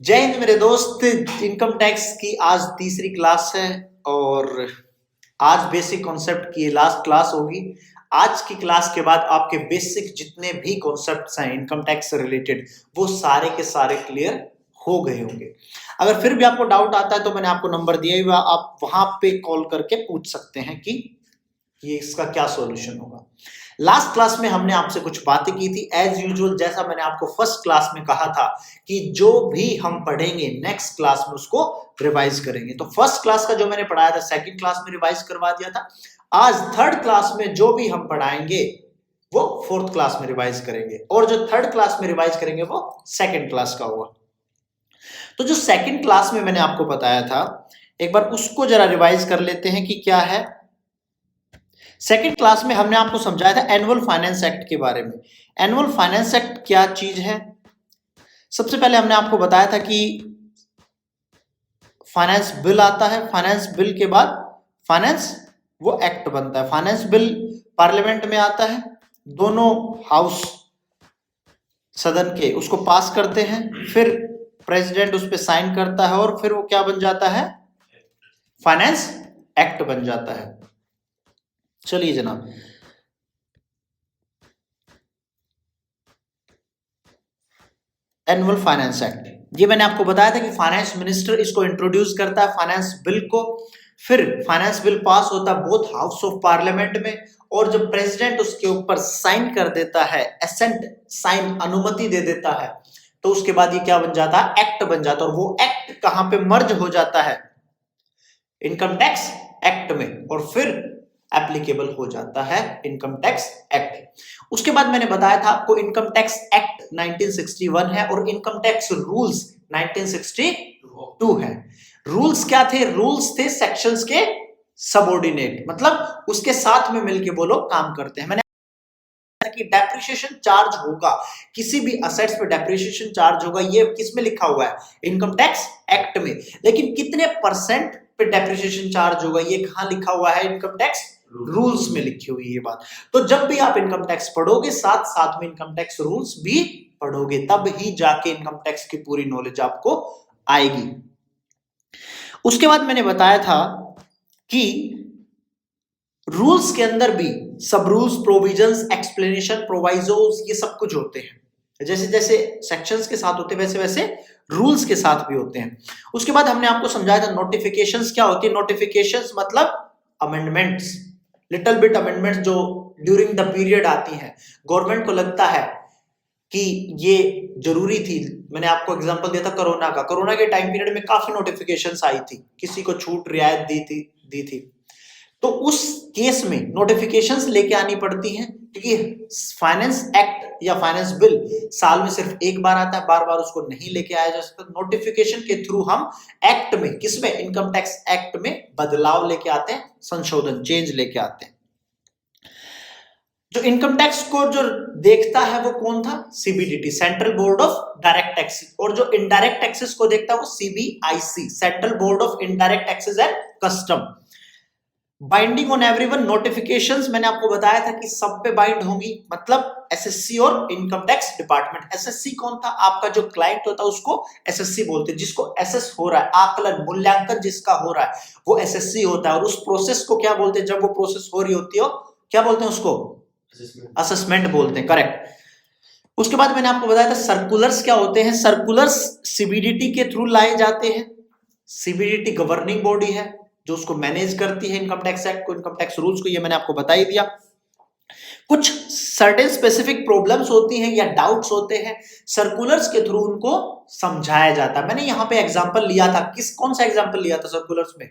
जय हिंद मेरे दोस्त। इनकम टैक्स की आज तीसरी क्लास है और आज बेसिक कॉन्सेप्ट की लास्ट क्लास होगी। आज की क्लास के बाद आपके बेसिक जितने भी कॉन्सेप्ट्स हैं इनकम टैक्स से रिलेटेड वो सारे के सारे क्लियर हो गए होंगे। अगर फिर भी आपको डाउट आता है तो मैंने आपको नंबर दिया हुआ, आप वहां पे कॉल करके पूछ सकते हैं कि ये इसका क्या सॉल्यूशन होगा। लास्ट क्लास में हमने आपसे कुछ बातें की थी एज यूजुअल, जैसा मैंने आपको फर्स्ट क्लास में कहा था कि जो भी हम पढ़ेंगे नेक्स्ट क्लास में उसको रिवाइज करेंगे। तो फर्स्ट क्लास का जो मैंने पढ़ाया था सेकंड क्लास में रिवाइज करवा दिया था। आज थर्ड क्लास में जो भी हम पढ़ाएंगे वो फोर्थ क्लास में रिवाइज करेंगे और जो थर्ड क्लास में रिवाइज करेंगे वो सेकंड क्लास का होगा। तो जो सेकंड क्लास में मैंने आपको बताया था एक बार उसको जरा रिवाइज कर लेते हैं कि क्या है। सेकंड क्लास में हमने आपको समझाया था एनुअल फाइनेंस एक्ट के बारे में। एनुअल फाइनेंस एक्ट क्या चीज है? सबसे पहले हमने आपको बताया था कि फाइनेंस बिल आता है, फाइनेंस बिल के बाद फाइनेंस वो एक्ट बनता है। फाइनेंस बिल पार्लियामेंट में आता है, दोनों हाउस सदन के उसको पास करते हैं, फिर प्रेसिडेंट उस पर साइन करता है और फिर वो क्या बन जाता है? फाइनेंस एक्ट बन जाता है। चलिए जनाब, एनुअल फाइनेंस एक्ट ये मैंने आपको बताया था कि फाइनेंस मिनिस्टर इसको इंट्रोड्यूस करता है फाइनेंस बिल को, फिर फाइनेंस बिल पास होता है बोथ हाउस ऑफ पार्लियामेंट में और जब प्रेसिडेंट उसके ऊपर साइन कर देता है, एसेंट साइन अनुमति दे देता है, तो उसके बाद ये क्या बन जाता है? एक्ट बन जाता है। और वो एक्ट कहां पे मर्ज हो जाता है? इनकम टैक्स एक्ट में, और फिर एप्लीकेबल हो जाता है इनकम टैक्स एक्ट। उसके बाद मैंने बताया था आपको इनकम टैक्स एक्ट 1961 है और इनकम टैक्स रूल्स 1962 है। रूल्स क्या थे? रूल्स थे सेक्शंस के सबऑर्डिनेट, मतलब उसके साथ में मिलके वो लोग काम करते हैं। मैंने कि डेप्रिसिएशन चार्ज होगा, किसी भी असेट्स पे डेप्रिसिएशन चार्ज होगा, ये किस में लिखा हुआ है? इनकम टैक्स एक्ट में। लेकिन कितने परसेंट पे डेप्रिसिएशन चार्ज होगा ये कहां लिखा हुआ है? इनकम टैक्स रूल्स में लिखी हुई ये बात। तो जब भी आप इनकम टैक्स पढ़ोगे साथ साथ में इनकम टैक्स रूल्स भी पढ़ोगे, तब ही जाके इनकम टैक्स की पूरी नॉलेज आपको आएगी। उसके बाद मैंने बताया था कि रूल्स के अंदर भी सब रूल्स, प्रोविजंस, एक्सप्लेनेशन, प्रोवाइजोस ये सब कुछ होते हैं। जैसे जैसे सेक्शंस के साथ होते हैं वैसे वैसे रूल्स के साथ भी होते हैं। उसके बाद हमने आपको समझाया था नोटिफिकेशंस क्या होती है। नोटिफिकेशंस मतलब अमेंडमेंट्स, लिटिल बिट अमेंडमेंट्स जो ड्यूरिंग द पीरियड आती हैं। गवर्नमेंट को लगता है कि ये जरूरी थी। मैंने आपको एग्जांपल दिया था कोरोना का। कोरोना के टाइम पीरियड में काफी नोटिफिकेशंस आई थी, किसी को छूट रियायत दी थी। तो उस केस में नोटिफिकेशंस लेके आनी पड़ती हैं क्योंकि फाइनेंस एक्ट या फाइनेंस बिल साल में सिर्फ एक बार आता है, बार बार उसको नहीं लेके आया जा सकता। नोटिफिकेशन के थ्रू हम एक्ट में, किसमें? इनकम टैक्स एक्ट में बदलाव लेके आते हैं, संशोधन, चेंज लेके आते हैं। जो इनकम टैक्स को जो देखता है वो कौन था? CBDT, central board of direct taxes. और जो इनडायरेक्ट टैक्सेस को देखता है वो CBIC, central board of indirect taxes and custom. Binding on everyone, notifications मैंने आपको बताया था कि सब पे बाइंड होंगी, मतलब एसएससी और इनकम टैक्स डिपार्टमेंट। एसएससी कौन था? आपका जो क्लाइंट होता है उसको एसएससी बोलते हैं। जिसको एसएस हो रहा है, आकलन मूल्यांकन जिसका हो रहा है वो एसएससी होता है। और उस प्रोसेस को क्या बोलते हैं? जब वो प्रोसेस हो रही होती हो क्या बोलते हैं उसको? असेसमेंट बोलते हैं, करेक्ट। उसके बाद मैंने आपको बताया था सर्कुलर्स क्या होते हैं। सर्कुलर्स सीबीडीटी के थ्रू लाए जाते हैं। सीबीडीटी गवर्निंग बॉडी है जो उसको मैनेज करती है, इनकम टैक्स एक्ट को, इनकम टैक्स रूल्स को, ये मैंने आपको बता ही दिया। कुछ सर्टेन स्पेसिफिक प्रॉब्लम्स होती हैं या डाउट्स होते हैं, सर्कुलर्स के थ्रू उनको समझाया जाता है। मैंने यहां पे एग्जांपल लिया था, कौन सा एग्जांपल लिया था सर्कुलर्स में?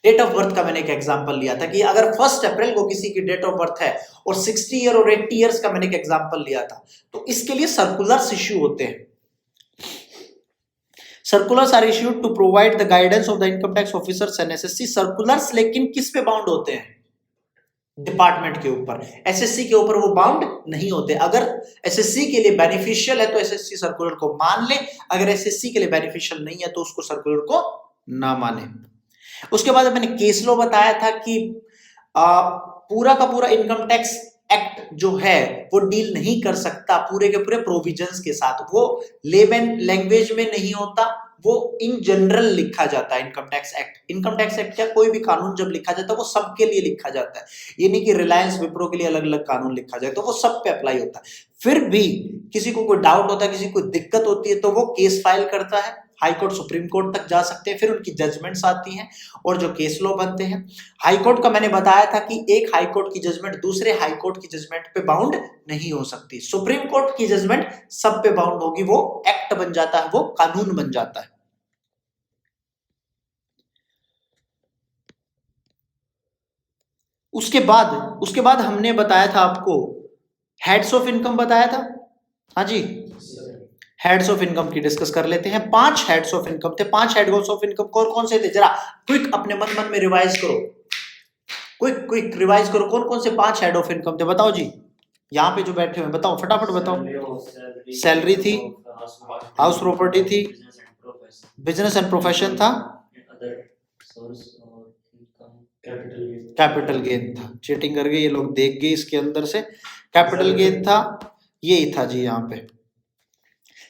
डेट ऑफ बर्थ का मैंने एक एग्जांपल लिया था कि अगर 1 अप्रैल को किसी की डेट ऑफ बर्थ है और 60 ईयर और 80 ईयर्स का मैंने एक एग्जांपल लिया था। तो इसके लिए सर्कुलर्स इश्यू होते हैं। Circulars are issued to provide the guidance of the income tax officers and SSC. Circulars लेकिन किस पे बाउंड होते हैं? डिपार्टमेंट के ऊपर। एसएससी के ऊपर वो बाउंड नहीं होते। अगर एसएससी के लिए बेनिफिशियल है तो एसएससी सर्कुलर को मान ले, अगर एसएससी के लिए बेनिफिशियल नहीं है तो उसको सर्कुलर को ना माने। उसके बाद मैंने केस लॉ बताया था कि पूरा का पूरा इनकम टैक्स एक्ट जो है वो डील नहीं कर सकता पूरे के पूरे प्रोविजंस के साथ, वो लेमन लैंग्वेज में नहीं होता, वो इन जनरल लिखा जाता है income tax act. Income tax act क्या, कोई भी कानून जब लिखा जाता है वो सबके लिए लिखा जाता है, ये नहीं कि रिलायंस विप्रो के लिए अलग अलग कानून लिखा जाए, तो वो सब पे अप्लाई होता है। फिर भी किसी को कोई डाउट होता है, किसी को दिक्कत होती है, तो वो केस फाइल करता है, हाई कोर्ट सुप्रीम कोर्ट तक जा सकते हैं, फिर उनकी जजमेंट्स आती हैं और जो केस लॉ बनते हैं। हाई कोर्ट का मैंने बताया था कि एक हाई कोर्ट की जजमेंट दूसरे हाई कोर्ट की जजमेंट पे बाउंड नहीं हो सकती, सुप्रीम कोर्ट की जजमेंट सब पे बाउंड होगी, वो एक्ट बन जाता है, वो कानून बन जाता है। उसके बाद हमने बताया था आपको हेड्स ऑफ इनकम बताया था, हाँ जी, हेड्स ऑफ इनकम की डिस्कस कर लेते हैं। 5 हेड्स ऑफ इनकम थे, 5 हेड्स ऑफ इनकम कौन से थे, जरा क्विक अपने मन में रिवाइज करो, क्विक रिवाइज करो, कौन कौन से 5 हेड ऑफ इनकम थे, बताओ जी, यहाँ पे जो बैठे हुए बताओ, फटाफट बताओ। सैलरी थी, हाउस प्रॉपर्टी थी, बिजनेस एंड प्रोफेशन था, कैपिटल गेन था। चीटिंग करके ये लोग देख गए इसके अंदर से, कैपिटल गेन था, ये था जी। यहाँ पे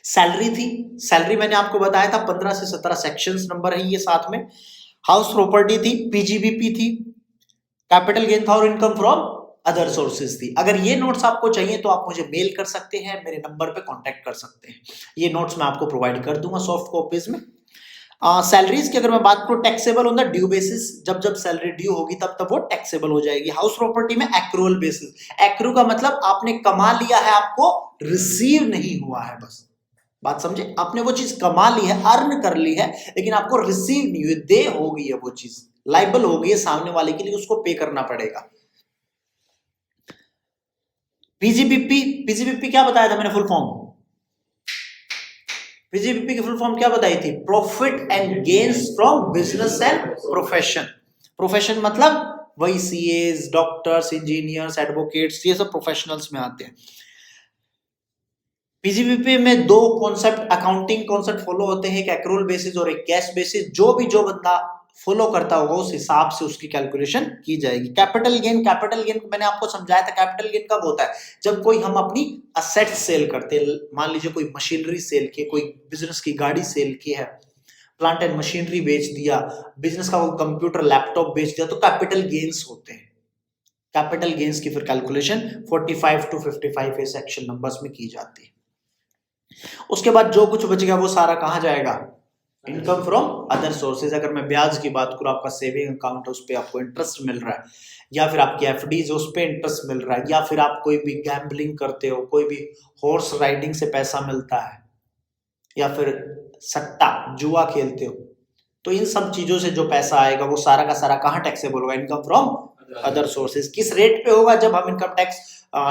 सैलरी थी, सैलरी मैंने आपको बताया था 15 से 17 सेक्शंस नंबर है ये साथ में। हाउस प्रॉपर्टी थी, पीजीबीपी थी, कैपिटल गेन था और इनकम फ्रॉम अदर सोर्सेज थी। अगर ये नोट्स आपको चाहिए तो आप मुझे मेल कर सकते हैं, मेरे नंबर पे कांटेक्ट कर सकते हैं, ये नोट्स मैं आपको प्रोवाइड कर दूंगा सॉफ्ट कॉपीज में। सैलरीज की अगर मैं बात करूं, taxable on the due basis, जब जब सैलरी ड्यू होगी तब तब वो टैक्सेबल हो जाएगी। हाउस प्रॉपर्टी में एक्रूअल बेसिस, एक्रू का मतलब आपने कमा लिया है, आपको रिसीव नहीं हुआ है, बस बात समझे, आपने वो चीज कमा ली है, अर्न कर ली है, लेकिन आपको रिसीव नहीं हुई, दे हो गई है वो चीज, लाइबल हो गई है सामने वाले के लिए, उसको पे करना पड़ेगा। पीजीबीपी क्या बताया था मैंने फुल फॉर्म, पीजीबीपी की फुल फॉर्म क्या बताई थी, profit and gains from business and profession. Profession मतलब वही सीएस, डॉक्टर्स, इंजीनियर्स, एडवोकेट्स, ये सब प्रोफेशनल्स में आते हैं। पीजीबीपी में 2 कॉन्सेप्ट, अकाउंटिंग कॉन्सेप्ट फॉलो होते हैं, एक एक्रूअल बेसिस और एक कैश बेसिस। जो बंदा फॉलो करता होगा उस हिसाब से उसकी कैलकुलेशन की जाएगी। कैपिटल गेन मैंने आपको समझाया था, कैपिटल गेन कब होता है, जब कोई हम अपनी असेट्स सेल करते हैं, मान लीजिए कोई मशीनरी सेल की, कोई बिजनेस की गाड़ी सेल की है, प्लांट एंड मशीनरी बेच दिया, बिजनेस का कोई कंप्यूटर लैपटॉप बेच दिया, तो कैपिटल गेन्स होते हैं। कैपिटल गेन्स की फिर कैलकुलेशन 45 to 55 सेक्शन नंबर्स में की जाती है। उसके बाद जो कुछ बच गया वो सारा कहां जाएगा, इनकम फ्रॉम अदर सोर्सेज। अगर मैं ब्याज की बात करूं, आपका सेविंग अकाउंट है, उस पर आपको इंटरेस्ट मिल रहा है, या फिर आपकी एफडीज उस पर इंटरेस्ट मिल रहा है, या फिर आप कोई भी गैम्बलिंग करते हो, कोई भी हॉर्स राइडिंग से पैसा मिलता है, या फिर सट्टा जुआ खेलते हो, तो इन सब चीजों से जो पैसा आएगा वो सारा का सारा कहां टैक्सेबल होगा, इनकम फ्रॉम अदर सोर्सेज। किस रेट पे होगा, जब हम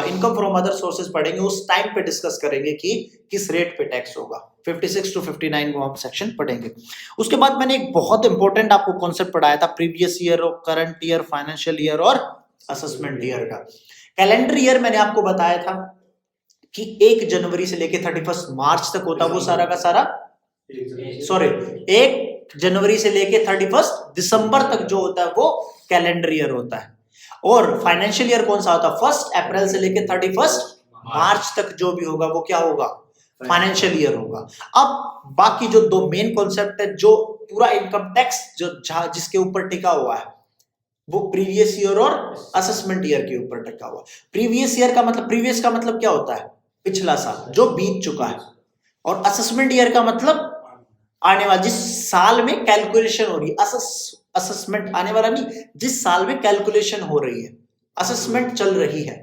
इनकम फ्रॉम अदर सोर्सेज पढ़ेंगे उस टाइम पे डिस्कस करेंगे कि किस रेट पे टैक्स होगा। 56 to 59 वो हम सेक्शन पढ़ेंगे। उसके बाद मैंने एक बहुत इंपॉर्टेंट आपको कॉन्सेप्ट पढ़ाया था, प्रीवियस ईयर और करंट ईयर, फाइनेंशियल ईयर और असेसमेंट ईयर का। कैलेंडर ईयर मैंने आपको बताया था कि 1 जनवरी से लेके 31 मार्च तक होता है वो सारा का सारा, 1 जनवरी से लेके 31 दिसंबर तक जो होता है वो कैलेंडर ईयर होता है। और फाइनेंशियल ईयर कौन सा होता है, 1 अप्रैल से लेके 31 मार्च तक जो भी होगा वो क्या होगा, फाइनेंशियल ईयर होगा। अब बाकी जो 2 मेन कॉन्सेप्ट है, जो पूरा इनकम टैक्स जो जिसके ऊपर टिका हुआ है, वो प्रीवियस ईयर और असेसमेंट ईयर के ऊपर टिका हुआ। प्रीवियस ईयर का मतलब, प्रीवियस का मतलब क्या होता है, पिछला साल जो बीत चुका है, और असेसमेंट ईयर का मतलब आने वाला, जिस साल में कैलकुलेशन हो रही है। असेसमेंट आने वाला नहीं, जिस साल में कैलकुलेशन हो रही है, असेसमेंट चल रही है,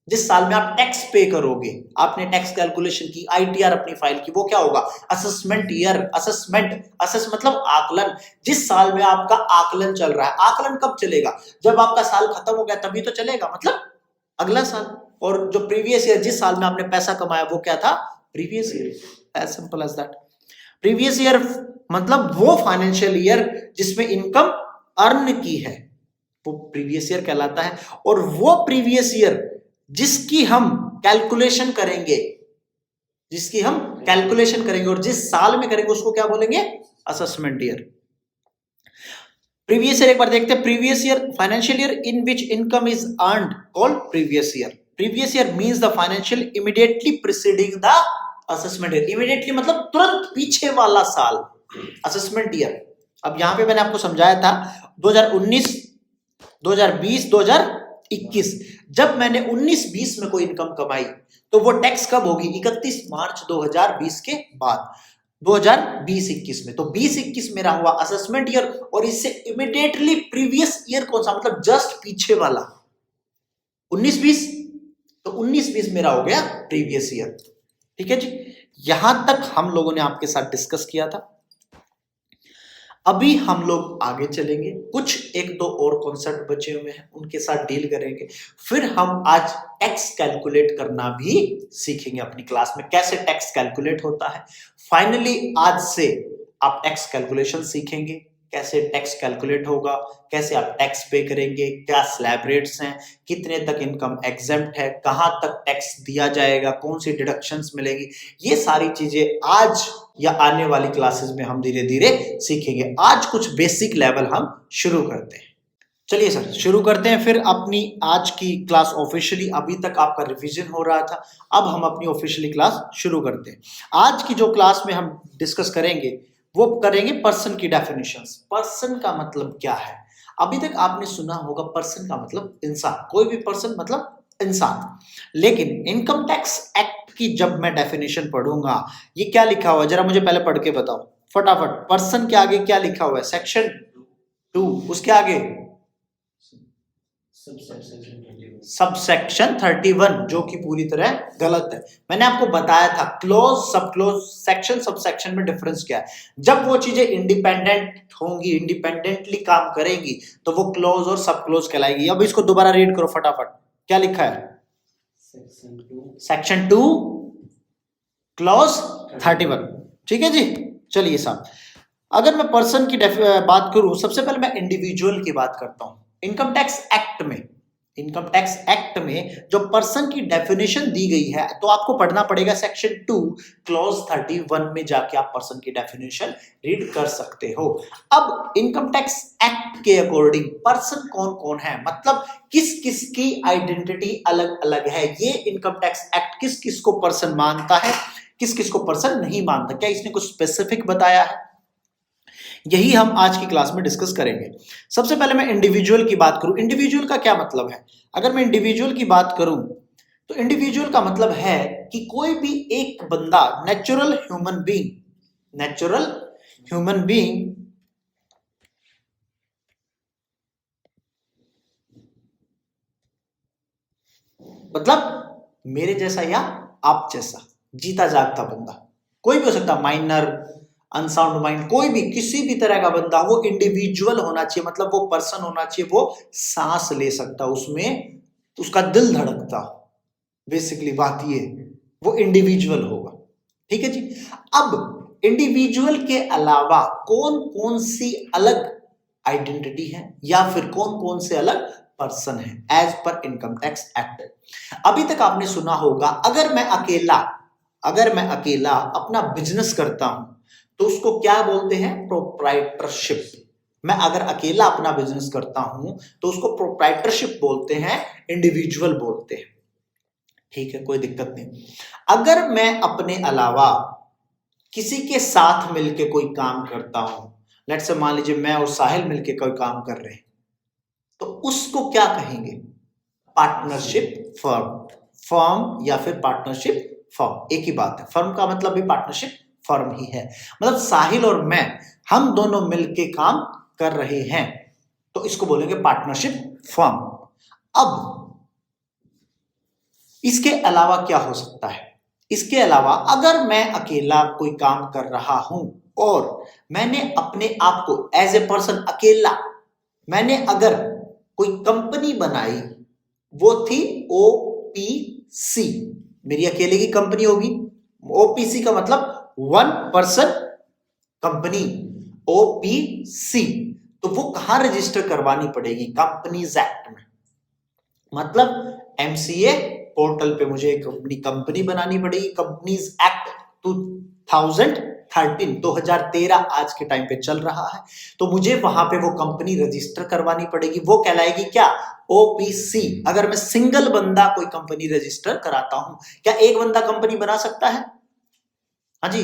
जिस साल में आप टैक्स पे करोगे, आपने टैक्स कैलकुलेशन की, आईटीआर अपनी फाइल की, वो क्या होगा, असेसमेंट ईयर। असेस मतलब आकलन, जिस साल में आपका आकलन चल रहा है। आकलन कब चलेगा, जब आपका साल खत्म हो गया तभी तो चलेगा, मतलब अगला साल। और जो प्रीवियस ईयर, जिस साल में आपने पैसा कमाया, वो क्या था, previous year. As simple as that. Previous year मतलब वो फाइनेंशियल ईयर जिसमें इनकम अर्न की है, वो प्रीवियस ईयर कहलाता है। और वो प्रीवियस ईयर जिसकी हम कैलकुलेशन करेंगे, और जिस साल में करेंगे उसको क्या बोलेंगे, असेसमेंट ईयर। प्रीवियस ईयर एक बार देखते हैं। Previous year, financial year in which income is earned, called previous year. Previous year means the financial immediately preceding the assessment year. Immediately मतलब तुरंत पीछे वाला साल, असेसमेंट ईयर। अब यहां पे मैंने आपको समझाया था 2019, 2020, 2021। जब मैंने 19-20 में कोई इनकम कमाई तो वो टैक्स कब होगी? 31 मार्च 2020 के बाद, 2020-21 में। तो 20-21 मेरा हुआ असेसमेंट ईयर, और इससे इमीडिएटली प्रीवियस ईयर कौन सा, मतलब जस्ट पीछे वाला 19-20। तो 19-20 मेरा हो गया प्रीवियस ईयर। ठीक है जी, यहां तक हम लोगों ने आपके साथ डिस्कस किया था। अभी हम लोग आगे चलेंगे, कुछ एक दो और कॉन्सेप्ट बचे हुए हैं, उनके साथ डील करेंगे। फिर हम आज टैक्स कैलकुलेट करना भी सीखेंगे अपनी क्लास में, कैसे टैक्स कैलकुलेट होता है। फाइनली आज से आप टैक्स कैलकुलेशन सीखेंगे, कैसे टैक्स कैलकुलेट होगा, कैसे आप टैक्स पे करेंगे, क्या स्लैब रेट्स हैं, कितने तक इनकम एग्जेम्प्ट है, कहां तक टैक्स दिया जाएगा, कौन सी डिडक्शंस मिलेगी। ये सारी चीजें आज या आने वाली क्लासेस में हम धीरे धीरे सीखेंगे। आज कुछ बेसिक लेवल हम शुरू करते हैं। चलिए सर शुरू करते हैं फिर अपनी आज की क्लास ऑफिशियली। अभी तक आपका रिवीजन हो रहा था, अब हम अपनी ऑफिशियली क्लास शुरू करते हैं। आज की जो क्लास में हम डिस्कस करेंगे वो करेंगे पर्सन की डेफिनेशंस। पर्सन का मतलब क्या है? अभी तक आपने सुना होगा पर्सन का मतलब इंसान, कोई भी पर्सन मतलब इंसान। लेकिन इनकम टैक्स एक्ट की जब मैं डेफिनेशन पढ़ूंगा, ये क्या लिखा हुआ है जरा मुझे पहले पढ़ के बताओ फटाफट। पर्सन के आगे क्या लिखा हुआ है? सेक्शन 2, उसके आगे सबसेक्शन 31, जो कि पूरी तरह गलत है। मैंने आपको बताया था क्लोज, सब क्लोज, सेक्शन, सबसेक्शन में डिफरेंस क्या है। जब वो चीजें इंडिपेंडेंट होंगी, इंडिपेंडेंटली काम करेंगी, तो वो क्लोज और सब क्लोज कहलाएगी। अब इसको दोबारा रीड करो फटाफट, क्या लिखा है? Section 2 clause 31। ठीक है जी, चलिए साहब, अगर मैं पर्सन की बात करूं, सबसे पहले मैं इंडिविजुअल की बात करता हूं। इनकम टैक्स एक्ट में जो पर्सन की डेफिनेशन दी गई है, तो आपको पढ़ना पड़ेगा सेक्शन 2 क्लॉज 31 में जाके आप पर्सन की डेफिनेशन रीड कर सकते हो। अब इनकम टैक्स एक्ट के अकॉर्डिंग पर्सन कौन कौन है, मतलब किस किस की आइडेंटिटी अलग अलग है। ये इनकम टैक्स एक्ट किस किस को पर्सन मानता है, किस किस को पर्सन नहीं मानता, क्या इसने कुछ स्पेसिफिक बताया है? यही हम आज की क्लास में डिस्कस करेंगे। सबसे पहले मैं इंडिविजुअल की बात करूं, इंडिविजुअल का क्या मतलब है? अगर मैं इंडिविजुअल की बात करूं तो इंडिविजुअल का मतलब है कि कोई भी एक बंदा, नेचुरल ह्यूमन बीइंग मतलब मेरे जैसा या आप जैसा जीता जागता बंदा, कोई भी हो सकता, माइनर, अनसाउंड माइंड, कोई भी किसी भी तरह का बंदा, वो इंडिविजुअल होना चाहिए, मतलब वो पर्सन होना चाहिए, वो सांस ले सकता, उसमें उसका दिल धड़कता। बेसिकली बात ये, वो इंडिविजुअल होगा। ठीक है जी। अब इंडिविजुअल के अलावा कौन कौन सी अलग आइडेंटिटी है या फिर कौन कौन से अलग पर्सन है as per income tax act. अभी तक आपने सुना होगा, अगर मैं अकेला अपना बिजनेस करता हूं तो उसको क्या बोलते हैं? प्रोप्राइटरशिप। मैं अगर अकेला अपना बिजनेस करता हूं तो उसको प्रोप्राइटरशिप बोलते हैं, इंडिविजुअल बोलते हैं। ठीक है, कोई दिक्कत नहीं। अगर मैं अपने अलावा किसी के साथ मिलके कोई काम करता हूं, लेट्स से मान लीजिए मैं और साहिल मिलके कोई काम कर रहे हैं, तो उसको क्या कहेंगे? पार्टनरशिप फर्म या फिर पार्टनरशिप फर्म, एक ही बात है। फर्म का मतलब भी पार्टनरशिप फर्म ही है, मतलब साहिल और मैं, हम दोनों मिलके काम कर रहे हैं, तो इसको बोलेंगे पार्टनरशिप फर्म। अब इसके अलावा क्या हो सकता है? इसके अलावा अगर मैं अकेला कोई काम कर रहा हूं और मैंने अपने आप को एज ए पर्सन अकेला, मैंने अगर कोई कंपनी बनाई, वो थी ओपीसी, मेरी अकेले की कंपनी होगी। ओपीसी का मतलब वन पर्सन कंपनी, ओपीसी। तो वो कहां रजिस्टर करवानी पड़ेगी? कंपनीज एक्ट में, मतलब एमसीए पोर्टल पे मुझे एक अपनी कंपनी बनानी पड़ेगी। कंपनीज एक्ट 2013 2013 आज के टाइम पे चल रहा है, तो मुझे वहां पे वो कंपनी रजिस्टर करवानी पड़ेगी। वो कहलाएगी क्या? ओपीसी। अगर मैं सिंगल बंदा कोई कंपनी रजिस्टर कराता हूं, क्या एक बंदा कंपनी बना सकता है? हाँ जी,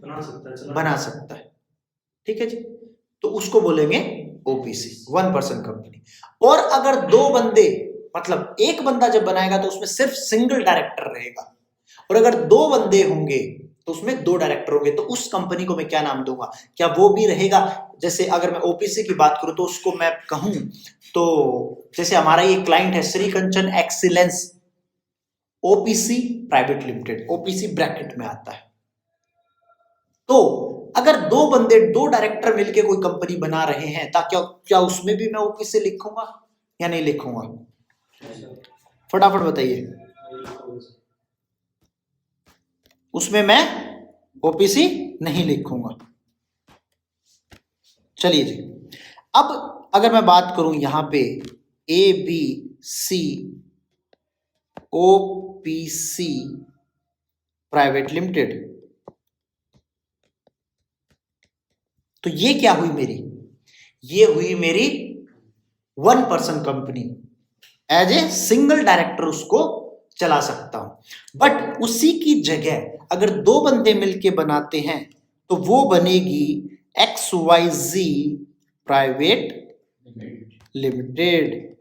बना सकता है। ठीक है जी, तो उसको बोलेंगे ओपीसी, 1% कंपनी। और अगर दो बंदे, मतलब एक बंदा जब बनाएगा तो उसमें सिर्फ सिंगल डायरेक्टर रहेगा, और अगर दो बंदे होंगे तो उसमें दो डायरेक्टर होंगे, तो उस कंपनी को मैं क्या नाम दूंगा? क्या वो भी रहेगा? जैसे अगर मैं ओपीसी की बात करूं तो उसको मैं कहूं तो जैसे हमारा ये क्लाइंट है Shri Kanchan excellence OPC private limited, OPC bracket में आता है। तो अगर दो बंदे, दो डायरेक्टर मिलकर कोई कंपनी बना रहे हैं, ताकि क्या उसमें भी मैं ओपीसी लिखूंगा या नहीं लिखूंगा? फटाफट बताइए। उसमें मैं ओपीसी नहीं लिखूंगा। चलिए जी, अब अगर मैं बात करूं यहां पे A B C OPC private limited, तो ये क्या हुई मेरी? ये हुई मेरी 1% company. As a single director उसको चला सकता हूं। बट उसी की जगह अगर दो बंदे मिलके बनाते हैं तो वो बनेगी XYZ प्राइवेट लिमिटेड।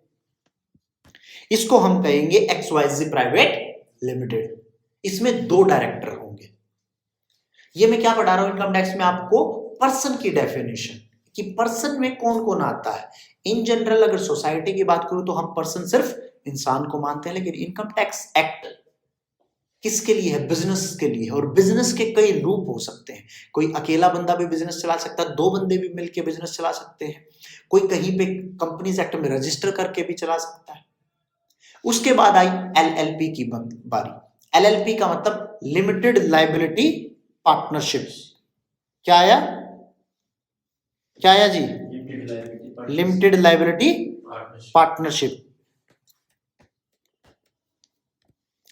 इसको हम कहेंगे XYZ प्राइवेट लिमिटेड। इसमें दो डायरेक्टर होंगे। ये मैं क्या पढ़ा रहा हूं इनकम टैक्स में आपको? पर्सन की डेफिनेशन, कि पर्सन में कौन कौन आता है। इन जनरल अगर सोसाइटी की बात करूं तो हम पर्सन सिर्फ इंसान को मानते हैं, लेकिन इनकम टैक्स एक्ट किसके लिए है? बिजनेस के लिए है। और बिजनेस के कई रूप हो सकते हैं। कोई अकेला बंदा भी बिजनेस चला सकता है, दो बंदे भी मिलकर बिजनेस चला सकते हैं, कोई कहीं पे कंपनीज एक्ट में रजिस्टर करके भी चला सकता है। उसके बाद आई LLP की बारी। LLP का मतलब लिमिटेड लायबिलिटी पार्टनरशिप। क्या आया? क्या आया जी? Limited liability partnership.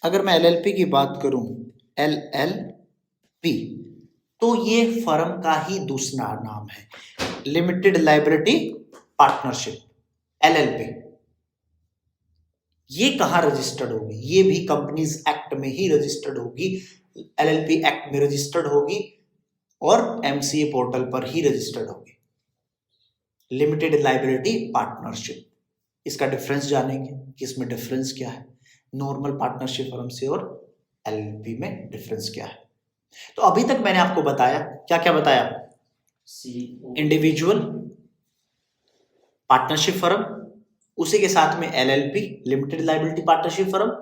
अगर मैं LLP की बात करूं, LLP, तो ये फर्म का ही दूसरा नाम है, लिमिटेड लायबिलिटी पार्टनरशिप, LLP। ये कहां रजिस्टर्ड होगी? ये भी कंपनीज एक्ट में ही रजिस्टर्ड होगी। LLP एक्ट में रजिस्टर्ड होगी और MCA पोर्टल पर ही रजिस्टर्ड होगी। लिमिटेड लायबिलिटी पार्टनरशिप, इसका डिफरेंस जानेंगे कि इसमें डिफरेंस क्या है नॉर्मल पार्टनरशिप फर्म से और LLP में डिफरेंस क्या है। तो अभी तक मैंने आपको बताया, क्या क्या बताया? इंडिविजुअल पार्टनरशिप फर्म, उसी के साथ में LLP limited liability partnership firm,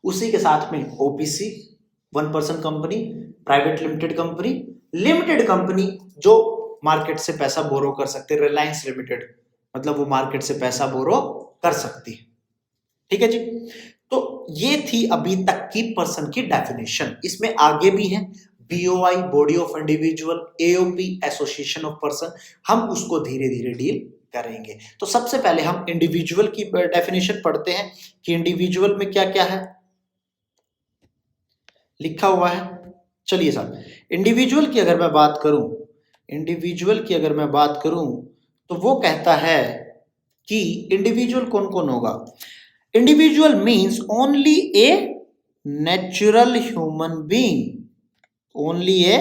उसी के साथ में OPC 1% company, private limited company, limited company जो मार्केट से पैसा बोरो कर सकते हैं, रिलायंस लिमिटेड, मतलब वो मार्केट से पैसा बोरो कर सकती है। ठीक है जी, तो ये थी अभी तक की पर्सन की डेफिनेशन। इसमें आगे भी है BOI body of individual, AOP association of person, हम उसको धीरे धीरे डील करेंगे। तो सबसे पहले हम इंडिविजुअल की डेफिनेशन पढ़ते हैं कि इंडिविजुअल में क्या क्या है लिखा हुआ है। चलिए साहब, इंडिविजुअल की अगर मैं बात करूं, इंडिविजुअल की अगर मैं बात करूं तो वो कहता है कि इंडिविजुअल कौन कौन होगा। Individual means only a natural human being, only a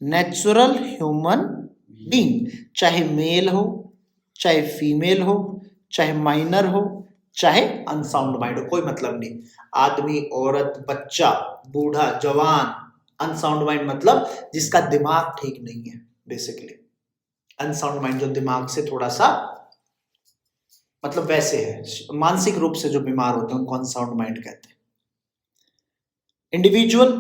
natural human being, चाहे मेल हो, चाहे फीमेल हो, चाहे माइनर हो, चाहे अनसाउंड माइंड हो, कोई मतलब नहीं। आदमी, औरत, बच्चा, बूढ़ा, जवान, अनसाउंड माइंड मतलब जिसका दिमाग ठीक नहीं है। बेसिकली अनसाउंड माइंड जो दिमाग से थोड़ा सा मतलब वैसे है, मानसिक रूप से जो बीमार होते हैं उनको अनसाउंड माइंड कहते हैं। Individual,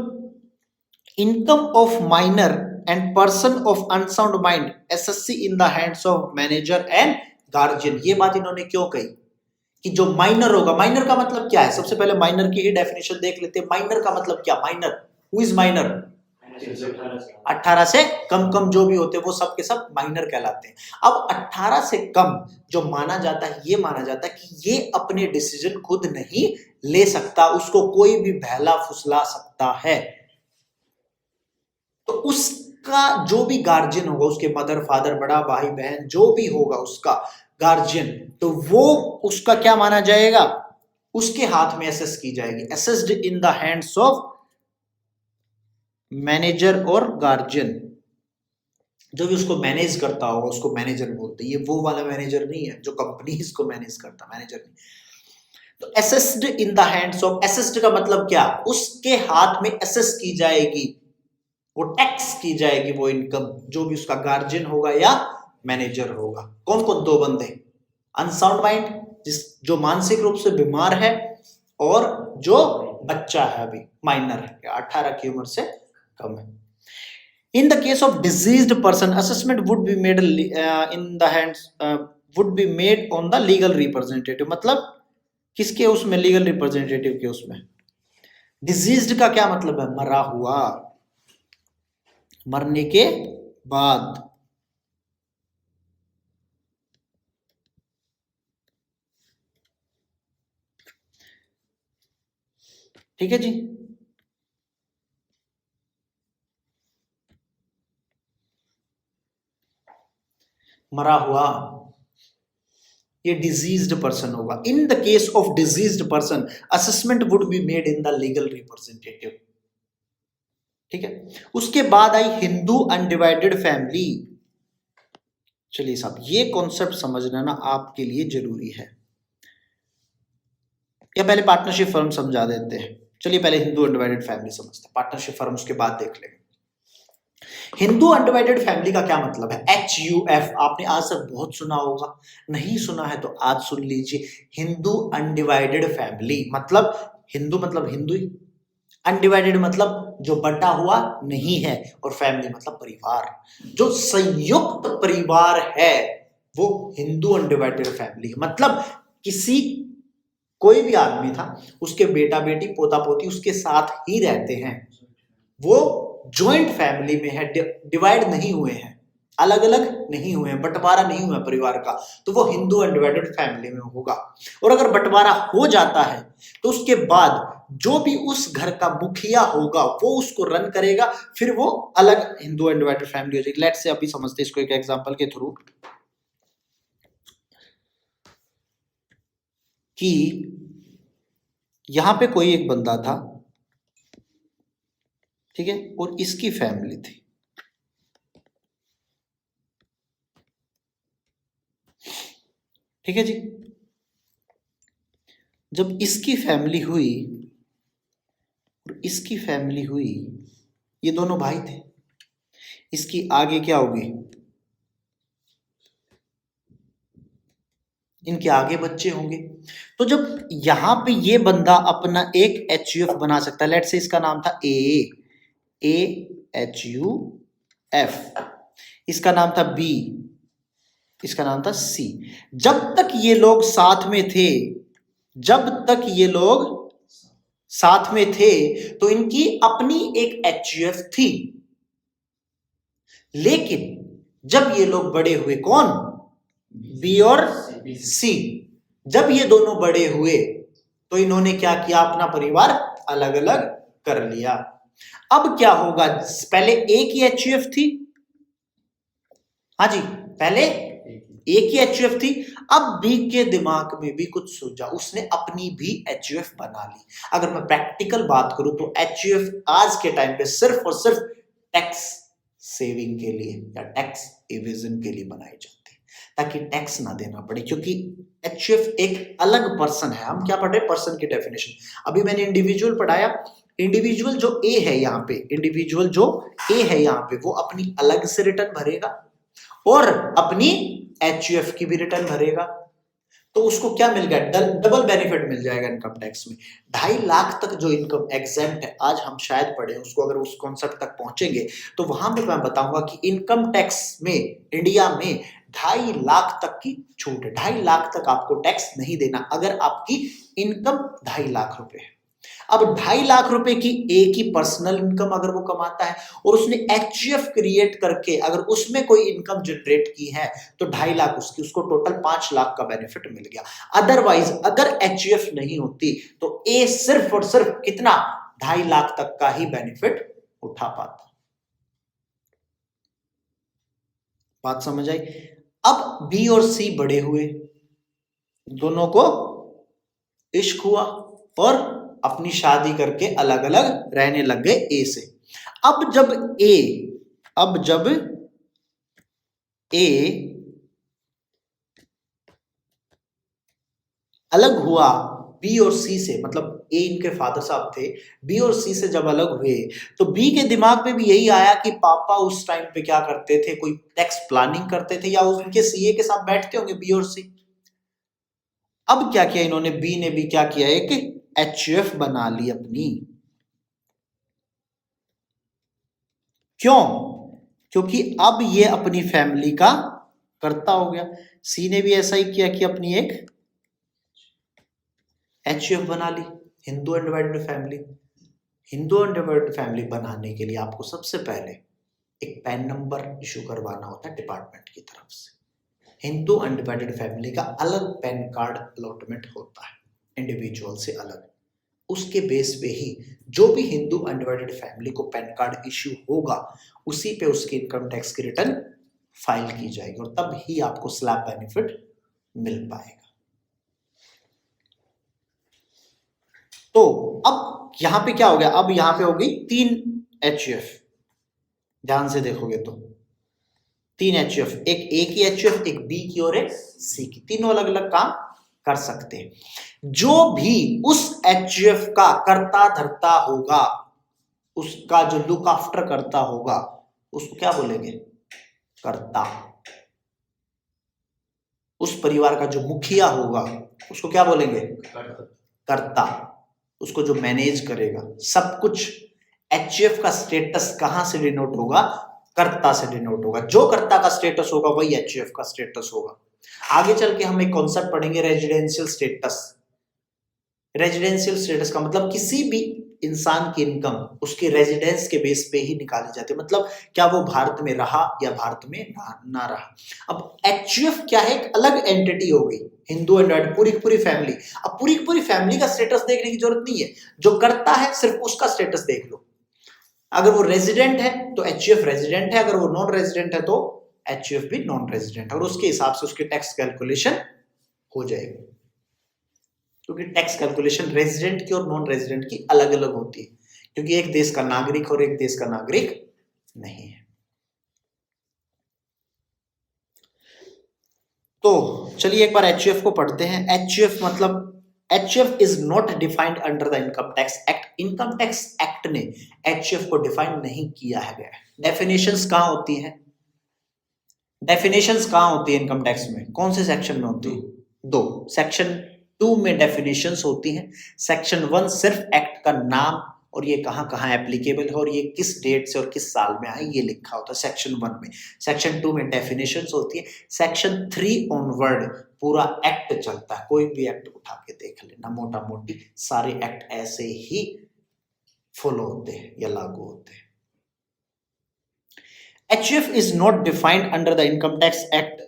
income of minor and person of unsound mind SSC in the hands of manager and guardian. ये बात इन्होंने क्यों कही कि जो माइनर होगा, माइनर का मतलब क्या है? सबसे पहले माइनर की ही डेफिनेशन देख लेते हैं। माइनर का मतलब क्या? Minor, who is minor? 18 से कम कम जो भी होते हैं वो सब के सब माइनर कहलाते हैं। अब 18 से कम जो माना जाता है, ये माना जाता है कि ये अपने डिसीजन खुद नहीं ले सकता, उसको कोई भी बहला फुसला सकता है। तो उसका जो भी गार्जियन होगा, उसके मदर फादर बड़ा भाई बहन जो भी होगा उसका गार्जियन, तो वो उसका क्या माना जाएगा, उसके हाथ में एसेस की जाएगी। Assessed in the hands of manager और गार्जियन। जो भी उसको मैनेज करता होगा उसको मैनेजर बोलते हैं। ये वो वाला मैनेजर नहीं है जो कंपनी इसको मैनेज करता, मैनेजर नहीं। तो assessed in the hands of, assessed का मतलब क्या, उसके हाथ में एसेस की जाएगी, वो टैक्स की जाएगी वो इनकम, जो भी उसका गार्जियन होगा या मैनेजर होगा। कौन कौन? दो बंदे, अनसाउंड माइंड जो मानसिक रूप से बीमार है, और जो बच्चा है अभी माइनर है, 18 की उम्र से कम है। In the case of diseased person, assessment would be made in the hands, would be made on the legal representative। मतलब किसके उसमें? लीगल रिप्रेजेंटेटिव के उसमें। डिजीज्ड का क्या मतलब है? मरा हुआ, मरने के बाद। ठीक है जी। मरा हुआ, ये डिजीज्ड पर्सन होगा। In the case of diseased person, assessment would be made in the legal representative. ठीक है। उसके बाद आई हिंदू अनडिवाइडेड फैमिली। चलिए साहब, ये कॉन्सेप्ट समझना ना आपके लिए जरूरी है, या पहले पार्टनरशिप फर्म समझा देते हैं। चलिए पहले हिंदू अनडिवाइडेड फैमिली समझते हैं, पार्टनरशिप फर्म उसके बाद देख लेंगे। हिंदू अनडिवाइडेड फैमिली का क्या मतलब है? HUF आपने आज तक बहुत सुना होगा, नहीं सुना है तो आज सुन लीजिए। हिंदू अनडिवाइडेड फैमिली मतलब, हिंदू मतलब हिंदू ही, अनडिवाइडेड मतलब जो बटा हुआ नहीं है, और फैमिली मतलब परिवार, जो संयुक्त परिवार है वो हिंदू अनडिवाइडेड फैमिली। मतलब किसी, कोई भी आदमी था, उसके बेटा बेटी पोता पोती उसके साथ ही रहते हैं, वो ज्वाइंट फैमिली में है, डिवाइड नहीं हुए हैं, अलग अलग नहीं हुए हैं, बंटवारा नहीं हुआ परिवार का, तो वो हिंदू अनडिवाइडेड फैमिली में होगा। और अगर बंटवारा हो जाता है तो उसके बाद जो भी उस घर का मुखिया होगा वो उसको रन करेगा, फिर वो अलग हिंदू अनडिवाइडेड फैमिली हो जाएगी। लेट्स से अभी समझते हैं इसको एक एग्जांपल के थ्रू, कि यहां पे कोई एक बंदा था, ठीक है, और इसकी फैमिली थी। ठीक है जी। जब इसकी फैमिली हुई और इसकी फैमिली हुई, ये दोनों भाई थे, इसकी आगे क्या होगी, इनके आगे बच्चे होंगे। तो जब यहां पे ये बंदा अपना एक HUF बना सकता है, लेट से इसका नाम था AHUF, इसका नाम था B, इसका नाम था C। जब तक ये लोग साथ में थे, जब तक ये लोग साथ में थे तो इनकी अपनी एक HUF थी। लेकिन जब ये लोग बड़े हुए, कौन? B और C, जब ये दोनों बड़े हुए तो इन्होंने क्या किया, अपना परिवार अलग अलग कर लिया। अब क्या होगा, पहले एक ही HUF थी, हाँ जी, पहले एक ही HUF थी। अब B के दिमाग में भी कुछ सूझा, उसने अपनी भी HUF बना ली। अगर मैं प्रैक्टिकल बात करूं तो HUF आज के टाइम पे सिर्फ और सिर्फ टैक्स सेविंग के लिए या टैक्स एविजन के लिए बनाई जाती है, ताकि टैक्स ना देना पड़े। क्योंकि HUF एक अलग पर्सन है। हम क्या पढ़ रहे हैं? पर्सन की डेफिनेशन। अभी मैंने इंडिविजुअल पढ़ाया, इंडिविजुअल जो A है यहाँ पे, इंडिविजुअल जो A है यहाँ पे, वो अपनी अलग से रिटर्न भरेगा और अपनी HUF की भी रिटर्न भरेगा। तो उसको क्या मिल गया, डबल बेनिफिट मिल जाएगा इनकम टैक्स में। 2.5 लाख तक जो इनकम एग्जेम्प्ट है, आज हम शायद पढ़े उसको, अगर उस कॉन्सेप्ट तक पहुंचेंगे तो वहां पे मैं बताऊंगा कि इनकम टैक्स में इंडिया में 2.5 लाख तक की छूट है। 2.5 लाख तक आपको टैक्स नहीं देना अगर आपकी इनकम 2.5 लाख रुपए है। अब 2.5 लाख रुपए की एक ही पर्सनल इनकम अगर वो कमाता है और उसने HUF क्रिएट करके अगर उसमें कोई इनकम जनरेट की है तो 2.5 लाख उसको टोटल 5 लाख का बेनिफिट मिल गया। अदरवाइज अगर HUF नहीं होती तो A सिर्फ और सिर्फ कितना, 2.5 लाख तक का ही बेनिफिट उठा पाता। बात समझ आई। अब बी और सी बड़े हुए, दोनों को इश्क हुआ और अपनी शादी करके अलग अलग रहने लग गए ए से। अब जब ए अलग हुआ बी और सी से, मतलब ए इनके फादर साहब थे, बी और सी से जब अलग हुए तो बी के दिमाग में भी यही आया कि पापा उस टाइम पे क्या करते थे, कोई टैक्स प्लानिंग करते थे या उनके सीए के साथ बैठते होंगे बी और सी। अब क्या किया इन्होंने, बी ने भी क्या किया, एक एचयूएफ बना ली अपनी। क्यों? क्योंकि अब ये अपनी फैमिली का कर्ता हो गया। सी ने भी ऐसा ही किया कि अपनी एक एचयूएफ बना ली, Hindu undivided family. Hindu undivided family बनाने के लिए आपको सबसे पहले एक पैन नंबर इशू करवाना होता है डिपार्टमेंट की तरफ से। हिंदू अनडिवाइडेड फैमिली का अलग पैन कार्ड अलॉटमेंट होता है, इंडिविजुअल से अलग। उसके बेस पे ही जो भी हिंदू अनडिवाइडेड फैमिली को पैन कार्ड इश्यू होगा, उसी पे उसकी इनकम टैक्स की रिटर्न फाइल की जाएगी और तब ही आपको स्लैब बेनिफिट मिल पाएगा। तो अब यहां पे क्या हो गया, अब यहां पे हो गई 3 एचयूएफ। ध्यान से देखोगे तो 3 एचयूएफ, एक ए की एचयूएफ, एक बी की और एक सी की, तीनों अलग अलग काम कर सकते हैं। जो भी उस एचयूएफ का कर्ता धर्ता होगा, उसका जो लुक आफ्टर करता होगा, उसको क्या बोलेंगे, कर्ता। उस परिवार का जो मुखिया होगा उसको क्या बोलेंगे, कर्ता। उसको जो मैनेज करेगा सब कुछ, एचयूएफ का स्टेटस कहां से डिनोट होगा, कर्ता से डिनोट होगा। जो कर्ता का स्टेटस होगा वही एचयूएफ का स्टेटस होगा। आगे चल के हम एक कॉन्सेप्ट पढ़ेंगे रेजिडेंशियल स्टेटस। रेजिडेंशियल स्टेटस का मतलब किसी भी इंसान की इनकम उसके रेजिडेंस के बेस पे ही निकाली जाती है, मतलब क्या वो भारत में रहा या भारत में ना रहा। अब एचयूएफ क्या है, एक अलग एंटिटी हो गई, हिंदू एंड पूरी पूरी फैमिली। अब पूरी फैमिली का स्टेटस देखने की जरूरत नहीं है, जो करता है सिर्फ उसका स्टेटस देख लो। अगर वो रेजिडेंट है तो एचयूएफ रेजिडेंट है, अगर वो नॉन रेजिडेंट है तो एचयूएफ भी नॉन रेजिडेंट है, और उसके हिसाब से उसकी टैक्स कैलकुलेशन हो जाएगी। क्योंकि टैक्स कैलकुलेशन रेजिडेंट की और नॉन रेजिडेंट की अलग अलग होती है, क्योंकि एक देश का नागरिक और एक देश का नागरिक नहीं है। तो चलिए एक बार एचयूएफ को पढ़ते हैं। एचयूएफ मतलब HUF is not defined under the income tax act. Income tax act ने एचयूएफ को डिफाइन नहीं किया है गया। डेफिनेशंस कहां होती हैं, डेफिनेशंस कहां होती है इनकम टैक्स में, कौन से सेक्शन में होती है, 2। सेक्शन 2 में डेफिनेशंस होती हैं। सेक्शन 1 सिर्फ एक्ट का नाम और ये कहां कहां एप्लीकेबल है और ये किस डेट से और किस साल में आए ये लिखा होता है सेक्शन 1 में। सेक्शन 2 में डेफिनेशंस होती है। सेक्शन 3 ऑनवर्ड पूरा एक्ट चलता है। कोई भी एक्ट उठा के देख लेना, मोटा मोटी सारे एक्ट ऐसे ही फॉलो होते हैं या लागू होते हैं। HUF is not defined under the Income Tax Act.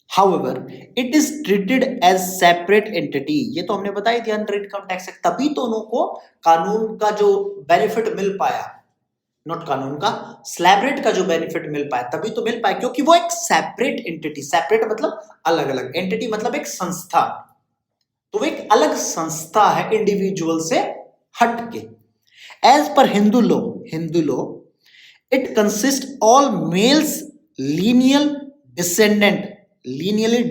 However, it is treated as separate entity. ये तो हमने बताई थी अंडर इनकम टैक्स एक्ट, तभी तो उनको कानून का जो बेनिफिट मिल पाया, नॉट कानून का, स्लैब रेट का जो बेनिफिट मिल पाया, तभी तो मिल पाया क्योंकि वो एक सेपरेट एंटिटी, सेपरेट मतलब अलग अलग, एंटिटी मतलब एक संस्था, तो वो एक अलग संस्था है इंडिविजुअल से हटके। As per Hindu law, it consists all males lineally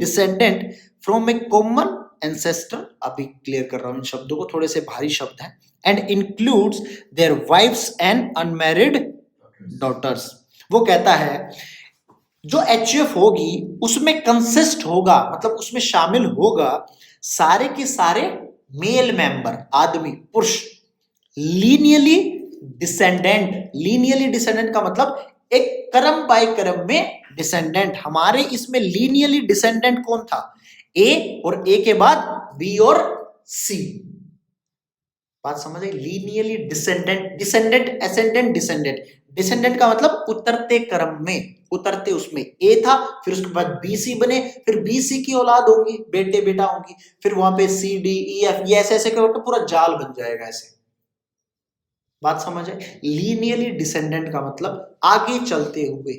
descendant from a common ancestor. अभी क्लियर कर रहा हूं इन शब्दों को, थोड़े से भारी शब्द हैं। And includes their wives and unmarried daughters. वो कहता है जो HUF होगी उसमें कंसिस्ट होगा, मतलब उसमें शामिल होगा सारे के सारे मेल मेंबर, आदमी, पुरुष, लीनियली डिसेंडेंट का मतलब एक क्रम बाय क्रम में डिसेंडेंट। हमारे इसमें लीनियली डिसेंडेंट कौन था, ए, और ए के बाद बी और सी। बात समझ आई, लीनियली डिसेंडेंट एसेंडेंट डिसेंडेंट का मतलब उतरते क्रम में, उतरते उसमें ए था, फिर उसके बाद बीसी बने, फिर बीसी की औलाद होंगी, बेटे बेटा होंगी, फिर वहां पे सी डी ई एफ, ये ऐसे ऐसे करके पूरा जाल बन जाएगा ऐसे। बात समझ है? लीनियरली डिसेंडेंट का मतलब आगे चलते हुए,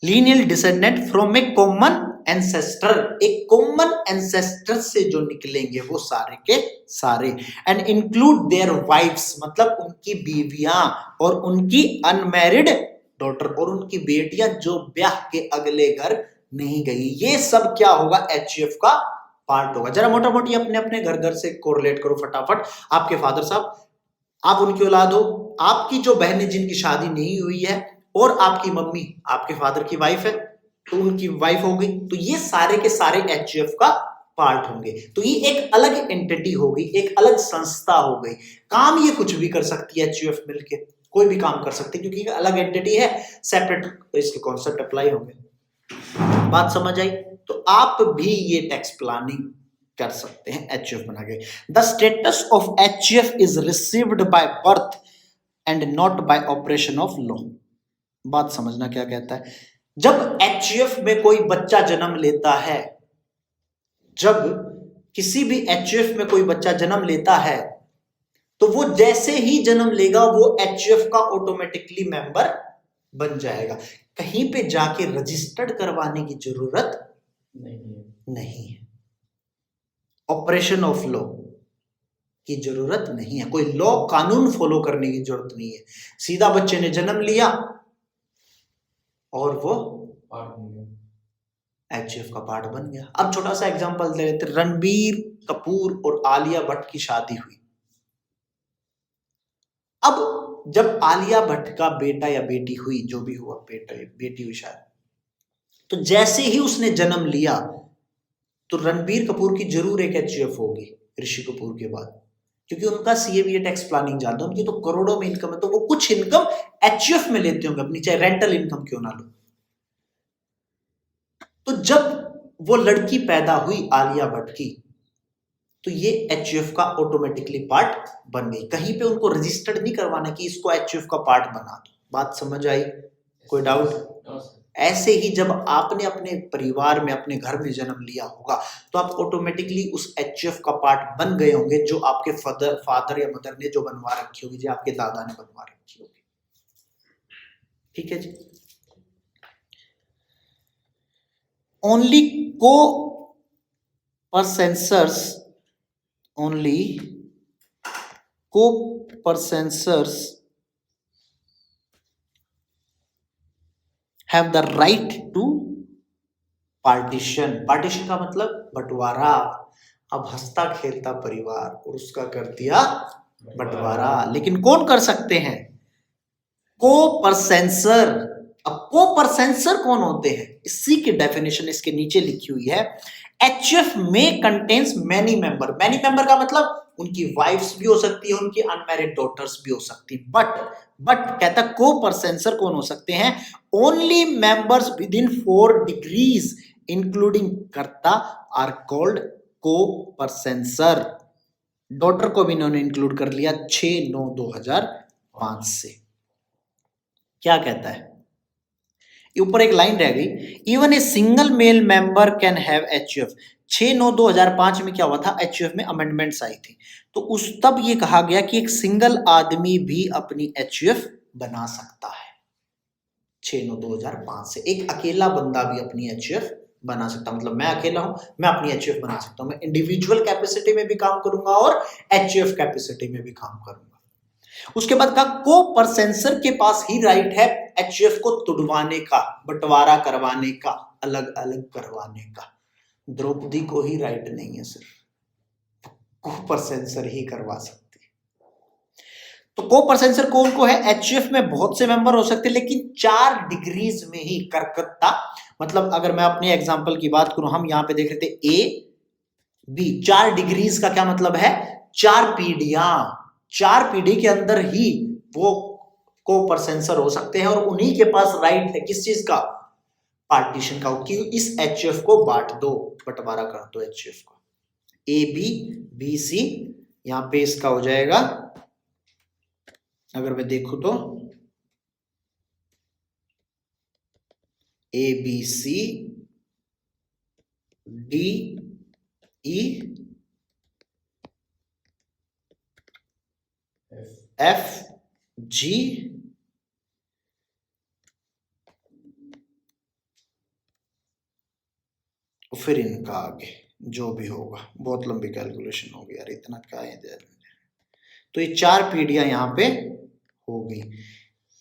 lineal descendant from A common ancestor, एक कॉमन एंसेस्टर से जो निकलेंगे वो सारे के सारे, एंड इंक्लूड देयर वाइफ्स, मतलब उनकी बीवियां और उनकी अनमैरिड डॉटर, और उनकी बेटियां जो ब्याह के अगले घर नहीं गई, ये सब क्या होगा? एचयूएफ का पार्ट होगा। जरा मोटा मोटी अपने अपने घर घर से कोरिलेट करो फटाफट। आपके फादर साहब, आप उनकी औलाद हो, आपकी जो बहनें जिनकी शादी नहीं हुई है, और आपकी मम्मी आपके फादर की वाइफ है, तो उनकी वाइफ हो गई, तो ये सारे के सारे एचयूएफ का पार्ट होंगे। तो ये एक अलग एंटिटी हो गई, एक अलग संस्था हो गई। काम ये कुछ भी कर सकती है एचयूएफ मिलके, कोई भी काम कर सकती है, क्योंकि अलग एंटिटी है, सेपरेट इसके कॉन्सेप्ट अप्लाई होंगे। बात समझ आई? तो आप भी ये टैक्स प्लानिंग कर सकते हैं एचयूएफ बना के। The status of HUF is received by birth and not bye operation of law. बात समझना क्या कहता है? जब एचयूएफ में कोई बच्चा जन्म लेता है, जब किसी भी एचयूएफ में कोई बच्चा जन्म लेता है, तो वो जैसे ही जन्म लेगा वो एचयूएफ का ऑटोमेटिकली मेंबर बन जाएगा। कहीं पे जाके रजिस्टर्ड करवाने की जरूरत नहीं है। ऑपरेशन ऑफ लॉ की जरूरत नहीं है, कोई लॉ कानून फॉलो करने की जरूरत नहीं है। सीधा बच्चे ने जन्म लिया और वो एचयूएफ का पार्ट बन गया। अब छोटा सा एग्जांपल दे लेते, रणबीर कपूर और आलिया भट्ट की शादी हुई। अब जब आलिया भट्ट का बेटा या बेटी हुई, जो भी हुआ, बेटा या बेटी हुई शायद, तो जैसे ही उसने जन्म लिया तो रणबीर कपूर की जरूर एक एचयूएफ होगी ऋषि कपूर के बाद, क्योंकि उनका सीए टैक्स प्लानिंग जानता है, उनकी तो करोड़ों में इनकम है, तो वो कुछ इनकम एचयूएफ में लेते होंगे अपनी, चाहे रेंटल इनकम क्यों ना लो। तो जब वो लड़की पैदा हुई आलिया भट्ट की, तो ये एचयूएफ का ऑटोमेटिकली पार्ट बन गई। कहीं पे उनको रजिस्टर्ड नहीं करवाना कि इसको एचयूएफ का पार्ट बना दो। बात समझ आई? कोई डाउट? ऐसे ही जब आपने अपने परिवार में, अपने घर में जन्म लिया होगा, तो आप ऑटोमेटिकली उस एचयूएफ का पार्ट बन गए होंगे, जो आपके फादर या मदर ने जो बनवा रखी होगी, जो आपके दादा ने बनवा रखी होगी। ठीक है जी। ओनली को परसेंसर्स, only co-possessors have the right to partition। Partition का मतलब बंटवारा। अब हंसता खेलता परिवार और उसका कर दिया बंटवारा, लेकिन कौन कर सकते हैं? को-परसेंसर। अब को-परसेंसर कौन होते हैं? इसी की डेफिनेशन इसके नीचे लिखी हुई है। एचयूएफ में contains many member. Many member का मतलब उनकी वाइफ्स भी हो सकती है, उनकी अनमैरिड डॉटर्स भी हो सकती है। बट कहता को-परसेंसर कौन हो सकते हैं? Only members with in 4 degrees including कर्ता आर कॉल्ड को-परसेंसर। डॉटर को भी इन्होंने इंक्लूड कर लिया 6/9/2005 से। क्या कहता है? ऊपर एक लाइन रह गई, even a single male member can have HUF. 6/9/2005 में क्या हुआ था? एचयूएफ में अमेंडमेंट्स आई थी, तो उस तब ये कहा गया कि एक सिंगल आदमी भी अपनी एचयूएफ बना सकता है। 6/9/2005 से एक अकेला बंदा भी अपनी एचयूएफ बना सकता, मतलब मैं अकेला हूं, मैं अपनी एचयूएफ बना सकता हूं। मैं इंडिविजुअल कैपेसिटी में भी काम करूंगा और एचयूएफ कैपेसिटी में भी काम करूंगा। उसके बाद कहा को-परसेंसर के पास ही राइट है एचयूएफ को तुड़वाने का, बंटवारा करवाने का, अलग अलग करवाने का। द्रौपदी को ही राइट नहीं है, सिर्फ को-परसेंसर ही करवा सकती है। तो को-परसेंसर कौन को है? एचयूएफ में बहुत से मेंबर हो सकते हैं, लेकिन 4 डिग्रीज में ही करकत्ता। मतलब अगर मैं अपने एग्जांपल की बात करूं, हम यहां पे देख रहे थे ए बी, 4 डिग्रीज का क्या मतलब है? 4 पीढ़ियां, 4 पीढ़ी के अंदर ही वो को-परसेंसर हो सकते हैं, और उन्हीं के पास राइट है किस चीज का? पार्टीशन का, कि इस एचयूएफ को बांट दो, बंटवारा कर दो एचयूएफ को। ए बी, बी सी, यहां पे इसका हो जाएगा, अगर मैं देखूं तो A B C D E F G फिर इनका आगे जो भी होगा, बहुत लंबी कैलकुलेशन होगी यार, इतना क्या है। तो ये 4 पीढ़ियां यहाँ पे होगी।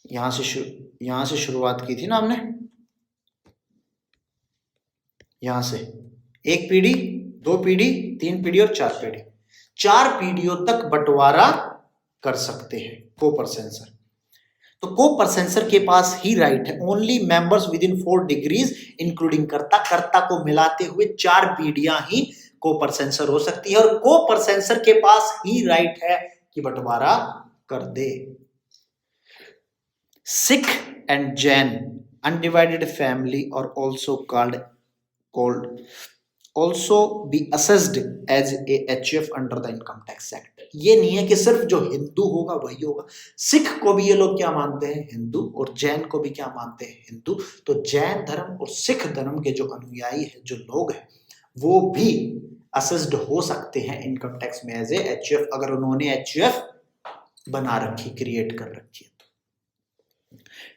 यहां से शुरुआत की थी ना हमने, यहां से 1 पीढ़ी, 2 पीढ़ी, 3 पीढ़ी और 4 पीढ़ी। 4 पीढ़ियों तक बंटवारा कर सकते हैं कोपर सेंसर। तो कोपर सेंसर के पास ही राइट है, only members with in 4 degrees including कर्ता को मिलाते हुए 4 पीढ़ियां ही कोपर सेंसर हो सकती है, और कोपर सेंसर के पास ही राइट है कि बंटवारा कर दे। Sikh and Jain undivided family और also called also be assessed as a HUF under the income tax act। ये नहीं है कि सिर्फ जो हिंदू होगा वही होगा, सिख को भी ये लोग क्या मानते हैं, हिंदू, और जैन को भी क्या मानते हैं, हिंदू। तो जैन धर्म और सिख धर्म के जो अनुयायी है, जो लोग हैं, वो भी असेस्ड हो सकते हैं इनकम टैक्स में एज ए HUF, अगर उन्होंने HUF बना रखी, क्रिएट कर रखी है।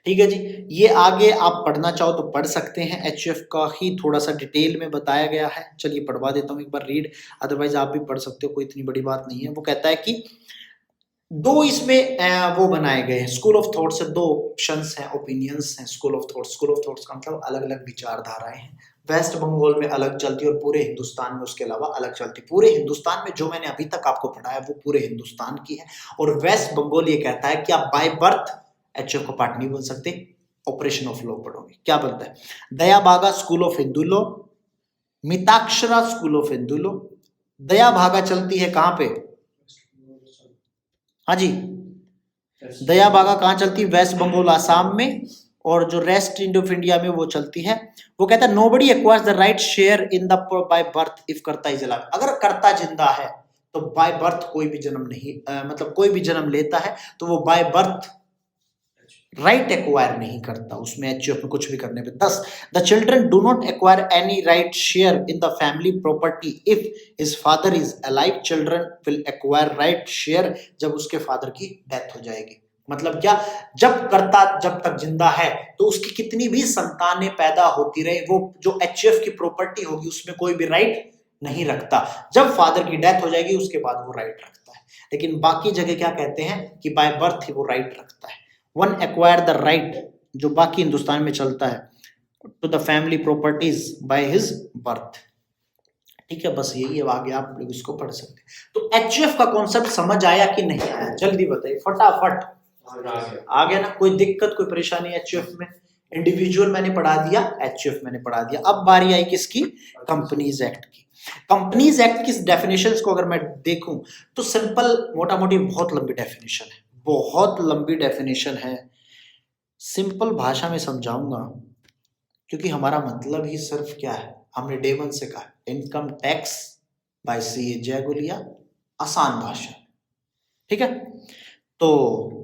ठीक है जी, ये आगे आप पढ़ना चाहो तो पढ़ सकते हैं, HUF का ही थोड़ा सा डिटेल में बताया गया है। चलिए पढ़वा देता हूँ एक बार रीड, अदरवाइज आप भी पढ़ सकते हो, कोई इतनी बड़ी बात नहीं है। वो कहता है कि 2 इसमें वो बनाए गए हैं स्कूल ऑफ थॉट से, 2 ऑप्शंस हैं, ओपिनियंस हैं। स्कूल ऑफ थॉट्स का मतलब अलग अलग विचारधाराएं हैं। वेस्ट बंगाल में अलग चलती है और पूरे हिंदुस्तान में उसके अलावा अलग चलती है। पूरे हिंदुस्तान में जो मैंने अभी तक आपको पढ़ाया वो पूरे हिंदुस्तान की है, और वेस्ट बंगाल ये कहता है कि आप बाय बर्थ HUF का पार्ट नहीं बन सकते, ऑपरेशन ऑफ लॉ पढ़ोगे। क्या बनता है, Dayabhaga school of Hindu law, Mitakshara school of Hindu law. Dayabhaga चलती है कहां पे, हाँ जी, दया भागा कहां चलती है, वेस्ट बंगाल आसाम में, और जो रेस्ट ऑफ इंडिया में वो चलती है। वो कहता है nobody acquires the right share in the by birth if कर्ता इज अलाइव। अगर कर्ता जिंदा है तो बाय बर्थ कोई भी जन्म नहीं, मतलब कोई भी जन्म लेता है तो वो बाय बर्थ राइट एक्वायर नहीं करता, उसमें HUF में कुछ भी करने पे। 10 the children do not acquire any right share in the family property if his father is alive. Children will acquire right share जब उसके फादर की डेथ हो जाएगी। मतलब क्या, जब कर्ता जब तक जिंदा है तो उसकी कितनी भी संतानें पैदा होती रहे, वो जो HUF की प्रॉपर्टी होगी उसमें कोई भी राइट नहीं रखता। जब फादर की डेथ हो जाएगी उसके बाद वो राइट रखता है, लेकिन बाकी जगह क्या कहते हैं कि बाय बर्थ ही वो राइट रखता है। वन एक्वायर द राइट, जो बाकी हिंदुस्तान में चलता है, to the family properties by his birth. ठीक है, बस यही है, आगे आप लोग इसको पढ़ सकते हैं। तो HUF का कॉन्सेप्ट समझ आया कि नहीं आया, जल्दी बताइए फटाफट। आ गया ना, कोई दिक्कत कोई परेशानी HUF में? इंडिविजुअल मैंने पढ़ा दिया, HUF मैंने पढ़ा दिया। अब बारी आई किसकी, कंपनीज एक्ट की। कंपनीज एक्ट की डेफिनेशंस को अगर मैं देखूं तो सिंपल, मोटा मोटी बहुत लंबी डेफिनेशन है, बहुत लंबी डेफिनेशन है। सिंपल भाषा में समझाऊंगा, क्योंकि हमारा मतलब ही सिर्फ क्या है, हमने डे 1 से कहा इनकम टैक्स बाय CA जयगुलिया, आसान भाषा। ठीक है, तो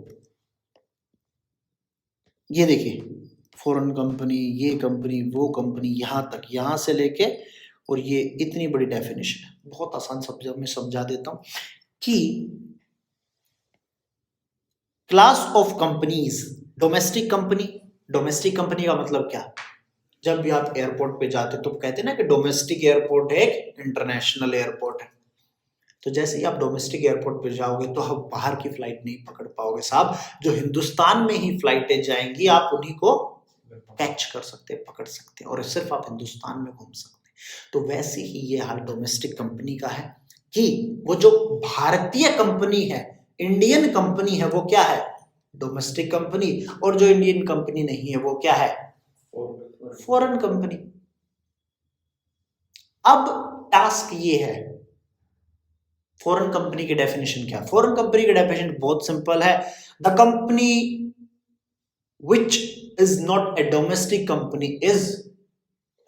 ये देखिए, फॉरेन कंपनी, ये कंपनी, वो कंपनी, यहां तक, यहां से लेके, और ये इतनी बड़ी डेफिनेशन है। बहुत आसान शब्दों में समझा देता हूं कि class of companies, domestic company का मतलब क्या, जब भी आप एयरपोर्ट पे जाते तो कहते हैं ना कि डोमेस्टिक एयरपोर्ट है, एक इंटरनेशनल एयरपोर्ट है। तो जैसे ही आप डोमेस्टिक एयरपोर्ट पे जाओगे तो आप बाहर की फ्लाइट नहीं पकड़ पाओगे साहब, जो हिंदुस्तान में ही फ्लाइटें जाएंगी आप उन्हीं को कैच कर सकते हैं, पकड़ सकते हैं, और सिर्फ आप हिंदुस्तान में घूम सकते हैं। तो वैसे ही ये हाल डोमेस्टिक कंपनी का है कि वो जो भारतीय कंपनी है, इंडियन कंपनी है, वो क्या है, डोमेस्टिक कंपनी, और जो इंडियन कंपनी नहीं है वो क्या है, फॉरेन कंपनी। अब टास्क ये है, फॉरेन कंपनी की डेफिनेशन क्या है? फॉरेन कंपनी की डेफिनेशन बहुत सिंपल है, the company which is not a domestic company is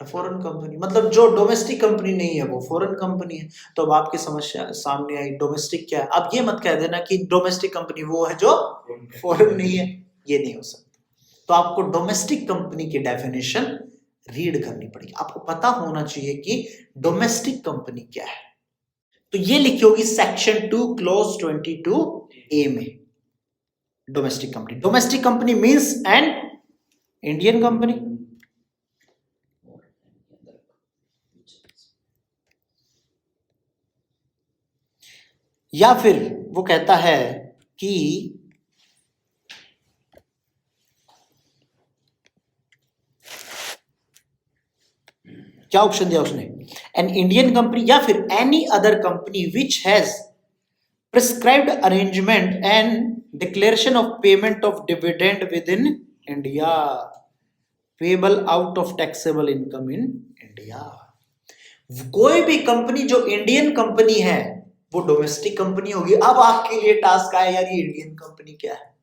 foreign company. मतलब जो डोमेस्टिक कंपनी नहीं है वो फॉरेन कंपनी है। तो अब आपकी समस्या सामने आई, डोमेस्टिक क्या है? अब ये मत कह देना कि डोमेस्टिक कंपनी वो है जो फॉरेन नहीं है, ये नहीं हो सकता। तो आपको डोमेस्टिक कंपनी की डेफिनेशन रीड करनी पड़ेगी, आपको पता होना चाहिए कि डोमेस्टिक कंपनी क्या है। तो ये लिखी होगी सेक्शन 2 क्लॉज 22A में। Domestic company means an Indian company. या फिर वो कहता है कि क्या ऑप्शन दिया उसने, एन इंडियन कंपनी या फिर any other company which has prescribed arrangement and declaration of payment of dividend with in India, payable out of taxable income in India. कोई भी कंपनी जो इंडियन कंपनी है वो डोमेस्टिक कंपनी होगी। अब आपके लिए टास्क आया यार, ये इंडियन कंपनी क्या है?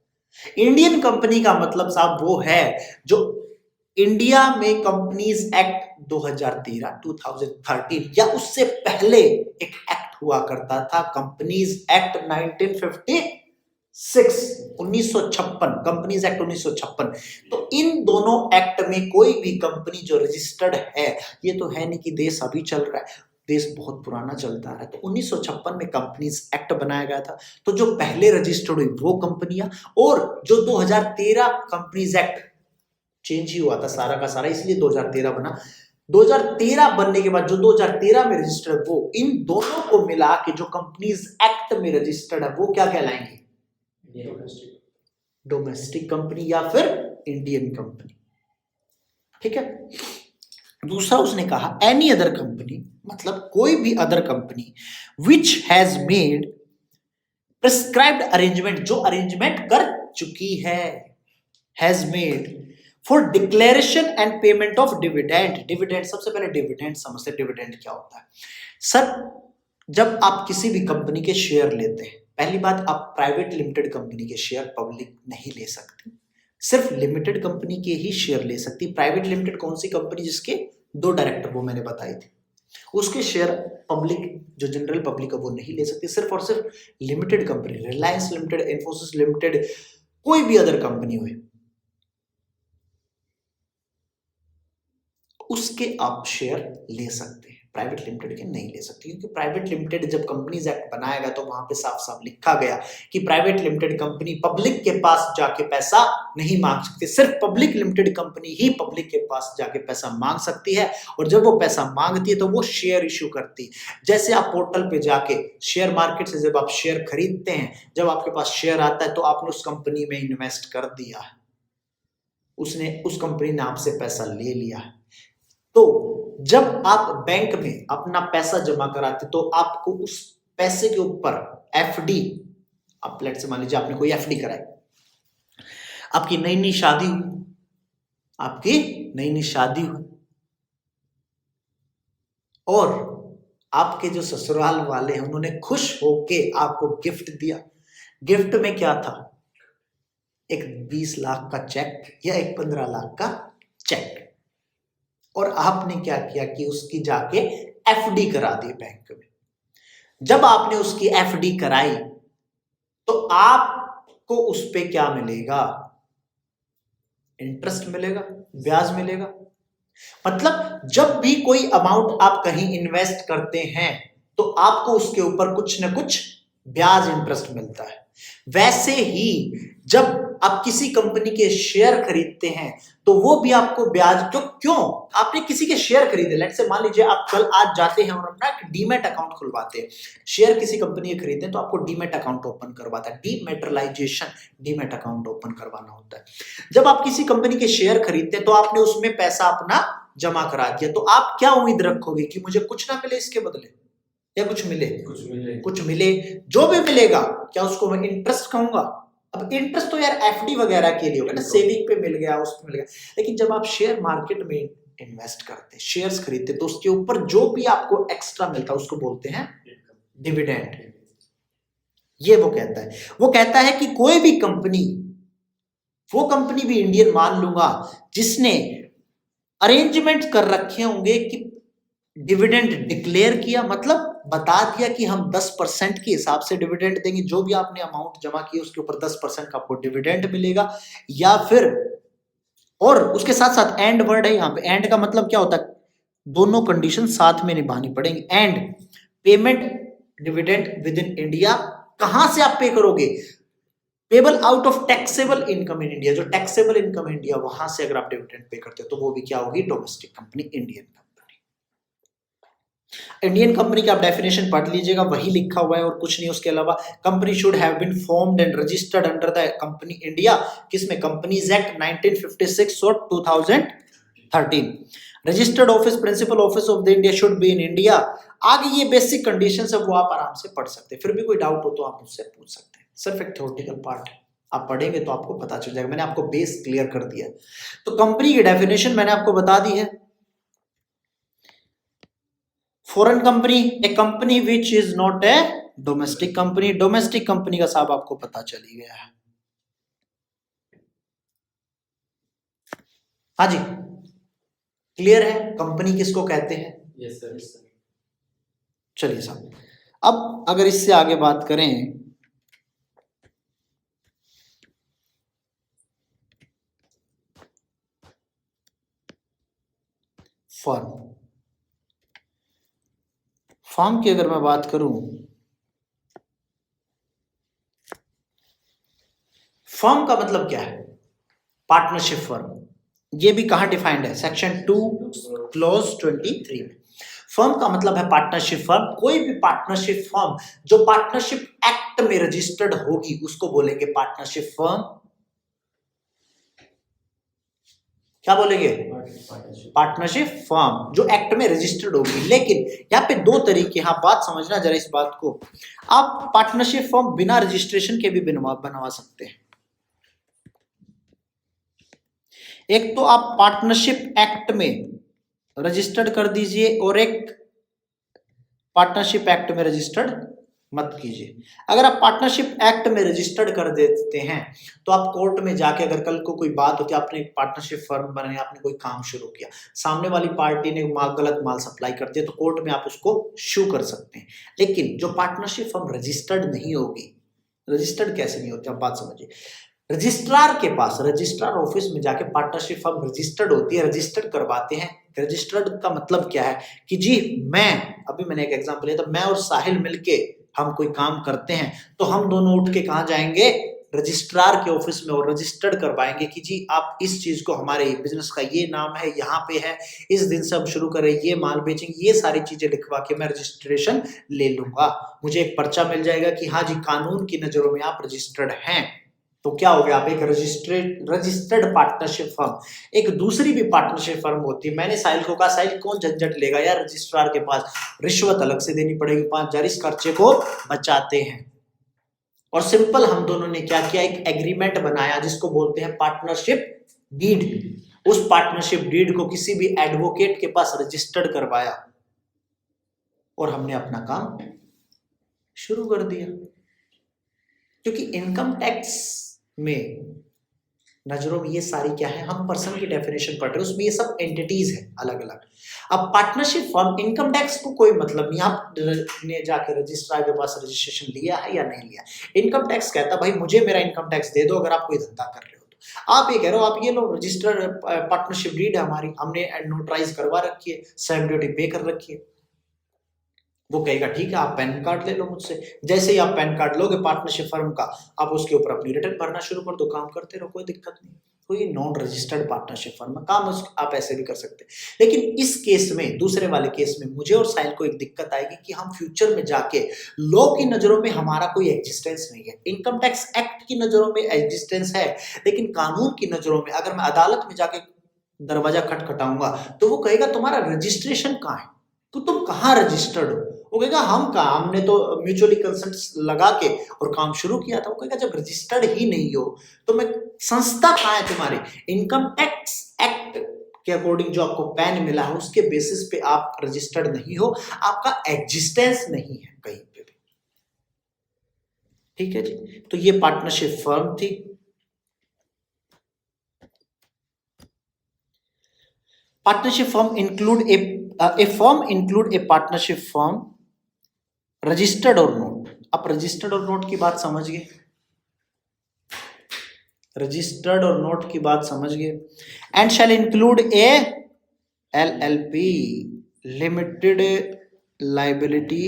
इंडियन कंपनी का मतलब साहब वो है जो इंडिया में कंपनीज एक्ट 2013 या उससे पहले एक एक्ट हुआ करता था, कंपनीज एक्ट 1956 कंपनीज एक्ट 1956। तो इन दोनों एक्ट में कोई भी कंपनी जो रजिस्टर्ड है, ये तो है नहीं कि देश अभी चल रहा है, देश बहुत पुराना चलता है, तो 1956 में कंपनीज एक्ट बनाया गया था। तो जो पहले रजिस्टर्ड हुई वो कंपनियां, और जो 2013 कंपनीज एक्ट चेंज ही हुआ था सारा का सारा, इसलिए 2013 बना। 2013 बनने के बाद जो 2013 में रजिस्टर्ड, वो इन दोनों को मिला के जो कंपनीज एक्ट में रजिस्टर्ड है वो क्या कहलाएंगे? डोमेस्टिक कंपनी या फिर इंडियन कंपनी। ठीक है। दूसरा उसने कहा एनी अदर कंपनी, मतलब कोई भी other company which has made prescribed arrangement, जो अरेंजमेंट कर चुकी है, has made for declaration and payment of dividend. Dividend, सबसे पहले डिविडेंड समझते हैं, डिविडेंड क्या होता है। सर, जब आप किसी भी कंपनी के शेयर लेते हैं, पहली बात, आप प्राइवेट लिमिटेड कंपनी के शेयर पब्लिक नहीं ले सकते, सिर्फ लिमिटेड कंपनी के ही शेयर ले सकती। प्राइवेट लिमिटेड कौन सी कंपनी? जिसके 2 डायरेक्टर, वो मैंने बताई थी, उसके शेयर पब्लिक, जो जनरल पब्लिक है वो नहीं ले सकती। सिर्फ और सिर्फ limited company, Reliance limited, Infosys limited, कोई भी अदर कंपनी हुई, उसके आप शेयर ले सकते हैं, प्राइवेट लिमिटेड के नहीं ले सकते। क्योंकि प्राइवेट लिमिटेड जब कंपनीज एक्ट बनाया गया तो वहां पे साफ साफ लिखा गया कि प्राइवेट लिमिटेड कंपनी पब्लिक के पास जाके पैसा नहीं मांग सकती, सिर्फ पब्लिक लिमिटेड कंपनी ही पब्लिक के पास जाके पैसा मांग सकती है। और जब वो पैसा मांगती है तो वो शेयर इश्यू करती है। जैसे आप पोर्टल पे जाके शेयर मार्केट से जब आप शेयर खरीदते हैं, जब आपके पास शेयर आता है तो आपने उस कंपनी में इन्वेस्ट कर दिया है, उसने, उस कंपनी ने आपसे पैसा ले लिया है। तो जब आप बैंक में अपना पैसा जमा कराते तो आपको उस पैसे के ऊपर एफडी, आप लेट से मान लीजिए आपने कोई एफडी कराई, आपकी नई नई शादी हुई, आपकी नई नई शादी हुई और आपके जो ससुराल वाले हैं उन्होंने खुश होके आपको गिफ्ट दिया। गिफ्ट में क्या था? एक 20 लाख का चेक या एक 15 लाख का चेक। और आपने क्या किया कि उसकी जाके एफडी करा दी बैंक में। जब आपने उसकी एफडी कराई तो आपको उस पे क्या मिलेगा? इंटरेस्ट मिलेगा, ब्याज मिलेगा। मतलब जब भी कोई अमाउंट आप कहीं इन्वेस्ट करते हैं तो आपको उसके ऊपर कुछ ना कुछ ब्याज, इंटरेस्ट मिलता है। वैसे ही जब आप किसी कंपनी के शेयर खरीदते हैं तो वो भी आपको ब्याज, क्यों आपने किसी के शेयर खरीदे, लेट से मान लीजिए आप कल आज जाते हैं और अपना डीमैट अकाउंट खुलवाते हैं, शेयर किसी कंपनी के खरीदते हैं तो आपको डीमैट अकाउंट ओपन करवाता है, डीमैटेरियलाइजेशन, डीमैट अकाउंट ओपन करवाना होता है। जब आप किसी कंपनी के शेयर खरीदते हैं तो आपने उसमें पैसा अपना जमा करा दिया, तो आप क्या उम्मीद रखोगे कि मुझे कुछ ना मिले इसके बदले, या कुछ मिले? कुछ मिले। जो भी मिलेगा क्या उसको मैं इंटरेस्ट कहूंगा? अब इंटरेस्ट तो यार एफडी वगैरह के लिए होगा ना, सेविंग पे मिल गया, उस पे मिल गया। लेकिन जब आप शेयर मार्केट में इन्वेस्ट करते, शेयर्स खरीदते, तो उसके ऊपर जो भी आपको एक्स्ट्रा मिलता है उसको बोलते हैं डिविडेंड। ये वो कहता है कि कोई भी कंपनी, वो कंपनी भी इंडियन मान लूंगा जिसने अरेंजमेंट कर रखे होंगे कि डिविडेंड डिक्लेयर किया, मतलब बता दिया कि हम 10% के हिसाब से डिविडेंड देंगे, जो भी आपने अमाउंट जमा की उसके ऊपर 10% का आपको डिविडेंड मिलेगा। या फिर, और उसके साथ साथ एंड वर्ड है यहाँ पे, एंड का मतलब क्या होता है? दोनों कंडीशन साथ में निभानी पड़ेंगी। And payment dividend with in India, कहां से आप पे करोगे? Payable out of taxable income in India, जो टैक्सेबल इनकम इंडिया वहां से अगर आप डिविडेंड पे करते हो तो वो भी क्या होगी, domestic company, Indian company. Indian company का आप डेफिनेशन पढ़ लीजिएगा, वही लिखा हुआ है और कुछ नहीं उसके अलावा। Company should have been formed and registered under the company India, किसमें, कंपनीज एक्ट 1956 और 2013। Registered office, principal office of the India should be in India. आगे ये बेसिक कंडीशंस है, वो आप आराम से पढ़ सकते हैं, फिर भी कोई डाउट हो तो आप मुझसे पूछ सकते हैं। सिर्फ एक थ्योरेटिकल पार्ट है, आप पढ़ेंगे तो आपको पता चल जाएगा, मैंने आपको बेस क्लियर कर दिया। तो कंपनी की डेफिनेशन मैंने आपको बता दी है। Foreign company, A company which is not a domestic company. Domestic company का साहब आपको पता चल ही गया है। हाँ जी, क्लियर है कंपनी किसको कहते हैं? Yes sir. चलिए साहब, अब अगर इससे आगे बात करें, फर्म, फर्म की अगर मैं बात करूं, फर्म का मतलब क्या है? Partnership firm. ये भी कहां डिफाइंड है? सेक्शन 2 क्लॉज 23 में। फर्म का मतलब है पार्टनरशिप फर्म। कोई भी पार्टनरशिप फर्म जो पार्टनरशिप एक्ट में रजिस्टर्ड होगी उसको बोलेंगे पार्टनरशिप फर्म। क्या बोलेंगे? पार्टनरशिप फर्म जो एक्ट में रजिस्टर्ड होगी। लेकिन यहाँ पे दो तरीके, हाँ बात समझना जरा इस बात को, आप पार्टनरशिप फर्म बिना रजिस्ट्रेशन के भी बनवा सकते हैं। एक तो आप पार्टनरशिप एक्ट में रजिस्टर्ड कर दीजिए और एक पार्टनरशिप एक्ट में रजिस्टर्ड मत कीजिए। अगर आप पार्टनरशिप एक्ट में रजिस्टर्ड कर देते हैं तो आप कोर्ट में जाके, अगर कल को कोई बात होती है, आपने एक पार्टनरशिप फर्म बनाया, आपने कोई काम शुरू किया, सामने वाली पार्टी ने गलत माल सप्लाई कर दिया, तो कोर्ट में आप उसको शू कर सकते हैं। लेकिन जो पार्टनरशिप फर्म रजिस्टर्ड नहीं होगी, रजिस्टर्ड कैसे नहीं होती आप बात समझिए, रजिस्ट्रार के पास, रजिस्ट्रार ऑफिस में जाके पार्टनरशिप फर्म रजिस्टर्ड होती है, रजिस्टर्ड करवाते हैं। रजिस्टर्ड का मतलब क्या है कि जी मैंने एक एग्जांपल लिया था, मैं और साहिल मिलके हम कोई काम करते हैं, तो हम दोनों उठ के कहां जाएंगे? रजिस्ट्रार के ऑफिस में, और रजिस्टर्ड करवाएंगे कि जी आप इस चीज को, हमारे बिजनेस का ये नाम है, यहाँ पे है, इस दिन से हम शुरू करें, ये माल बेचेंगे, ये सारी चीजें लिखवा के मैं रजिस्ट्रेशन ले लूंगा। मुझे एक पर्चा मिल जाएगा कि हाँ जी कानून की नजरों में आप रजिस्टर्ड हैं। तो क्या हो गया? आप एक रजिस्टर्ड पार्टनरशिप फर्म। एक दूसरी भी पार्टनरशिप फर्म होती है। मैंने साहिल को कहा, साहिल कौन झंझट लेगा यार, रजिस्ट्रार के पास रिश्वत अलग से देनी पड़ेगी 5,000, इस खर्चे को बचाते हैं। और सिंपल हम दोनों ने क्या किया, एक एग्रीमेंट बनाया जिसको बोलते हैं पार्टनरशिप डीड। उस पार्टनरशिप डीड को किसी भी एडवोकेट के पास रजिस्टर्ड करवाया और हमने अपना काम शुरू कर दिया। क्योंकि इनकम टैक्स में नजरों में ये सारी क्या है, हम पर्सन की डेफिनेशन पढ़ रहे हैं, उसमें ये सब एंटिटीज है अलग अलग। अब पार्टनरशिप फर्म, इनकम टैक्स को कोई मतलब नहीं, आपने जाके रजिस्ट्रार के पास रजिस्ट्रेशन लिया है या नहीं लिया। इनकम टैक्स कहता भाई मुझे मेरा इनकम टैक्स दे दो अगर आप कोई धंधा कर रहे हो तो। आप ये कह रहे हो, आप ये लो रजिस्टर्ड पार्टनरशिप डीड है हमारी, हमने नोटराइज करवा रखी है, स्टैम्प ड्यूटी पे कर रखी है। वो कहेगा ठीक है आप पैन कार्ड ले लो मुझसे। जैसे ही आप पैन कार्ड लोगे पार्टनरशिप फर्म का, आप उसके ऊपर अपनी रिटर्न भरना शुरू कर दो, काम करते रहो, कोई दिक्कत नहीं। तो ये नॉन रजिस्टर्ड पार्टनरशिप फर्म काम आप ऐसे भी कर सकते हैं। लेकिन इस केस में, दूसरे वाले केस में, मुझे और साहिल को एक दिक्कत आएगी कि हम फ्यूचर में जाके लॉ की नजरों में हमारा कोई एग्जिस्टेंस नहीं है। इनकम टैक्स एक्ट की नजरों में एग्जिस्टेंस है, लेकिन कानून की नजरों में अगर मैं अदालत में जाके दरवाजा खटखटाऊंगा तो वो कहेगा तुम्हारा रजिस्ट्रेशन कहाँ है, तो तुम कहाँ रजिस्टर्ड हो? वो कहेगा हम कहाँ, हमने तो म्यूचुअली कंसेंट लगा के और काम शुरू किया था। वो कहेगा जब रजिस्टर्ड ही नहीं हो तो मैं, संस्था कहाँ है तुम्हारी? इनकम टैक्स एक्ट के अकॉर्डिंग जो आपको पैन मिला है उसके बेसिस पे आप रजिस्टर्ड नहीं हो, आपका एग्जिस्टेंस नहीं है कहीं पे भी। ठीक है जी, तो ये पार्टनरशिप फर्म थी। Partnership firm include a firm include a partnership firm registered और नोट। आप रजिस्टर्ड और नोट की बात समझ गए, रजिस्टर्ड और नोट की बात समझ गए। And shall include A LLP limited liability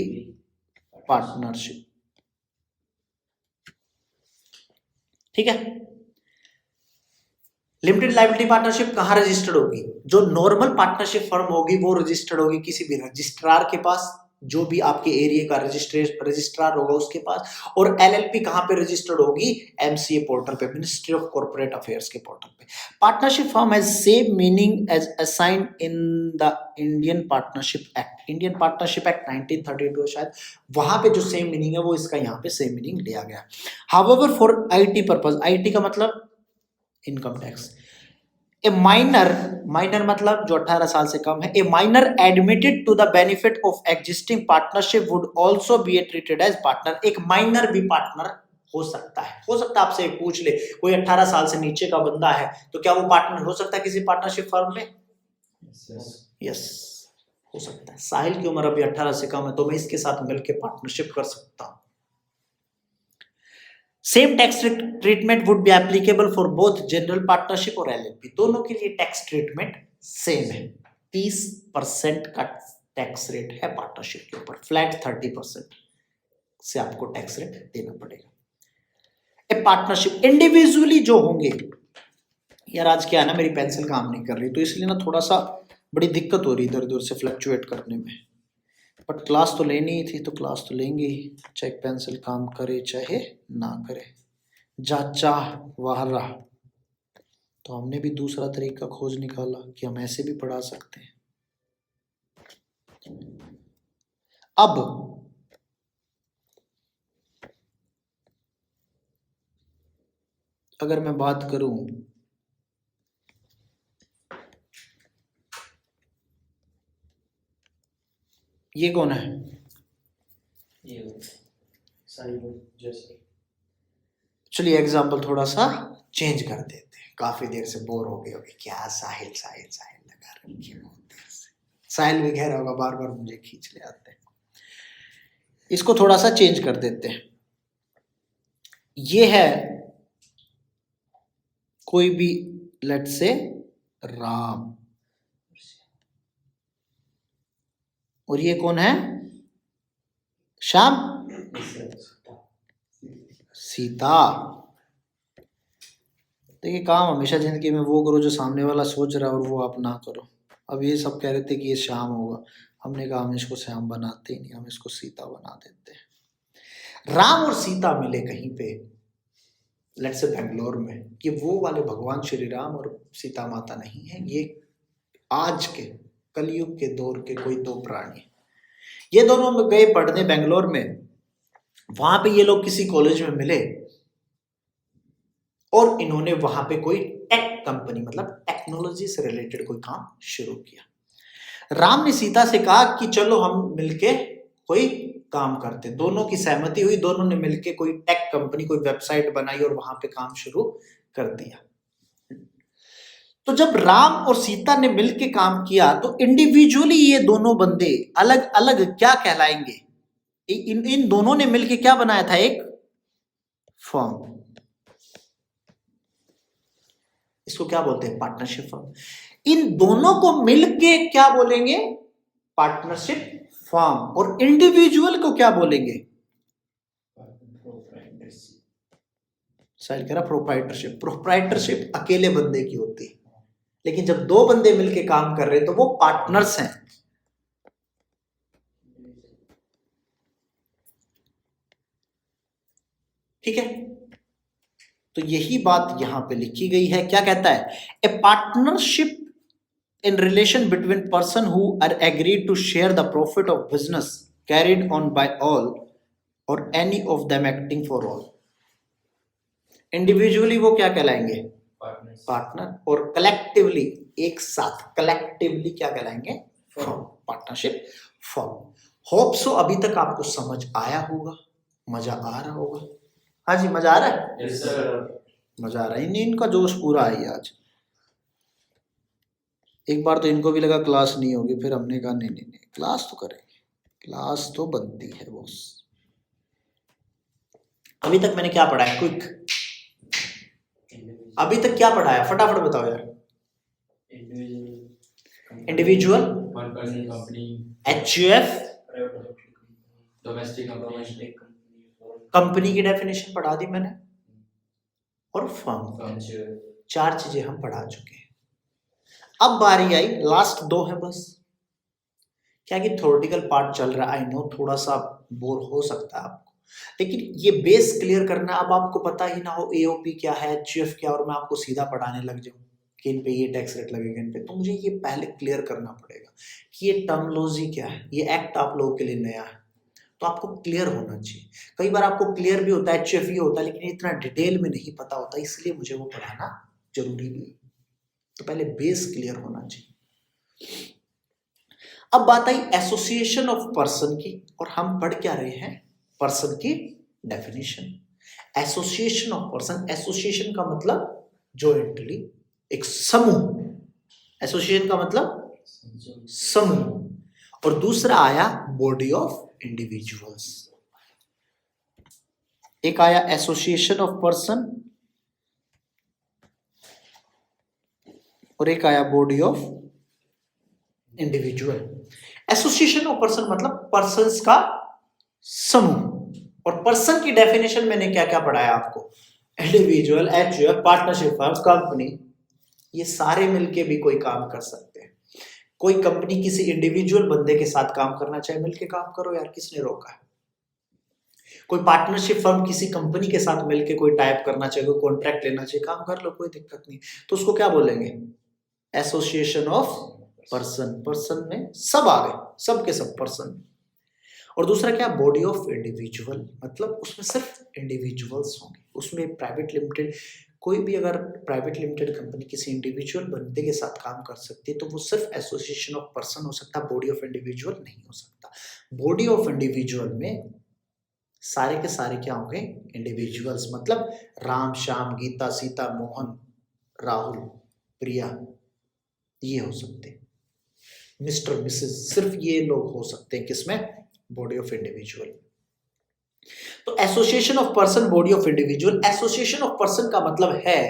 partnership. ठीक है। लिमिटेड लायबिलिटी पार्टनरशिप कहाँ रजिस्टर्ड होगी? जो नॉर्मल पार्टनरशिप फर्म होगी वो रजिस्टर्ड होगी किसी भी रजिस्ट्रार के पास, जो भी आपके एरिया का रजिस्ट्रार होगा उसके पास। और एलएलपी कहाँ पे रजिस्टर्ड होगी? एमसीए पोर्टल पे, मिनिस्ट्री ऑफ कॉर्पोरेट अफेयर्स के पोर्टल पे। Partnership firm has same meaning as assigned in the Indian partnership act. Indian partnership act 1932 शायद, वहां पे जो सेम मीनिंग है वो इसका यहाँ पे सेम मीनिंग लिया गया। However for IT purpose, IT का मतलब इनकम टैक्स, ए माइनर मतलब जो 18 साल से कम है, a minor admitted to the benefit of existing partnership would also be treated as partner. एक माइनर भी पार्टनर हो सकता है। हो सकता है आपसे एक पूछ ले, कोई 18 साल से नीचे का बंदा है तो क्या वो पार्टनर हो सकता है किसी पार्टनरशिप फर्म में? यस, हो सकता है। साहिल की उम्र अभी 18 से कम है तो मैं इसके साथ मिलकर पार्टनरशिप कर सकता हूं। Same tax treatment would be applicable for both general partnership और एलएलपी। दोनों के लिए टैक्स ट्रीटमेंट सेम है। 30% का टैक्स रेट है पार्टनरशिप के ऊपर, फ्लैट 30% से आपको टैक्स रेट देना पड़ेगा। ए पार्टनरशिप इंडिविजुअली जो होंगे, यार आज क्या है ना, मेरी पेंसिल काम नहीं कर रही तो इसलिए ना थोड़ा सा बड़ी दिक्कत हो रही इधर उधर से फ्लक्चुएट करने में, बट क्लास तो लेनी ही थी तो क्लास तो लेंगे ही, चाहे पेंसिल काम करे चाहे ना करे। जाचा वाहरा, तो हमने भी दूसरा तरीका खोज निकाला कि हम ऐसे भी पढ़ा सकते हैं। अब अगर मैं बात करूं, ये कौन है? चलिए एग्जाम्पल थोड़ा सा चेंज कर देते हैं, काफी देर से बोर हो गए होंगे, क्या साहिल साहिल साहिल लगा रखी है बहुत देर से। साहिल भी कह रहा होगा बार बार मुझे खींच ले आते हैं। इसको थोड़ा सा चेंज कर देते हैं। ये है कोई भी, लेट्स से राम, और ये कौन है? श्याम, सीता। देखिए काम हमेशा जिंदगी में वो करो जो सामने वाला सोच रहा है और वो आप ना करो। अब ये सब कह रहे थे कि ये श्याम होगा, हमने कहा हम इसको श्याम बनाते ही नहीं, हम इसको सीता बना देते हैं। राम और सीता मिले कहीं पे, लेट्स से बेंगलोर में, ये वो वाले भगवान श्री राम और सीता माता नहीं है, ये आज के कलयुग के दौर के कोई दो प्राणी। ये दोनों गए पढ़ने बेंगलोर में, वहां पे ये लोग किसी कॉलेज में मिले और इन्होंने वहां पे कोई टेक कंपनी, मतलब टेक्नोलॉजी से रिलेटेड कोई काम शुरू किया। राम ने सीता से कहा कि चलो हम मिलके कोई काम करते। दोनों की सहमति हुई, दोनों ने मिलके कोई टेक कंपनी, कोई वेबसाइट बनाई और वहां पे काम शुरू कर दिया। तो जब राम और सीता ने मिलके काम किया तो इंडिविजुअली ये दोनों बंदे अलग अलग क्या कहलाएंगे? इन दोनों ने मिलके क्या बनाया था? एक फर्म। इसको क्या बोलते हैं? Partnership firm. इन दोनों को मिलके क्या बोलेंगे? Partnership firm. और इंडिविजुअल को क्या बोलेंगे? साहिल कह रहा प्रोप्राइटरशिप। प्रोप्राइटरशिप अकेले बंदे की होती है, लेकिन जब दो बंदे मिलके काम कर रहे हैं तो वो पार्टनर्स हैं। ठीक है, तो यही बात यहां पे लिखी गई है। क्या कहता है? A partnership in relation between person who are agreed to share the profit of business carried on by all or any of them acting for all. Individually वो क्या कहलाएंगे? पार्टनर। और कलेक्टिवली, एक साथ, कलेक्टिवली क्या कहलाएंगे? Firm. Partnership firm. Hope so अभी तक आपको समझ आया होगा, मजा आ रहा होगा। हाँ जी, मजा आ रहा है? yes, sir. मजा आ रहा है। नहीं, इनका जोश पूरा है आज। एक बार तो इनको भी लगा क्लास नहीं होगी, फिर हमने कहा नहीं नहीं नहीं, क्लास तो करेंगे, क्लास तो बनती है बॉस। अभी तक मैंने क्या पढ़ाया? क्विक, अभी तक क्या पढ़ाया? फटाफट बताओ यार। इंडिविजुअल, एचयूएफ, डोमेस्टिक कंपनी की डेफिनेशन पढ़ा दी मैंने, और फर्म। 4 चीजें हम पढ़ा चुके हैं। अब बारी आई लास्ट 2 है बस। क्या कि थ्योरेटिकल पार्ट चल रहा है, आई नो थोड़ा सा बोर हो सकता है आपको, लेकिन ये बेस क्लियर करना। अब आपको पता ही ना हो एओपी क्या है, एचयूएफ क्या, और मैं आपको सीधा पढ़ाने लग जाऊं कि इन पे ये टैक्स रेट लगेगा इन पे, तो मुझे ये पहले क्लियर करना पड़ेगा कि ये टर्मिनोलॉजी क्या है, ये एक्ट आप लोगों के लिए नया है, तो आपको क्लियर होना चाहिए। कई बार आपको क्लियर भी होता है, एचयूएफ ये होता है, लेकिन इतना डिटेल में नहीं पता होता, इसलिए मुझे वो पढ़ाना जरूरी भी है। तो पहले बेस क्लियर होना चाहिए। अब बात आई एसोसिएशन ऑफ पर्सन की, और हम पढ़ क्या रहे हैं, पर्सन की definition. Association of person, association का मतलब जॉइंटली, एक समूह। एसोसिएशन का मतलब समूह। और दूसरा आया बॉडी ऑफ इंडिविजुअल्स। एक आया एसोसिएशन ऑफ पर्सन और एक आया body of individual. Association of person मतलब पर्संस का समूह। और पर्सन की डेफिनेशन मैंने क्या क्या पढ़ाया आपको, individual, HUF, partnership firm, company, ये सारे मिलके भी कोई काम कर सकते हैं। कोई कंपनी किसी इंडिविजुअल बंदे के साथ काम करना चाहे, मिलके काम करो यार, किसने रोका है। कोई पार्टनरशिप फर्म किसी कंपनी के साथ मिलके कोई टाइप करना चाहे, कोई कॉन्ट्रैक्ट लेना चाहिए, काम कर लो, कोई दिक्कत नहीं। तो उसको क्या बोलेंगे, एसोसिएशन ऑफ पर्सन। पर्सन में सब आ गए, सब के सब पर्सन। और दूसरा क्या, बॉडी ऑफ इंडिविजुअल, मतलब उसमें सिर्फ इंडिविजुअल्स होंगे, उसमें प्राइवेट लिमिटेड, कोई भी अगर प्राइवेट लिमिटेड कंपनी किसी इंडिविजुअल बंदे के साथ काम कर सकती है तो वो सिर्फ एसोसिएशन ऑफ पर्सन हो सकता है, बॉडी ऑफ इंडिविजुअल नहीं हो सकता। बॉडी ऑफ इंडिविजुअल में सारे के सारे क्या होंगे, इंडिविजुअल्स, मतलब राम, श्याम, गीता, सीता, मोहन, राहुल, प्रिया, ये हो सकते हैं। मिस्टर, मिसेस, सिर्फ ये लोग हो सकते हैं किसमें, बॉडी ऑफ इंडिविजुअल। तो association of person, body of individual. Association of person का मतलब है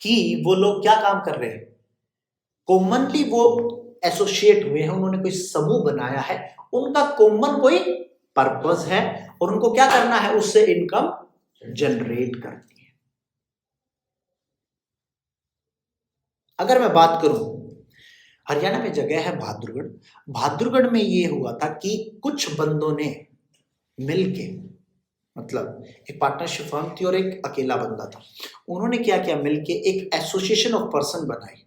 कि वो लोग क्या काम कर रहे हैं, कॉमनली वो एसोसिएट हुए हैं, उन्होंने कोई समूह बनाया है, उनका कॉमन कोई पर्पस है और उनको क्या करना है, उससे इनकम जनरेट करनी है। अगर मैं बात करूं, हरियाणा में जगह है बहादुरगढ़। बहादुरगढ़ में ये हुआ था कि कुछ बंदों ने मिलके, मतलब एक पार्टनरशिप फर्म थी और एक अकेला बंदा था, उन्होंने क्या किया, मिलके एक एसोसिएशन ऑफ पर्सन बनाई।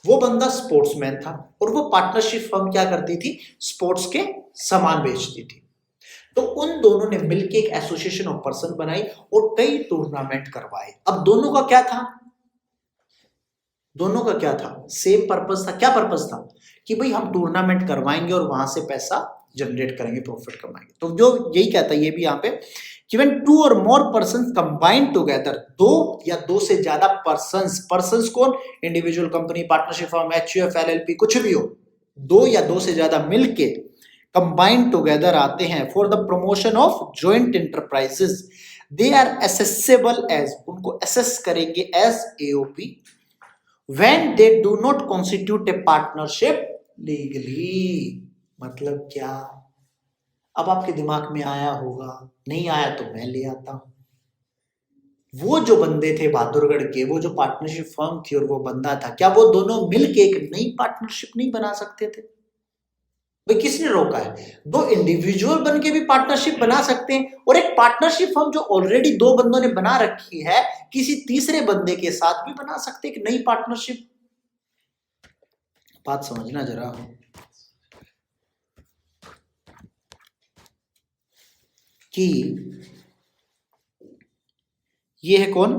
वो बंदा स्पोर्ट्समैन था और वो पार्टनरशिप फर्म क्या करती थी, स्पोर्ट्स के सामान बेचती थी। तो उन दोनों ने मिलके एक एसोसिएशन ऑफ पर्सन बनाई और कई टूर्नामेंट करवाए। अब दोनों का क्या था, दोनों का क्या था, सेम पर्पस था। क्या पर्पस था कि भाई हम टूर्नामेंट करवाएंगे और वहां से पैसा जनरेट करेंगे, प्रॉफिट कमाएंगे। तो जो यही कहता है ये भी यहाँ पे कि व्हेन 2 और मोर पर्संस कंबाइन टुगेदर, 2 या 2 से ज्यादा पर्संस, पर्संस कौन, individual, company, partnership firm, HUF, LLP, कुछ भी हो, 2 या 2 से ज्यादा मिलके कंबाइन टुगेदर आते हैं for the promotion of joint enterprises, they are assessable as, उनको असेस करेंगे as AOP when they do not constitute a partnership legally। मतलब क्या, अब आपके दिमाग में आया होगा, नहीं आया तो मैं ले आता हूं। वो जो बंदे थे बहादुरगढ़ के, वो जो पार्टनरशिप फर्म थी और वो बंदा था, क्या वो दोनों मिलके एक नई पार्टनरशिप नहीं बना सकते थे? भाई किसने रोका है, 2 इंडिविजुअल बन के भी पार्टनरशिप बना सकते हैं, और एक पार्टनरशिप फर्म जो ऑलरेडी 2 बंदों ने बना रखी है किसी तीसरे बंदे के साथ भी बना सकते हैं एक नई पार्टनरशिप। बात समझना जरा, कि ये है कौन,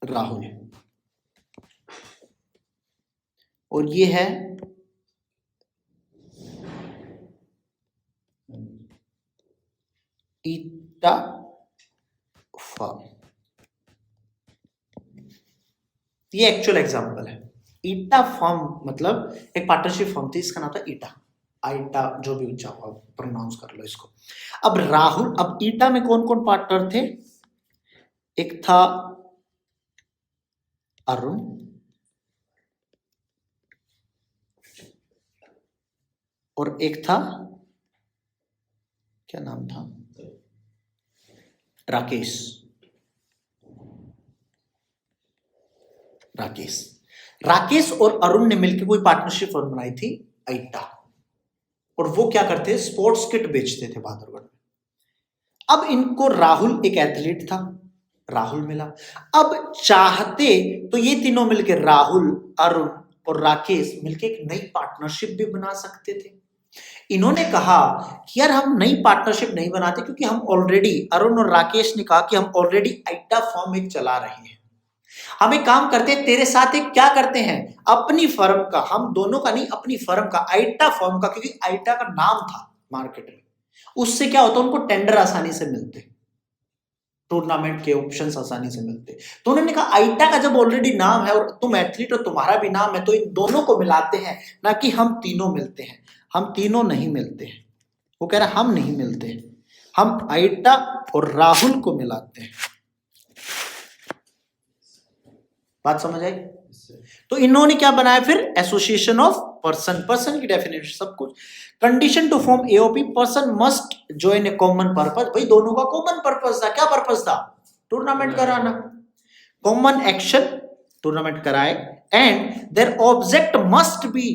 राहुल, और ये है ईटा फर्म। ये एक्चुअल एग्जांपल है। ईटा फर्म मतलब एक पार्टनरशिप फर्म थी, इसका नाम था ईटा, आईटा, जो भी ऊंचा हुआ प्रोनाउंस कर लो इसको। अब राहुल, अब ईटा में कौन कौन पार्टनर थे, एक था अरुण, और एक था, क्या नाम था, राकेश। राकेश। राकेश और अरुण ने मिलकर कोई पार्टनरशिप फर्म बनाई थी आइटा, और वो क्या करते, स्पोर्ट्स किट बेचते थे बहादुरगढ़ में। अब इनको राहुल एक एथलीट था, राहुल मिला। अब चाहते तो ये तीनों मिलकर, राहुल, अरुण और राकेश मिलकर एक नई पार्टनरशिप भी बना सकते थे। इन्होंने कहा कि यार हम नई पार्टनरशिप नहीं बनाते, क्योंकि हम ऑलरेडी, अरुण और राकेश ने कहा कि हम ऑलरेडी आइटा फॉर्म एक चला रहे हैं। हम एक काम करते हैं, तेरे साथ एक क्या करते हैं, अपनी फर्म का, हम दोनों का नहीं, अपनी फर्म का, आइटा फर्म का, क्योंकि आइटा का नाम था मार्केट में, उससे क्या होता, उनको टेंडर आसानी से मिलते, टूर्नामेंट के ऑप्शंस आसानी से मिलते। तो उन्होंने कहा आइटा का जब ऑलरेडी नाम है और तुम एथलीट और तुम्हारा भी नाम है, तो इन दोनों को मिलाते हैं, ना कि हम तीनों मिलते हैं। हम तीनों नहीं मिलते हैं, वो कह रहा हम नहीं मिलते हैं, हम आइटा और राहुल को मिलाते हैं। बात समझ आई? तो इन्होंने क्या बनाया फिर, एसोसिएशन ऑफ पर्सन। पर्सन की डेफिनेशन सब कुछ, condition to form AOP, person must join a common purpose. भाई दोनों का कॉमन पर्पस था, क्या पर्पस था, टूर्नामेंट कराना, कॉमन एक्शन, टूर्नामेंट कराए, and their object must be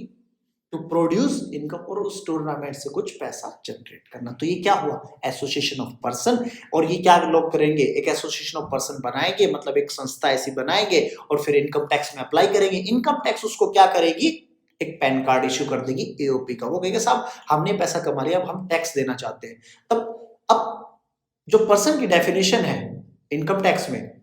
to produce income, और उस टूर्नामेंट से कुछ पैसा जनरेट करना। तो ये क्या हुआ, एसोसिएशन ऑफ पर्सन। और ये क्या लोग करेंगे, एक एसोसिएशन ऑफ पर्सन बनाएंगे, मतलब एक संस्था ऐसी बनाएंगे, और फिर इनकम टैक्स में अप्लाई करेंगे। इनकम टैक्स उसको क्या करेगी, एक पैन कार्ड इश्यू कर देगी एओपी का। वो कहेगा साहब हमने पैसा कमा लिया, अब हम टैक्स देना चाहते हैं। तब अब जो पर्सन की डेफिनेशन है इनकम टैक्स में,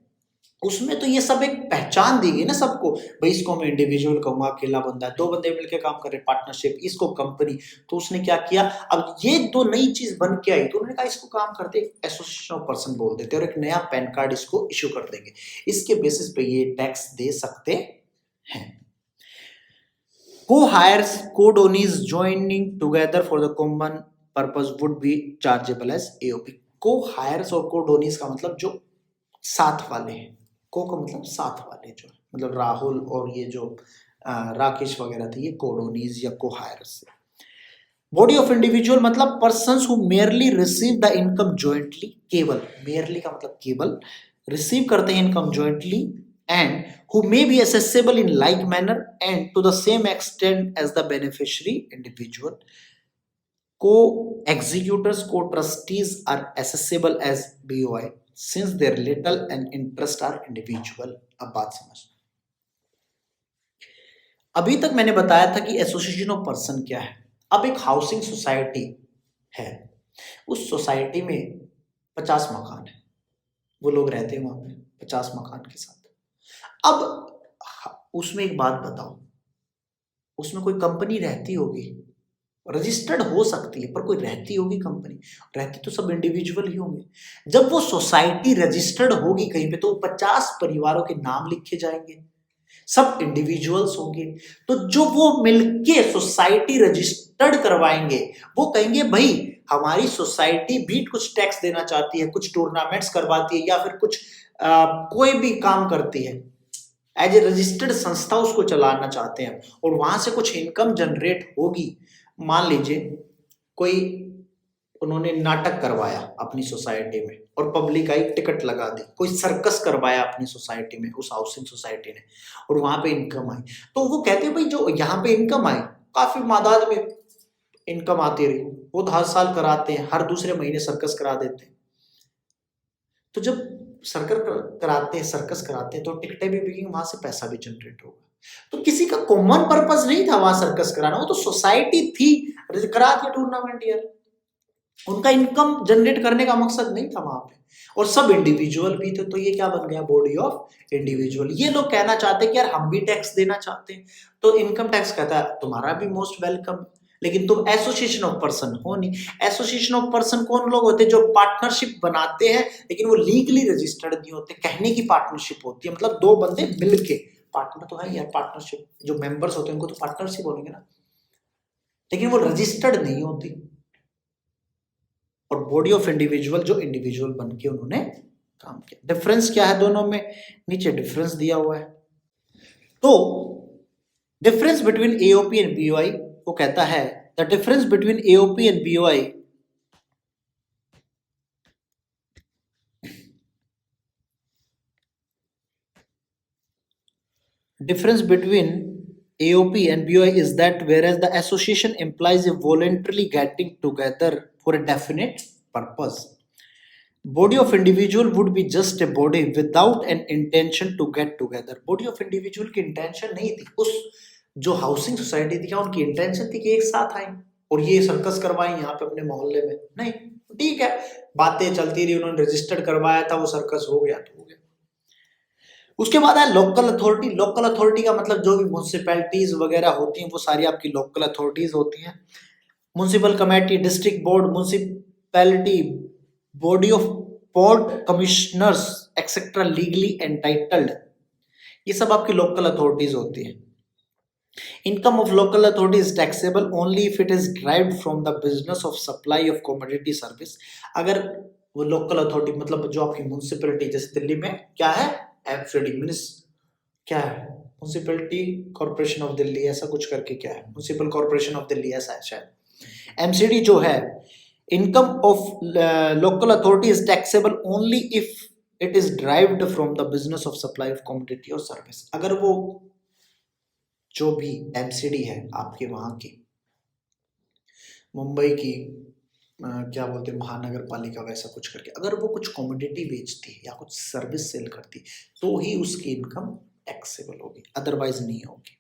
उसमें तो ये सब एक पहचान दी गई ना सबको, भाई इसको मैं इंडिविजुअल कहूंगा, अकेला बंदा है, दो बंदे मिलकर काम कर रहे, पार्टनरशिप, इसको कंपनी। तो उसने क्या किया, अब ये दो नई चीज बन के आई, तो उन्होंने कहा इसको काम करते एसोसिएशन ऑफ पर्सन बोल देते, और एक नया पैन कार्ड इसको इश्यू कर देंगे, इसके बेसिस पे ये टैक्स दे सकते हैं। Co-hires, co-donors joining together for the common purpose would be chargeable as AOP. Co-hires और co-donors का मतलब जो साथ वाले हैं, को का मतलब साथ वाले, जो मतलब राहुल और ये जो राकेश वगैरह थे, ये कोडोनीज या को-हायर्स। बॉडी ऑफ इंडिविजुअल मतलब persons who merely receive the income jointly, केवल, मेयरली का मतलब केवल, रिसीव करते हैं income jointly, and who may be accessible in like manner and to the same extent as the beneficiary individual. Co-executors, co-trustees are accessible as BOI since their little and interest are individual. अब बात समझ, अभी तक मैंने बताया था कि association of person क्या है। अब एक हाउसिंग सोसाइटी है, उस सोसाइटी में 50 मकान है, वो लोग रहते हैं वहां पे 50 मकान के साथ। अब उसमें एक बात बताओ, उसमें कोई कंपनी रहती होगी, रजिस्टर्ड हो सकती है, पर कोई रहती होगी कंपनी, रहती तो सब इंडिविजुअल ही होंगे। जब वो सोसाइटी रजिस्टर्ड होगी कहीं पे, तो 50 परिवारों के नाम लिखे जाएंगे, सब इंडिविजुअल्स होंगे। तो जो वो मिलके सोसाइटी रजिस्टर्ड करवाएंगे, वो कहेंगे भाई हमारी सोसाइटी भी कुछ टैक्स देना चाहती है, कुछ टूर्नामेंट्स करवाती है, या फिर कुछ कोई भी काम करती है, एज ए रजिस्टर्ड संस्था उसको चलाना चाहते हैं, और वहां से कुछ इनकम जनरेट होगी। मान लीजिए कोई, उन्होंने नाटक करवाया अपनी सोसाइटी में और पब्लिक आई, टिकट लगा दी, कोई सर्कस करवाया अपनी सोसाइटी में, उस हाउसिंग सोसाइटी ने, और वहां पे इनकम आई, तो वो कहते हैं भाई जो यहाँ पे इनकम आई, काफी मादाद में इनकम आती रही, वो हर साल कराते हैं, हर दूसरे महीने सर्कस करा देते हैं। तो जब सर्कस कराते हैं तो टिकटें भी बिकेंगी, वहां से पैसा भी जनरेट होगा। तो किसी का कॉमन पर्पस नहीं था वहां सर्कस कराना, वो तो सोसाइटी थी, करा दिया टूर्नामेंट यार, उनका इनकम जनरेट करने का मकसद नहीं था वहां पे, और सब इंडिविजुअल भी थे। तो ये क्या बन गया, बॉडी ऑफ इंडिविजुअल। ये लोग कहना चाहते हैं कि यार हम भी टैक्स देना चाहते हैं, तो इनकम टैक्स कहता है तुम्हारा भी मोस्ट वेलकम, लेकिन तुम एसोसिएशन ऑफ पर्सन हो नहीं। एसोसिएशन ऑफ पर्सन कौन लोग होते हैं, जो पार्टनरशिप बनाते हैं लेकिन वो लीगली रजिस्टर्ड नहीं होते, कहने की पार्टनरशिप होती है, मतलब दो बंदे मिलके, पार्टनर तो है यार, पार्टनरशिप जो मेंबर्स होते हैं उनको तो पार्टनरशिप बोलेंगे ना, लेकिन वो रजिस्टर्ड नहीं होती। और बॉडी ऑफ इंडिविजुअल जो इंडिविजुअल बन के उन्होंने काम किया। डिफरेंस क्या है दोनों में, नीचे डिफरेंस दिया हुआ है। तो difference between AOP and BOI, वो कहता है the difference between AOP and BOI difference between AOP and BOI is that whereas the association implies a voluntarily getting together for a definite purpose, body of individual would be just a body without an intention to get together. Body of individual की intention नहीं थी, उस जो housing society थी क्या उनकी intention थी कि एक साथ आए और ये सर्कस करवाएं यहाँ पे अपने मोहल्ले में? नहीं, ठीक है, बातें चलती रही, उन्होंने रजिस्टर्ड करवाया था, वो सर्कस हो गया तो हो गया। उसके बाद है लोकल अथॉरिटी। लोकल अथॉरिटी का मतलब जो भी म्यूनसिपैलिटीज वगैरह होती हैं वो सारी आपकी लोकल अथॉरिटीज होती हैं। Municipal committee, district board, municipality, body of port commissioners etcetera legally entitled, ये सब आपकी लोकल अथॉरिटीज होती हैं। Income of local authority is taxable only if it is derived from the business of supply of commodity service. अगर वो local authority मतलब जो आपकी म्यूनसिपैलिटी, जैसे दिल्ली में क्या है, एफसीडी मींस क्या है, म्यूनसिपैलिटी कॉर्पोरेशन ऑफ दिल्ली, ऐसा कुछ करके क्या है, म्यूनसिपल कॉर्पोरेशन ऑफ दिल्ली ऐसा है शायद। एमसीडी जो है, income of local authority is taxable only if it is derived from the business of supply of commodity और सर्विस। अगर वो जो भी एमसीडी है आपके वहां की, मुंबई की क्या बोलते हैं, महानगर पालिका वैसा कुछ करके, अगर वो कुछ कमोडिटी बेचती है या कुछ सर्विस सेल करती तो ही उसकी इनकम टैक्सेबल होगी, अदरवाइज नहीं होगी।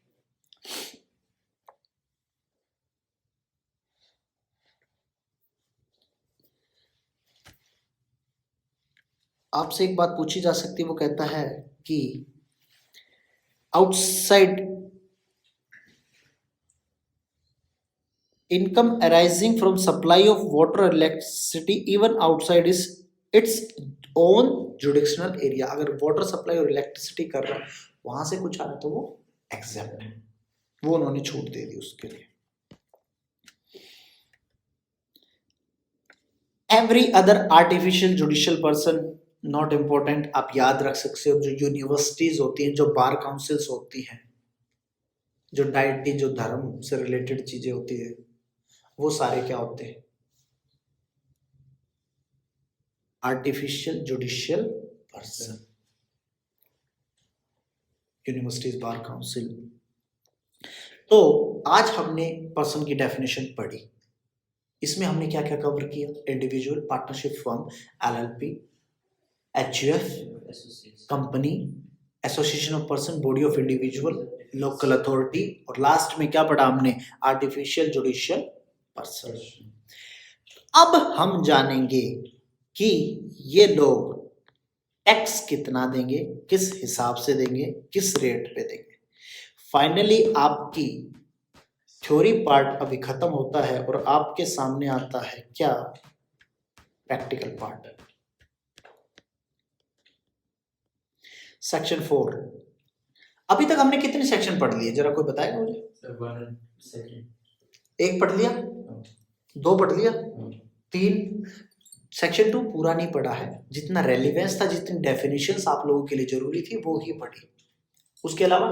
आपसे एक बात पूछी जा सकती है, वो कहता है कि outside income arising from supply of water or electricity even outside is its own jurisdictional area। अगर वाटर सप्लाई और इलेक्ट्रिसिटी कर रहा है वहां से कुछ आ रहा है तो वो एग्जेप्ट है, वो उन्होंने छूट दे दी उसके लिए। Every other artificial judicial person not important, आप याद रख सकते हो। जो यूनिवर्सिटीज होती हैं, जो बार काउंसिल्स होती हैं, जो डाइटी, जो धर्म से रिलेटेड चीजें होती है, वो सारे क्या होते हैं, artificial judicial person, universities bar council. तो आज हमने पर्सन की डेफिनेशन पढ़ी, इसमें हमने क्या क्या कवर किया, individual, partnership, firm, LLP, HUF, company, association of person, body of individual, local authority, और लास्ट में क्या पढ़ा हमने, आर्टिफिशियल जुडिशियल पर्सन। अब हम जानेंगे कि ये लोग टैक्स कितना देंगे, किस हिसाब से देंगे, किस रेट पे देंगे। फाइनली आपकी थ्योरी पार्ट अभी खत्म होता है और आपके सामने आता है क्या, प्रैक्टिकल पार्ट। सेक्शन 4। अभी तक हमने कितने सेक्शन पढ़ लिए, जरा कोई बताएगा मुझे? एक पढ़ लिया, 2 पढ़ लिया, 3। सेक्शन 2 पूरा नहीं पढ़ा है, जितना रेलिवेंस था, जितनी डेफिनेशंस आप लोगों के लिए जरूरी थी वो ही पढ़ी। उसके अलावा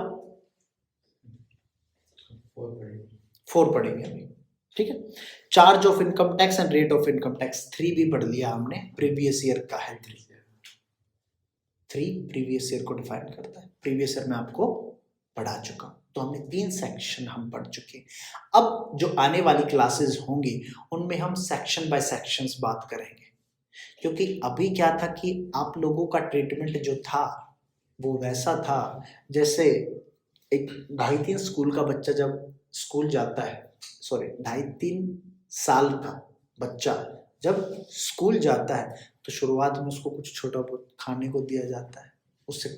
4 पढ़ेंगे अभी, ठीक है। Charge of income tax and rate of income tax 3 भी पढ़ लिया हमने, प्रीवियस ईयर का है। 3 प्रीवियस ईयर को डिफाइन करता है, प्रीवियस ईयर में आपको पढ़ा चुका। तो हमने 3 सेक्शन हम पढ़ चुके। अब जो आने वाली क्लासेस होंगी उनमें हम सेक्शन बाय सेक्शंस बात करेंगे, क्योंकि अभी क्या था कि आप लोगों का ट्रीटमेंट जो था वो वैसा था जैसे एक 2.5-3 स्कूल का बच्चा जब स्कूल जाता है, 2.5-3 साल का बच्चा जब स्कूल जाता है तो शुरुआत में उसको कुछ छोटा बहुत खाने को दिया जाता है। उससे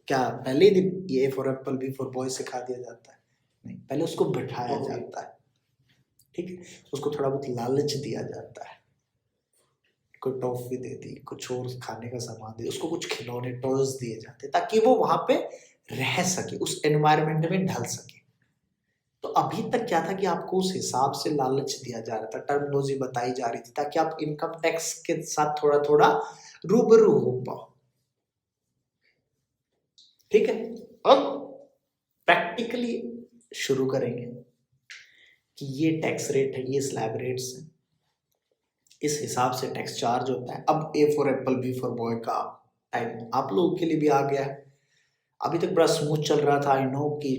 क्या पहले ही दिन A for apple, B for boy सिखा दिया जाता है? नहीं, पहले उसको बिठाया जाता है, ठीक है। उसको थोड़ा बहुत लालच दिया जाता है, कोई टॉफी दे दी, कुछ और खाने का सामान दे, उसको कुछ खिलौने, टॉयज दिए जाते ताकि वो वहां पे रह सके, उस एनवायरनमेंट में ढल सके। तो अभी तक क्या था कि आपको उस हिसाब से लालच दिया जा रहा था, टर्मिनोलॉजी बताई जा रही थी ताकि आप इनकम टैक्स के साथ थोड़ा थोड़ा रूबरू हो पाओ, ठीक है। अब प्रैक्टिकली शुरू करेंगे कि ये टैक्स रेट है, ये स्लैब रेट्स है, इस हिसाब से टैक्स चार्ज होता है। अब A for apple, B for boy का टाइम आप लोगों के लिए भी आ गया है। अभी तक बड़ा स्मूथ चल रहा था। आई नो कि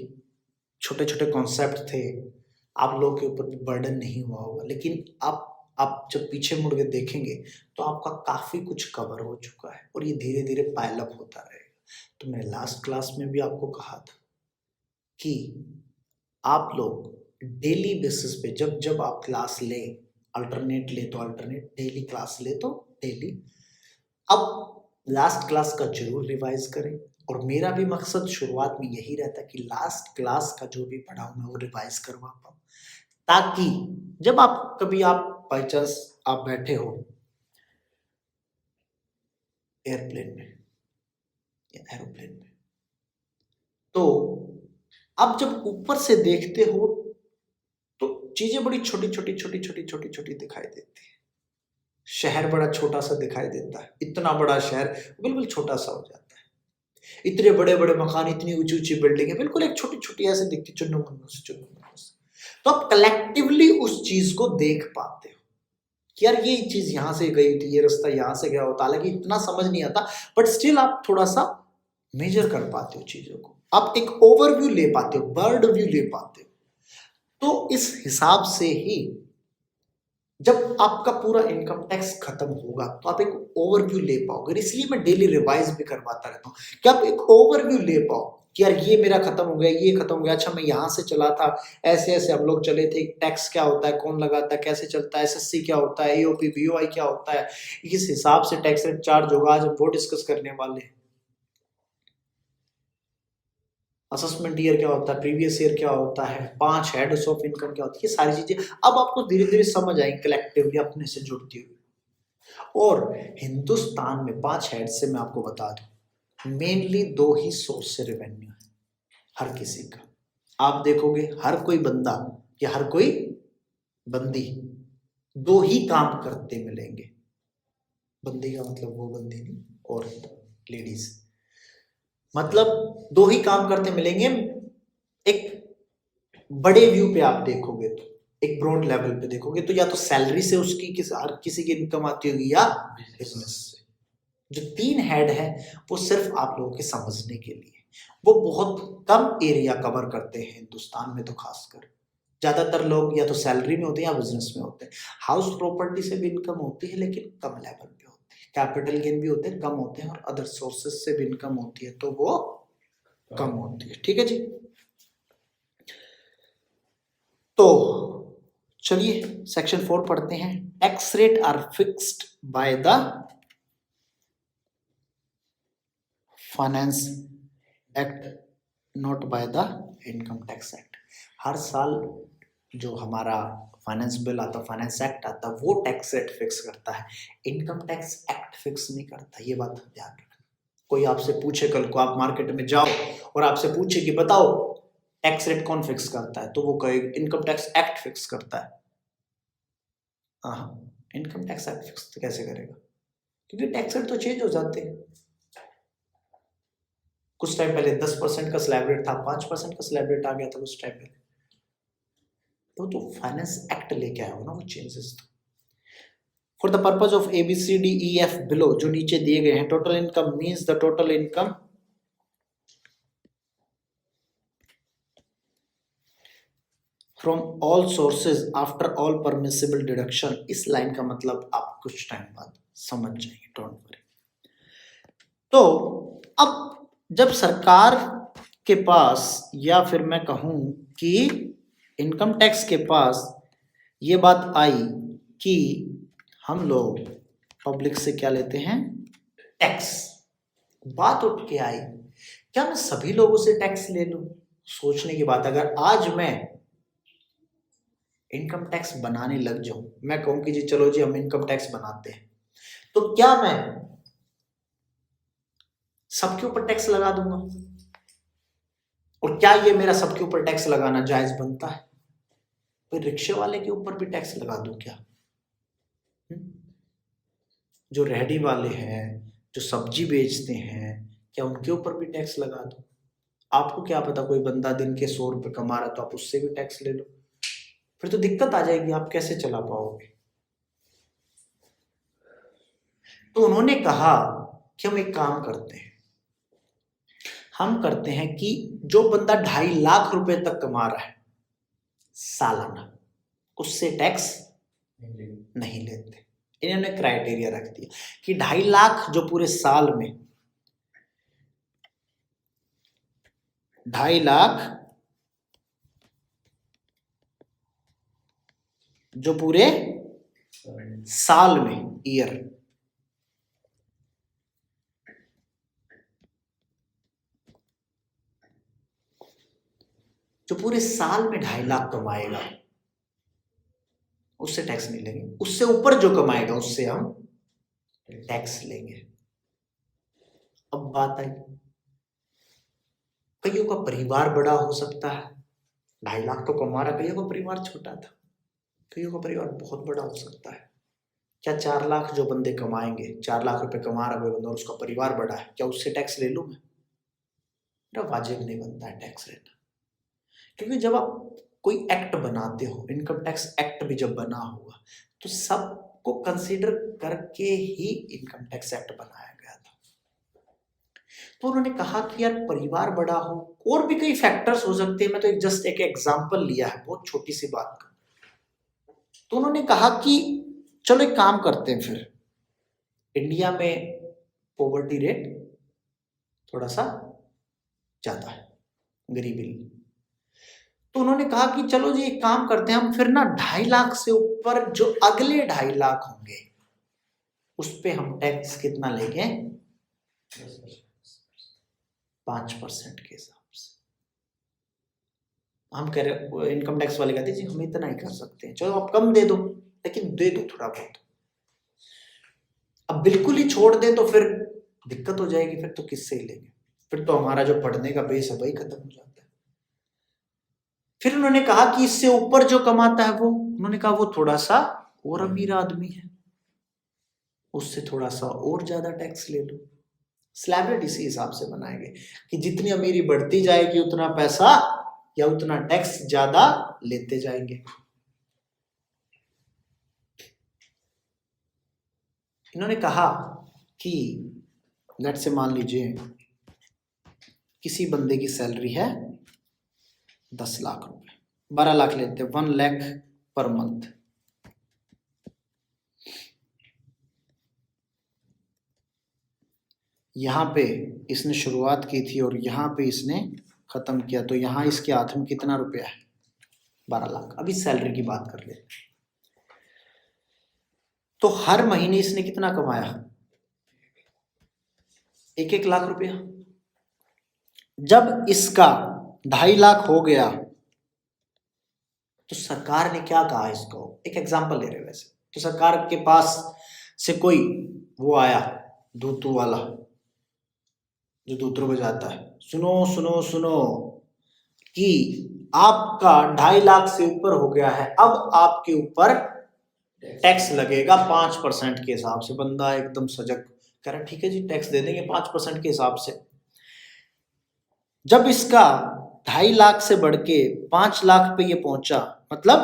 छोटे छोटे कॉन्सेप्ट थे, आप लोगों के ऊपर भी बर्डन नहीं हुआ होगा, लेकिन आप जब पीछे मुड़ के देखेंगे तो आपका काफी कुछ कवर हो चुका है और ये धीरे धीरे पाइलअप होता रहेगा। तो मैंने लास्ट क्लास में भी आपको कहा था कि आप लोग डेली बेसिस पे जब जब आप क्लास ले, अल्टरनेट ले तो अल्टरनेट, डेली क्लास ले तो डेली, अब लास्ट क्लास का जरूर रिवाइज करें। और मेरा भी मकसद शुरुआत में यही रहता है कि लास्ट क्लास का जो भी पढ़ा हूं मैं वो रिवाइज करवा पाऊं, ताकि जब आप कभी आप बाई चांस आप बैठे हो एयरप्लेन में या एरोप्लेन में, तो आप जब ऊपर से देखते हो तो चीजें बड़ी छोटी छोटी छोटी छोटी छोटी छोटी दिखाई देती है। शहर बड़ा छोटा सा दिखाई देता है, इतना बड़ा शहर बिल्कुल छोटा सा हो जाता है। इतने बड़े बड़े मकान, इतनी ऊंची ऊंची बिल्डिंग है, बिल्कुल एक छोटी छोटी ऐसे दिखती, चुन्नू मुन्नू से चुन्नू मुन्नू से। तो आप कलेक्टिवली उस चीज को देख पाते हो कि यार ये चीज यहां से गई थी, ये रास्ता यहां से गया होता, हालांकि इतना समझ नहीं आता, बट स्टिल आप थोड़ा सा मेजर कर पाते हो चीजों को, आप एक ओवरव्यू ले पाते हो, बर्ड व्यू ले पाते हो। तो इस हिसाब से ही जब आपका पूरा इनकम टैक्स खत्म होगा तो आप एक ओवरव्यू ले पाओगे। इसलिए मैं डेली रिवाइज भी करवाता रहता हूँ कि आप एक ओवरव्यू ले पाओ कि यार ये मेरा खत्म हो गया, ये खत्म हो गया, अच्छा मैं यहाँ से चला था, ऐसे ऐसे हम लोग चले थे, टैक्स क्या होता है, कौन लगाता है, कैसे चलता है, एसएससी क्या होता है, एओपी बीओआई क्या होता है, किस हिसाब से टैक्स रेट चार्ज होगा, आज हम वो डिस्कस करने वाले हैं। असेसमेंट ईयर क्या होता है, प्रीवियस ईयर क्या होता है, 5 हेड्स ऑफ इनकम क्या होती है, ये सारी चीजें अब आपको धीरे धीरे समझ आएंगी कलेक्टिवली अपने से जुड़ती हुई। और हिंदुस्तान में 5 हेड से मैं आपको बता दूं, मेनली 2 ही सोर्स से रेवेन्यू है हर किसी का। आप देखोगे हर कोई बंदा या हर कोई बंदी 2 ही काम करते मिलेंगे। बंदी का मतलब वो बंदी नहीं, औरत, लेडीज, मतलब 2 ही काम करते मिलेंगे। एक बड़े व्यू पे आप देखोगे तो, एक ब्रॉड लेवल पे देखोगे तो, या तो सैलरी से उसकी हर किसी की इनकम आती होगी या बिजनेस से। जो 3 हेड है वो सिर्फ आप लोगों के समझने के लिए, वो बहुत कम एरिया कवर करते हैं हिंदुस्तान में। तो खासकर ज्यादातर लोग या तो सैलरी में होते हैं या बिजनेस में होते हैं। हाउस प्रॉपर्टी से भी इनकम होती है लेकिन कम लेवल पे होती है, कैपिटल गेन भी होते हैं, कम होते हैं, और अदर सोर्सेस से भी इनकम होती है तो वो कम होती है। ठीक है जी, तो चलिए सेक्शन 4 पढ़ते हैं। Tax rate are fixed by the finance act, not by the income tax act. हर साल जो हमारा फाइनेंस बिल आता, फाइनेंस एक्ट आता, वो टैक्स रेट फिक्स करता है, इनकम टैक्स एक्ट फिक्स नहीं करता। ये बात ध्यान रखना। कोई आपसे पूछे, कल को आप मार्केट में जाओ और आपसे पूछे कि बताओ टैक्स रेट कौन फिक्स करता है, तो वो कहेगा इनकम टैक्स एक्ट फिक्स करता है। हाँ, इनकम टैक्स एक्ट फिक्स तो कैसे करेगा, क्योंकि टैक्स रेट तो चेंज हो जाते हैं। कुछ टाइम पहले 10% का स्लैब रेट था, 5% का स्लैब रेट आ गया था कुछ टाइम पहले। तो फाइनेंस एक्ट लेके आया हो ना वो changes. For the purpose of ABCDEF below, जो नीचे दिए गए हैं, total income means the total income from all sources after all permissible deduction. इस लाइन का मतलब आप कुछ टाइम बाद समझ जाएंगे, डोंट वरी। तो अब जब सरकार के पास, या फिर मैं कहूं कि इनकम टैक्स के पास ये बात आई कि हम लोग पब्लिक से क्या लेते हैं, टैक्स, बात उठ के आई क्या मैं सभी लोगों से टैक्स ले लूं। सोचने की बात, अगर आज मैं इनकम टैक्स बनाने लग जाऊं, मैं कहूं कि जी चलो जी हम इनकम टैक्स बनाते हैं, तो क्या मैं सबके ऊपर टैक्स लगा दूंगा? और क्या ये मेरा सबके ऊपर टैक्स लगाना जायज बनता है? कोई रिक्शे वाले के ऊपर भी टैक्स लगा दूं क्या? जो रेहड़ी वाले हैं, जो सब्जी बेचते हैं, क्या उनके ऊपर भी टैक्स लगा दूं? आपको क्या पता, कोई बंदा दिन के 100 रुपए कमा रहा तो आप उससे भी टैक्स ले लो, फिर तो दिक्कत आ जाएगी, आप कैसे चला पाओगे? तो उन्होंने कहा कि हम एक काम करते हैं, हम करते हैं कि जो बंदा 2.5 लाख रुपए तक कमा रहा है सालाना, उससे टैक्स नहीं लेते। इन्होंने क्राइटेरिया रख दिया कि 2.5 लाख जो पूरे साल में, 2.5 लाख जो पूरे साल में, ईयर, जो पूरे साल में 2.5 लाख कमाएगा उससे टैक्स नहीं लेंगे। उससे ऊपर जो कमाएगा उससे हम टैक्स लेंगे। अब बात आई, कईयों का परिवार बड़ा हो सकता है, 2.5 लाख तो कमा रहा, कईयों का परिवार छोटा था, कईयों का परिवार बहुत बड़ा हो सकता है। क्या 4 लाख जो बंदे कमाएंगे, 4 लाख रुपए कमा रहा कोई बंदा और उसका परिवार बड़ा है, क्या उससे टैक्स ले लूं मैं? मेरा वाजिब नहीं बनता है टैक्स लेना। क्योंकि जब आप कोई एक्ट बनाते हो, इनकम टैक्स एक्ट भी जब बना होगा तो सबको कंसीडर करके ही इनकम टैक्स एक्ट बनाया गया था। तो उन्होंने कहा कि यार परिवार बड़ा हो, और भी कई फैक्टर्स हो सकते हैं, मैं तो जस्ट एक एग्जांपल लिया है, बहुत छोटी सी बात का। तो उन्होंने कहा कि चलो एक काम करते हैं, फिर इंडिया में पॉवर्टी रेट थोड़ा सा ज्यादा है, गरीबी। तो उन्होंने कहा कि चलो जी एक काम करते हैं, हम फिर ना 2.5 लाख से ऊपर जो अगले 2.5 लाख होंगे उस पे हम टैक्स कितना लेंगे? 5% के हिसाब से। हम कह रहे, इनकम टैक्स वाले कहते जी हम इतना ही कर सकते हैं, चलो आप कम दे दो, लेकिन दे दो थोड़ा बहुत। अब बिल्कुल ही छोड़ दे तो फिर दिक्कत हो जाएगी, फिर तो किससे ही लेंगे, फिर तो हमारा जो पढ़ने का बेस है वही खत्म हो जाता है। फिर उन्होंने कहा कि इससे ऊपर जो कमाता है वो, उन्होंने कहा वो थोड़ा सा और अमीर आदमी है, उससे थोड़ा सा और ज्यादा टैक्स ले लो। स्लैब इसी हिसाब से बनाएंगे कि जितनी अमीरी बढ़ती जाएगी उतना पैसा या उतना टैक्स ज्यादा लेते जाएंगे। इन्होंने कहा कि लेट से मान लीजिए किसी बंदे की सैलरी है 10 लाख रुपए, 12 लाख लेते हैं, 1 लाख पर मंथ। यहां पे इसने शुरुआत की थी और यहां पे इसने खत्म किया, तो यहां इसके हाथ में कितना रुपया है? 12 लाख। अभी सैलरी की बात कर ले, तो हर महीने इसने कितना कमाया? 1-1 लाख रुपया। जब इसका 2.5 लाख हो गया तो सरकार ने क्या कहा इसको, एक एग्जांपल ले रहे वैसे, तो सरकार के पास से कोई वो आया दूतू वाला जो दूतरों बजाता है, सुनो सुनो सुनो कि आपका 2.5 लाख से ऊपर हो गया है, अब आपके ऊपर टैक्स लगेगा 5% के हिसाब से। बंदा एकदम सजग कह रहा ठीक है जी टैक्स दे देंगे 5% के हिसाब से। जब इसका 2.5 लाख से बढ़ के 5 लाख पे ये पहुंचा, मतलब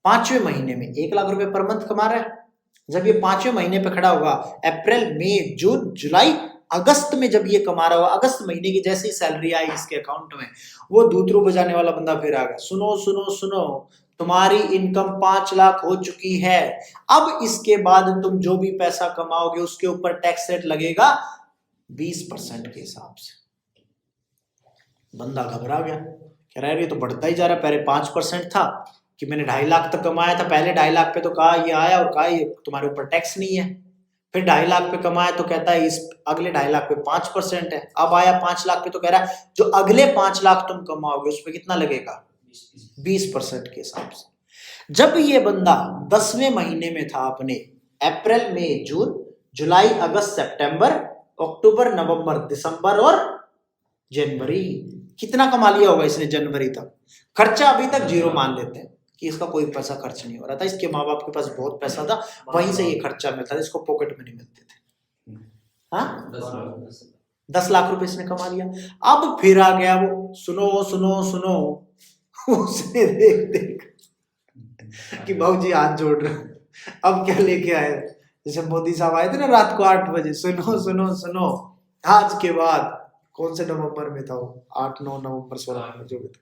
5वें महीने में 1 लाख रुपए पर मंथ कमा रहा है। जब ये 5वें महीने पे खड़ा होगा, अप्रैल मई जून जुलाई अगस्त में जब ये कमा रहा होगा, अगस्त महीने की जैसे ही सैलरी आई इसके अकाउंट में, वो दूतरू बजाने वाला बंदा फिर आ गया, सुनो सुनो सुनो तुम्हारी इनकम 5 लाख हो चुकी है, अब इसके बाद तुम जो भी पैसा कमाओगे उसके ऊपर टैक्स रेट लगेगा 20% के हिसाब से। बंदा घबरा गया, कह रहा है ये तो बढ़ता ही जा रहा है, पहले 5% था कि मैंने 2.5 लाख तक कमाया था, पहले 2.5 लाख पे तो कहा ये आया और कहा ये तुम्हारे ऊपर टैक्स नहीं है, फिर 2.5 लाख पे कमाया तो कहता है इस अगले 2.5 लाख पे 5% है, अब आया 5 लाख पे तो कह रहा है जो अगले 5 लाख तुम कमाओगे उस पर कितना लगेगा? 20% के हिसाब से। जब ये बंदा 10वें महीने में था अपने, अप्रैल मई जून जुलाई अगस्त सितंबर अक्टूबर नवंबर दिसंबर और जनवरी, कितना कमा लिया होगा इसने जनवरी तक? खर्चा अभी तक 0 मान लेते हैं कि इसका कोई पैसा खर्च नहीं हो रहा था, इसके माँ बाप के पास बहुत पैसा था, वहीं से ये खर्चा मिलता था, इसको पॉकेट में नहीं मिलते थे। हाँ 10 लाख रुपए इसने कमा लिया। अब फिर आ गया वो, सुनो सुनो सुनो उसने देख देख कि भाऊ जी हाथ जोड़ रहे, अब क्या लेके आए, जैसे मोदी साहब आए थे ना रात को 8 बजे, सुनो सुनो सुनो आज के बाद कौन से नवंबर में था वो, 8-9 नवंबर 16 नवंबर जो भी था,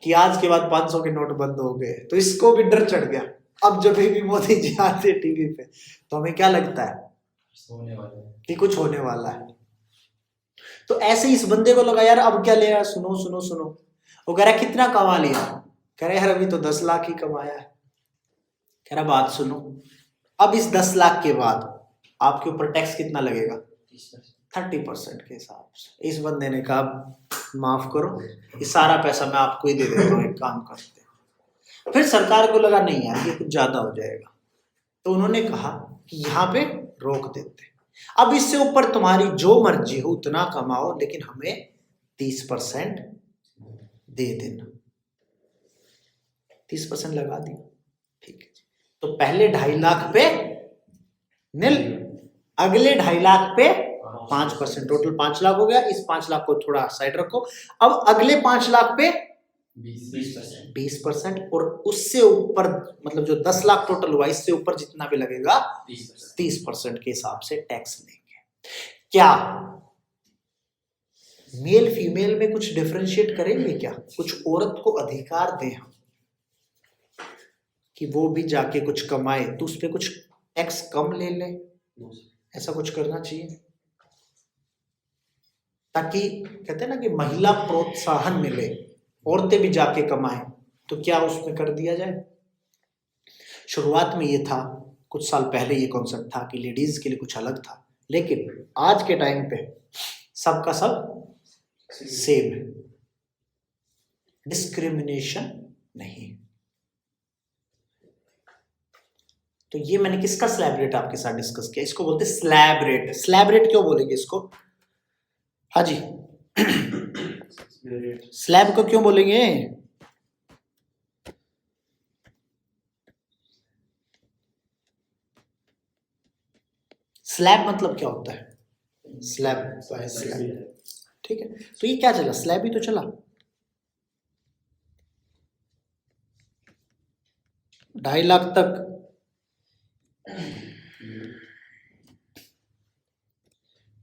कि आज के बाद 500 के नोट बंद हो गए। तो इसको भी डर चढ़ गया। अब जब भी मोदी जी आते टीवी पे तो हमें क्या लगता है कि कुछ होने वाला है। तो ऐसे इस बंदे को लगा यार अब क्या ले रहा, सुनो सुनो सुनो, वो कह रहा कितना कमा लिया, कह रहा यार अभी तो 10 लाख ही कमाया है। कह रहा बात सुनो, अब इस 10 लाख के बाद आपके ऊपर टैक्स कितना लगेगा, 30% के हिसाब से। इस बंदे ने कहा माफ करो, ये सारा पैसा मैं आपको ही दे देता हूँ, एक काम करते हैं। फिर सरकार को लगा नहीं यार ये कुछ ज्यादा हो जाएगा, तो उन्होंने कहा कि यहाँ पे रोक देते, अब इससे ऊपर तुम्हारी जो मर्जी हो उतना कमाओ, लेकिन हमें 30% दे देना। 30% लगा दिया, ठीक है। तो पहले 2.5 लाख पे नील, अगले 2.5 लाख पे 5%, टोटल 5 लाख हो गया। इस 5 लाख को थोड़ा साइड रखो। अब अगले 5 लाख पे 20%, और उससे ऊपर मतलब जो 10 लाख टोटल हुआ इससे ऊपर जितना भी लगेगा 30% के हिसाब से टैक्स लेंगे। क्या मेल फीमेल में कुछ डिफरेंशिएट करेंगे क्या? कुछ औरत को अधिकार दें हम कि वो भी जाके कुछ कमाए तो उस पर कुछ टैक्स कम ले ले, ऐसा कुछ करना चाहिए ताकि कहते हैं ना कि महिला प्रोत्साहन मिले, औरतें भी जाके कमाएं। तो क्या उसमें कर दिया जाए? शुरुआत में ये था, कुछ साल पहले ये कॉन्सेप्ट था कि लेडीज के लिए कुछ अलग था, लेकिन आज के टाइम पे सबका सब सेम है, डिस्क्रिमिनेशन नहीं। तो ये मैंने किसका स्लैब रेट आपके साथ डिस्कस किया, इसको बोलते स्लैब रेट। स्लैब रेट क्यों बोलेंगे इसको? हाँ जी स्लैब को क्यों बोलेंगे? स्लैब मतलब क्या होता है? स्लैब, स्लैब, ठीक है। तो ये क्या चला, स्लैब ही तो चला। ढाई लाख तक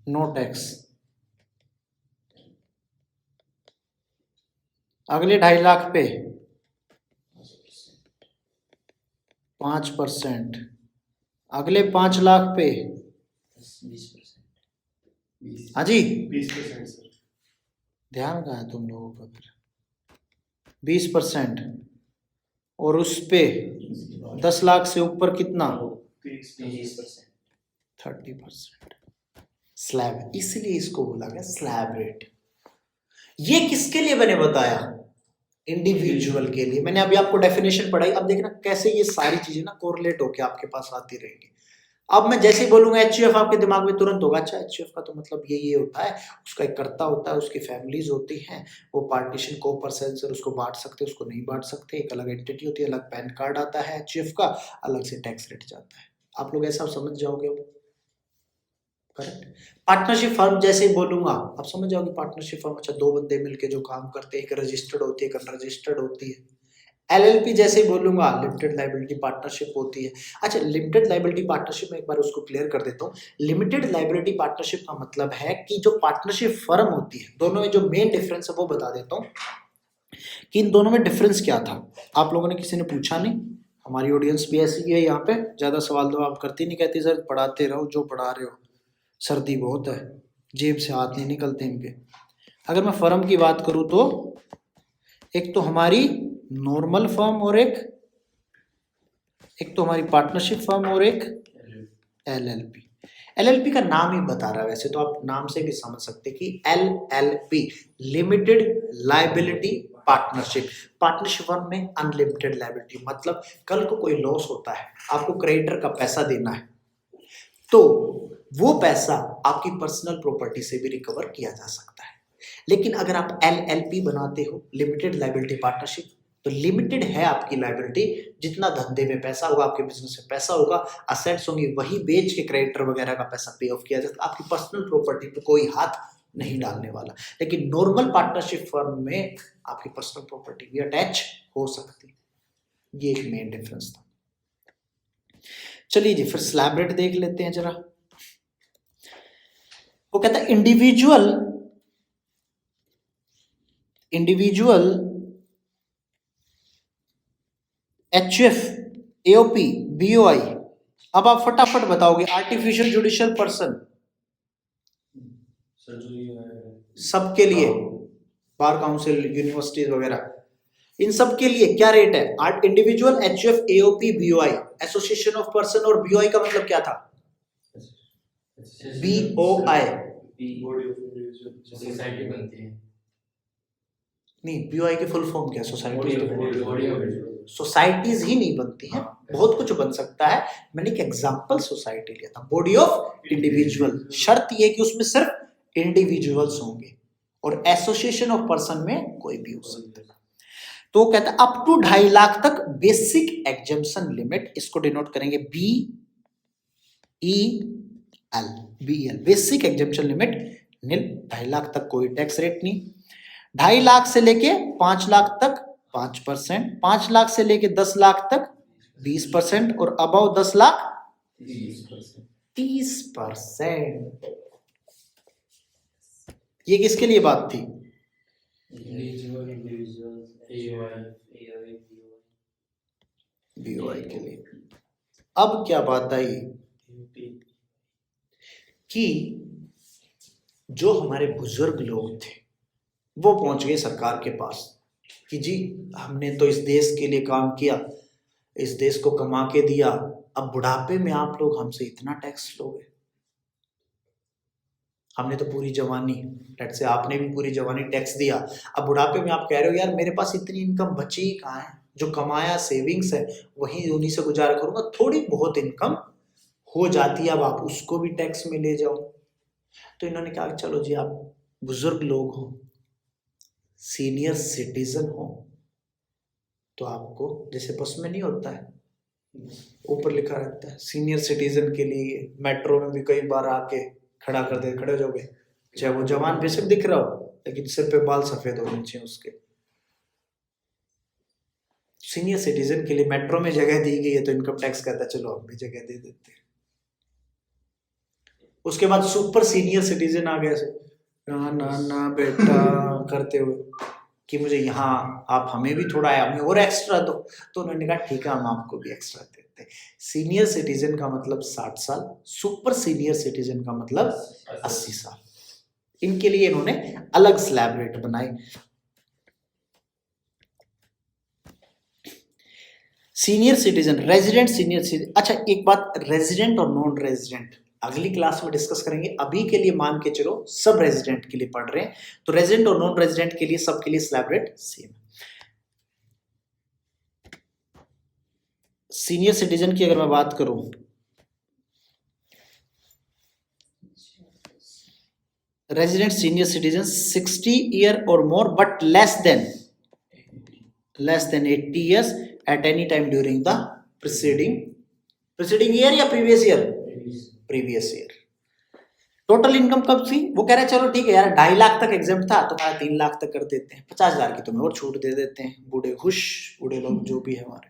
नो टैक्स, अगले 2.5 लाख पे 5%, अगले 5 लाख पे, हाँ जी 20%। ध्यान कहाँ है तुम लोगों का? फिर 20%, और उस पे 10 लाख से ऊपर कितना? 30%। स्लैब, इसलिए इसको बोला गया स्लैब रेट। ये किसके लिए मैंने बताया? इंडिविजुअल के लिए। मैंने अभी आपको डेफिनेशन पढ़ाई, अब देखना कैसे ये सारी चीजें ना कोरिलेट होके आपके पास आती रहेंगी। अब मैं जैसे ही बोलूंगा एचयूएफ, आपके दिमाग में तुरंत होगा अच्छा एचयूएफ का तो मतलब ये होता है, उसका एक कर्ता होता है, उसकी फैमिलीज होती हैं, वो पार्टीशन को पर्सन से उसको बांट सकते, उसको नहीं बांट सकते, एक अलग एंटिटी होती है, अलग पैन कार्ड आता है एचयूएफ का, अलग से टैक्स रेट जाता है। आप लोग ऐसा समझ जाओगे अब, करेक्ट। पार्टनरशिप फर्म जैसे ही बोलूंगा आप समझ जाओगे पार्टनरशिप फर्म, अच्छा 2 बंदे मिलके जो काम करते हैं, एक रजिस्टर्ड होती है एक अनरजिस्टर्ड होती है। एलएलपी जैसे ही बोलूंगा लिमिटेड लायबिलिटी पार्टनरशिप होती है। अच्छा लिमिटेड लायबिलिटी पार्टनरशिप में एक बार उसको क्लियर कर देता हूँ। लिमिटेड लायबिलिटी पार्टनरशिप का मतलब है कि जो पार्टनरशिप फर्म होती है, दोनों में जो मेन डिफरेंस है वो बता देता हूँ कि इन दोनों में डिफरेंस क्या था। आप लोगों ने किसी ने पूछा नहीं, हमारी ऑडियंस भी ऐसी है, यहाँ पे ज्यादा सवाल दो आप करती नहीं, कहती सर पढ़ाते रहो जो पढ़ा रहे हो, सर्दी बहुत है, जेब से हाथ नहीं निकलते इनके। अगर मैं फर्म की बात करूं तो एक तो हमारी नॉर्मल फर्म और एक तो हमारी पार्टनरशिप फर्म और एक एलएलपी। एलएलपी का नाम ही बता रहा है, वैसे तो आप नाम से भी समझ सकते कि LLP limited liability partnership. Partnership firm में अनलिमिटेड लायबिलिटी, मतलब कल को कोई लॉस होता है, आपको क्रेडिटर का पैसा देना है, तो वो पैसा आपकी पर्सनल प्रॉपर्टी से भी रिकवर किया जा सकता है। लेकिन अगर आप एलएलपी बनाते हो, लिमिटेड लायबिलिटी पार्टनरशिप, तो लिमिटेड है आपकी लायबिलिटी, जितना धंधे में पैसा होगा, आपके बिजनेस में पैसा होगा, असेट्स होंगी, वही बेच के क्रेडिटर वगैरह का पैसा पे ऑफ किया जाता है, आपकी पर्सनल प्रॉपर्टी पे कोई हाथ नहीं डालने वाला। लेकिन नॉर्मल पार्टनरशिप फर्म में आपकी पर्सनल प्रॉपर्टी भी अटैच हो सकती है, ये एक मेन डिफरेंस था। चलिए जी फिर स्लैब रेट देख लेते हैं जरा। वो कहता है individual individual HUF AOP BOI। अब आप फटाफट बताओगे आर्टिफिशियल जुडिशियल पर्सन सबके लिए, बार काउंसिल, यूनिवर्सिटीज वगैरह, इन सब के लिए क्या रेट है? Individual HUF AOP BOI, association of person, और BOI का मतलब क्या था? BOI सोसाइटी बनती है नहीं, BOI की फुल फॉर्म क्या? सोसाइटीज ही नहीं बनती हैं, बहुत कुछ बन सकता है। मैंने एक एग्जांपल सोसाइटी लिया था, बॉडी ऑफ इंडिविजुअल। शर्त ये कि उसमें सिर्फ इंडिविजुअल्स होंगे और एसोसिएशन ऑफ पर्सन में कोई भी हो सकता है। तो कहता है अप टू 2.5 लाख तक बेसिक एग्जेम्पशन लिमिट, इसको डिनोट करेंगे BEL, बेसिक एग्जेम्पशन लिमिट नील। 2.5 लाख तक कोई टैक्स रेट नहीं। 2.5 लाख से लेके 5 लाख तक 5%, 5 लाख से लेके 10 लाख तक 20%, और अबव 10 लाख 30%। ये किसके लिए बात थी? BOI के लिए। अब क्या बात आई कि जो हमारे बुजुर्ग लोग थे वो पहुंच गए सरकार के पास कि जी हमने तो इस देश के लिए काम किया, इस देश को कमा के दिया, अब बुढ़ापे में आप लोग हमसे इतना टैक्स लोगे। हमने तो पूरी जवानी, लेट्स से आपने भी पूरी जवानी टैक्स दिया, अब बुढ़ापे में आप कह रहे हो यार मेरे पास इतनी इनकम बची ही कहाँ है, जो कमाया सेविंग्स है वही उन्हीं से गुजारा करूंगा, थोड़ी बहुत इनकम हो जाती है, अब आप उसको भी टैक्स में ले जाओ। तो इन्होंने कहा चलो जी आप बुजुर्ग लोग हो, सीनियर सिटीजन हो, तो आपको जैसे बस में नहीं होता है ऊपर लिखा रहता है सीनियर सिटीजन के लिए, मेट्रो में भी कई बार आके खड़ा कर दे, खड़े हो जाओगे, चाहे वो जवान बेशक दिख रहा हो लेकिन सिर पे बाल सफेद होने चाहिए उसके। सीनियर सिटीजन के लिए मेट्रो में जगह दी गई है तो इनकम टैक्स कहता है चलो हम भी जगह दे देते हैं। उसके बाद सुपर सीनियर सिटीजन आ गया, ना ना ना बेटा करते हुए कि मुझे यहाँ आप हमें भी थोड़ा है, हमें और एक्स्ट्रा दो। तो उन्होंने कहा ठीक है हम आपको भी एक्स्ट्रा देते हैं। सीनियर सिटीजन का मतलब 60 साल, सुपर सीनियर सिटीजन का मतलब 80 साल। इनके लिए इन्होंने अलग स्लैब रेट बनाए। Senior citizen, resident senior citizen. अच्छा एक बात, रेजिडेंट और नॉन रेजिडेंट अगली क्लास में डिस्कस करेंगे, अभी के लिए मान के चलो सब रेजिडेंट के लिए पढ़ रहे हैं, तो रेजिडेंट और नॉन रेजिडेंट के लिए सबके लिए slab rate same. Senior citizen की अगर मैं बात करूं, रेजिडेंट सीनियर सिटीजन 60 ईयर और more but less than 80 years at any time during the preceding year या प्रीवियस ईयर। टोटल इनकम कब थी? वो कह रहे चलो ठीक है यार 2.5 लाख तक एग्जेम्प्ट था तो 3 लाख तक कर देते हैं, 50,000 की तुम्हें और छूट दे देते हैं, बूढ़े खुश, बूढ़े लोग जो भी है हमारे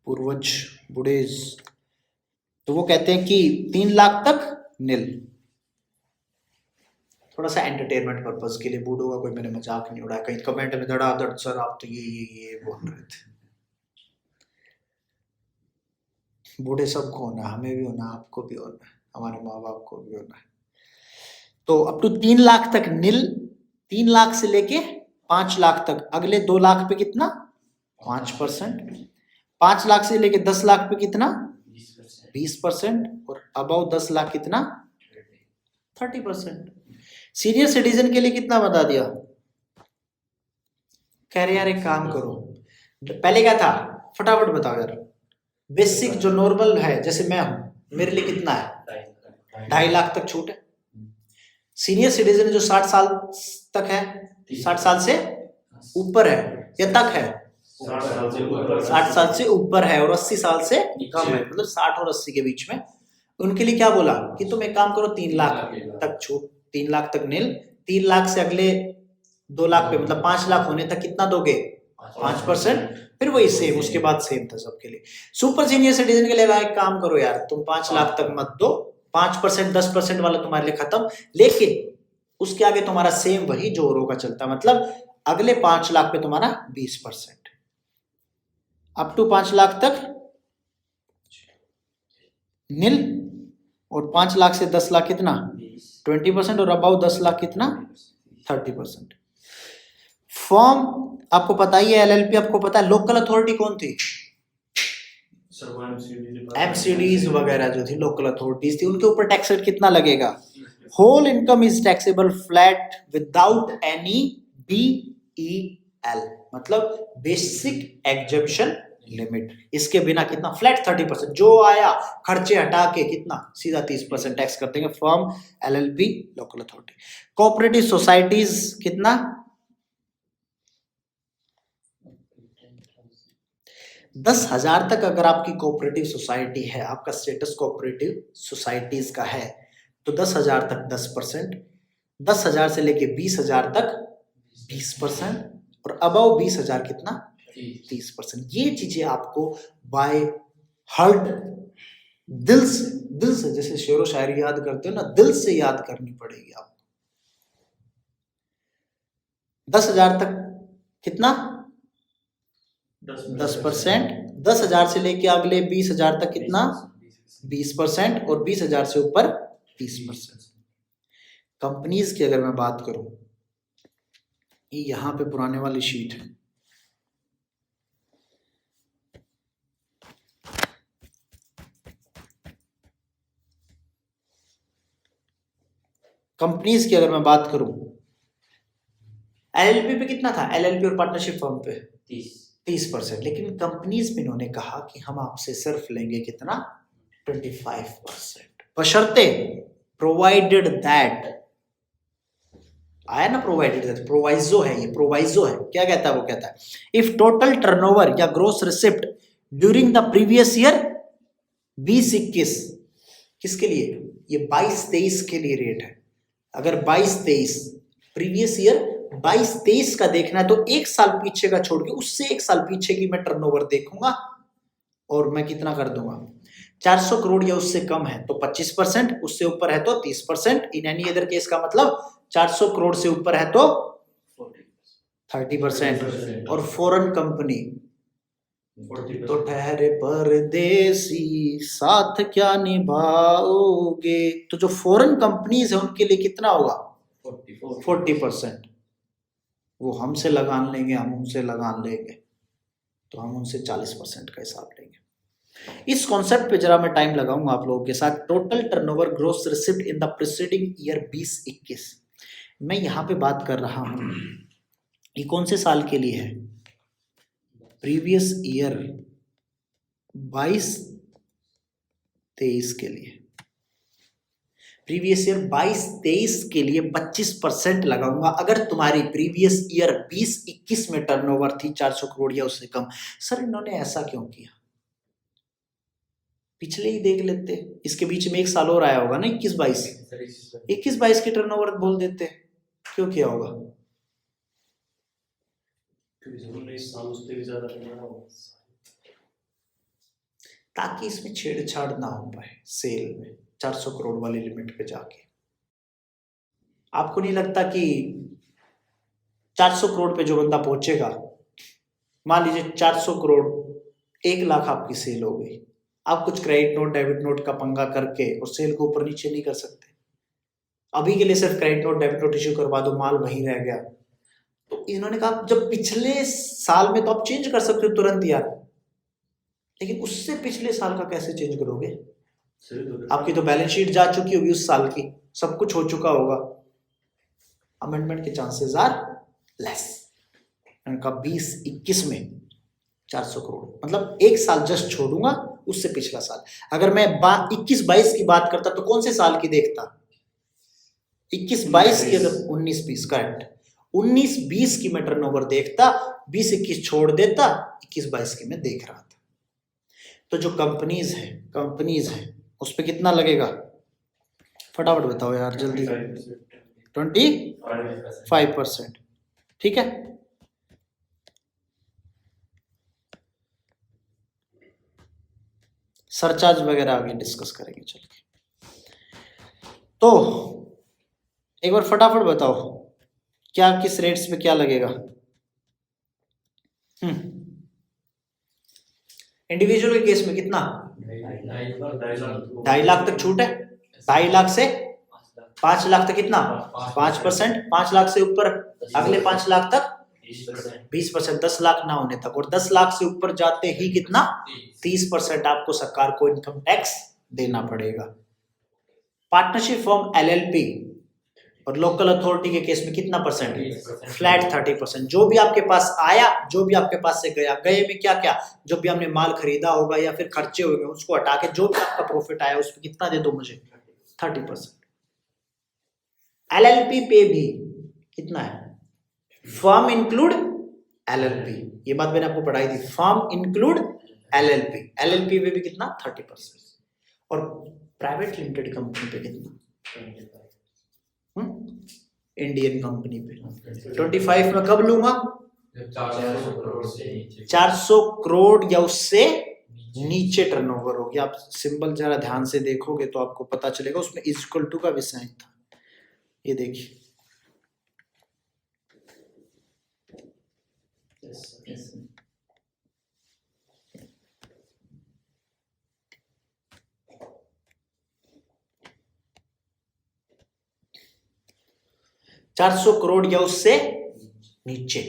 पूर्वज बूढ़े। तो वो कहते हैं कि 3 लाख तक नील। थोड़ा सा एंटरटेनमेंट पर्पस के लिए, बूढ़ों का कोई मैंने मजाक नहीं उड़ाया, कहीं कमेंट में धड़ाधड़ सर आप तो ये बोल रहे थे। बूढ़े सबको होना, हमें भी होना, आपको भी होना, हमारे माँ बाप को भी होना है। तो अप टू 3 लाख तक नील, 3 लाख से लेके 5 लाख तक, अगले 2 लाख पे कितना? 5%, 5 लाख से लेके 10 लाख पे कितना? 20%, और अबव 10 लाख कितना? 30%। सीनियर सिटीजन के लिए कितना बता दिया? कह रहे यार एक काम करो, पहले क्या था फटाफट बताओ यार। बेसिक जो नॉर्मल है जैसे मैं हूं, मेरे लिए कितना है? 2.5 लाख तक छूट है। सीनियर सिटीजन जो 60 साल तक है, 60 साल से ऊपर है या तक है? 60 साल से ऊपर है और 80 साल से कम है, मतलब 60 और 80 के बीच में। उनके लिए क्या बोला कि तुम एक काम करो 3 लाख तक छूट, 3 लाख तक नील, 3 लाख से अगले 2 लाख पे मतलब 5 लाख होने तक कितना दोगे? 5%, फिर वही सेम, उसके बाद सेम था सबके लिए। सुपर सीनियर सिटीजन के लिए एक काम करो यार तुम 5 लाख तक मत दो, 5% 10% वाला तुम्हारे लिए खत्म, लेकिन उसके आगे तुम्हारा सेम वही जो औरों का चलता, मतलब अगले 5 लाख पे तुम्हारा 20%, अप टू 5 लाख तक नील, और 5 लाख से 10 लाख कितना 20%, और अबाउ 10 लाख कितना 30%। फॉर्म आपको पता ही है, एलएलपी आपको पता है, लोकल अथॉरिटी कौन थी, एमसीडीज वगैरह जो थी लोकल अथॉरिटीज थी, उनके ऊपर टैक्स रेट कितना लगेगा, whole income is taxable flat without any BEL, मतलब बेसिक एग्जेम्पशन लिमिट, इसके बिना कितना फ्लैट 30%, जो आया खर्चे हटा के कितना सीधा 30% टैक्स कर देंगे firm, LLP, local authority. Cooperative societies कितना 10,000 तक अगर आपकी कोऑपरेटिव सोसाइटी है, आपका स्टेटस कोऑपरेटिव सोसाइटीज का है, तो 10,000 तक 10%, 10,000 से लेके 20,000 तक 20%, और अबव 20,000 कितना 30%। ये चीजें आपको बाय हार्ट दिल से जैसे शेरो शायरी याद करते हो ना, दिल से याद करनी पड़ेगी आपको। 10,000 तक कितना 10%, 10,000 से लेके अगले 20,000 तक कितना 20%, और 20,000 से ऊपर 30%। कंपनीज की अगर मैं बात करूं, यहां पे पुराने वाली शीट है, कंपनीज की अगर मैं बात करूं, एलएलपी पे कितना था, एलएलपी और पार्टनरशिप फर्म पे 30%, लेकिन कंपनीज में इन्होंने कहा कि हम आपसे सिर्फ लेंगे कितना 25%, बशर्ते प्रोवाइडेड दैट, आया ना प्रोवाइडेड दैट, प्रोवाइजो है, ये प्रोवाइजो है, क्या कहता है वो कहता है इफ टोटल टर्नओवर या gross receipt during the previous year 20-21, किसके लिए, ये 22-23 के लिए रेट है। अगर 22-23 प्रीवियस ईयर 22-23 का देखना है, तो एक साल पीछे का छोड़ के उससे एक साल पीछे की मैं टर्नओवर देखूंगा, और मैं कितना कर दूंगा 400 करोड़ या उससे कम है तो 25%, उससे ऊपर है तो 30%, इन एनी अदर केस का मतलब 400 करोड़ से ऊपर है तो 30%, और फॉरेन कंपनी तो ठहरे परदेसी साथ क्या निभाओगे, तो जो फॉरेन कंपनीज है उनके लिए कितना होगा 40%, वो हमसे लगान लेंगे, हम उनसे लगान लेंगे, तो हम उनसे 40% का हिसाब लेंगे। इस कॉन्सेप्ट पे जरा मैं टाइम लगाऊंगा आप लोगों के साथ। Total turnover gross receipt in the preceding year 20-21, मैं यहाँ पे बात कर रहा हूँ, ये कौन से साल के लिए है, प्रीवियस ईयर 22-23 के लिए, प्रीवियस ईयर 22-23 के लिए 25% लगाऊंगा। अगर तुम्हारी प्रीवियस ईयर 20-21 में टर्नओवर थी 400 करोड़ या उससे कम, सर इन्होंने ऐसा क्यों किया, पिछले ही देख लेते, इसके बीच में एक साल और आया होगा ना 21-22 की टर्नओवर बोल देते, क्यों किया होगा, ताकि इसमें छेड़छाड़ ना हो पाए सेल में 400 करोड़ वाली लिमिट पे जाके। आपको नहीं लगता कि 400 करोड़ पे जो बंदा पहुंचेगा, मान लीजिए 400 करोड़ 1 लाख आपकी सेल हो गई, आप कुछ क्रेडिट नोट डेबिट नोट का पंगा करके और सेल को ऊपर नीचे नहीं कर सकते, अभी के लिए सिर्फ credit note debit note issue करवा दो, माल वहीं रह गया। तो इन्होंने कहा जब पिछले साल में तो आप चेंज कर सकते हो तुरंत यार, लेकिन उससे पिछले साल का कैसे चेंज करोगे, आपकी तो बैलेंस शीट जा चुकी होगी उस साल की, सब कुछ हो चुका होगा, अमेंडमेंट के चांसेस आर लेस। उनका 20-21 में 400 करोड़ मतलब एक साल जस्ट छोड़ूंगा, उससे पिछला साल। अगर मैं 21-22 की बात करता तो कौन से साल की देखता, 21-22 की, अगर 19-20 करेक्ट, 19-20 की मैं टर्नओवर देखता, 20-21 छोड़ देता, 21-22 की मैं देख रहा था। तो जो कंपनीज है उस पे कितना लगेगा, फटाफट बताओ यार जल्दी, 25%, ठीक है। सरचार्ज वगैरह आगे डिस्कस करेंगे चल के। तो एक बार फटाफट बताओ क्या किस रेट्स पे क्या लगेगा, इंडिविजुअल के केस में कितना 2.5 लाख तक छूट है, 2.5 लाख से 5 लाख तक कितना 5%, 5 लाख से ऊपर अगले 5 लाख तक 20%, 10 लाख ना होने तक, और 10 लाख से ऊपर जाते ही कितना 30% आपको सरकार को इनकम टैक्स देना पड़ेगा। पार्टनरशिप फॉर्म एलएलपी और लोकल अथॉरिटी के केस में कितना परसेंट, फ्लैट 30%। जो भी आपके पास आया, जो भी आपके पास से गया, गए में क्या क्या, जो भी हमने माल खरीदा होगा या फिर खर्चे हुए उसको हटा के जो भी आपका प्रॉफिट आया उसमें कितना दे दो मुझे 30%। एलएलपी पे भी कितना है, फर्म इंक्लूड एलएलपी, ये बात मैंने आपको पढ़ाई थी, फर्म इंक्लूड एलएलपी, एलएलपी पे भी कितना 30%, और प्राइवेट लिमिटेड कंपनी पे कितना, इंडियन कंपनी पे 25 में कब लूंगा 400 करोड़ या उससे नीचे टर्नओवर होगी। आप सिंबल जरा ध्यान से देखोगे तो आपको पता चलेगा, उसमें इज इक्वल टू का विषय था, ये देखिए 400 करोड़ या उससे नीचे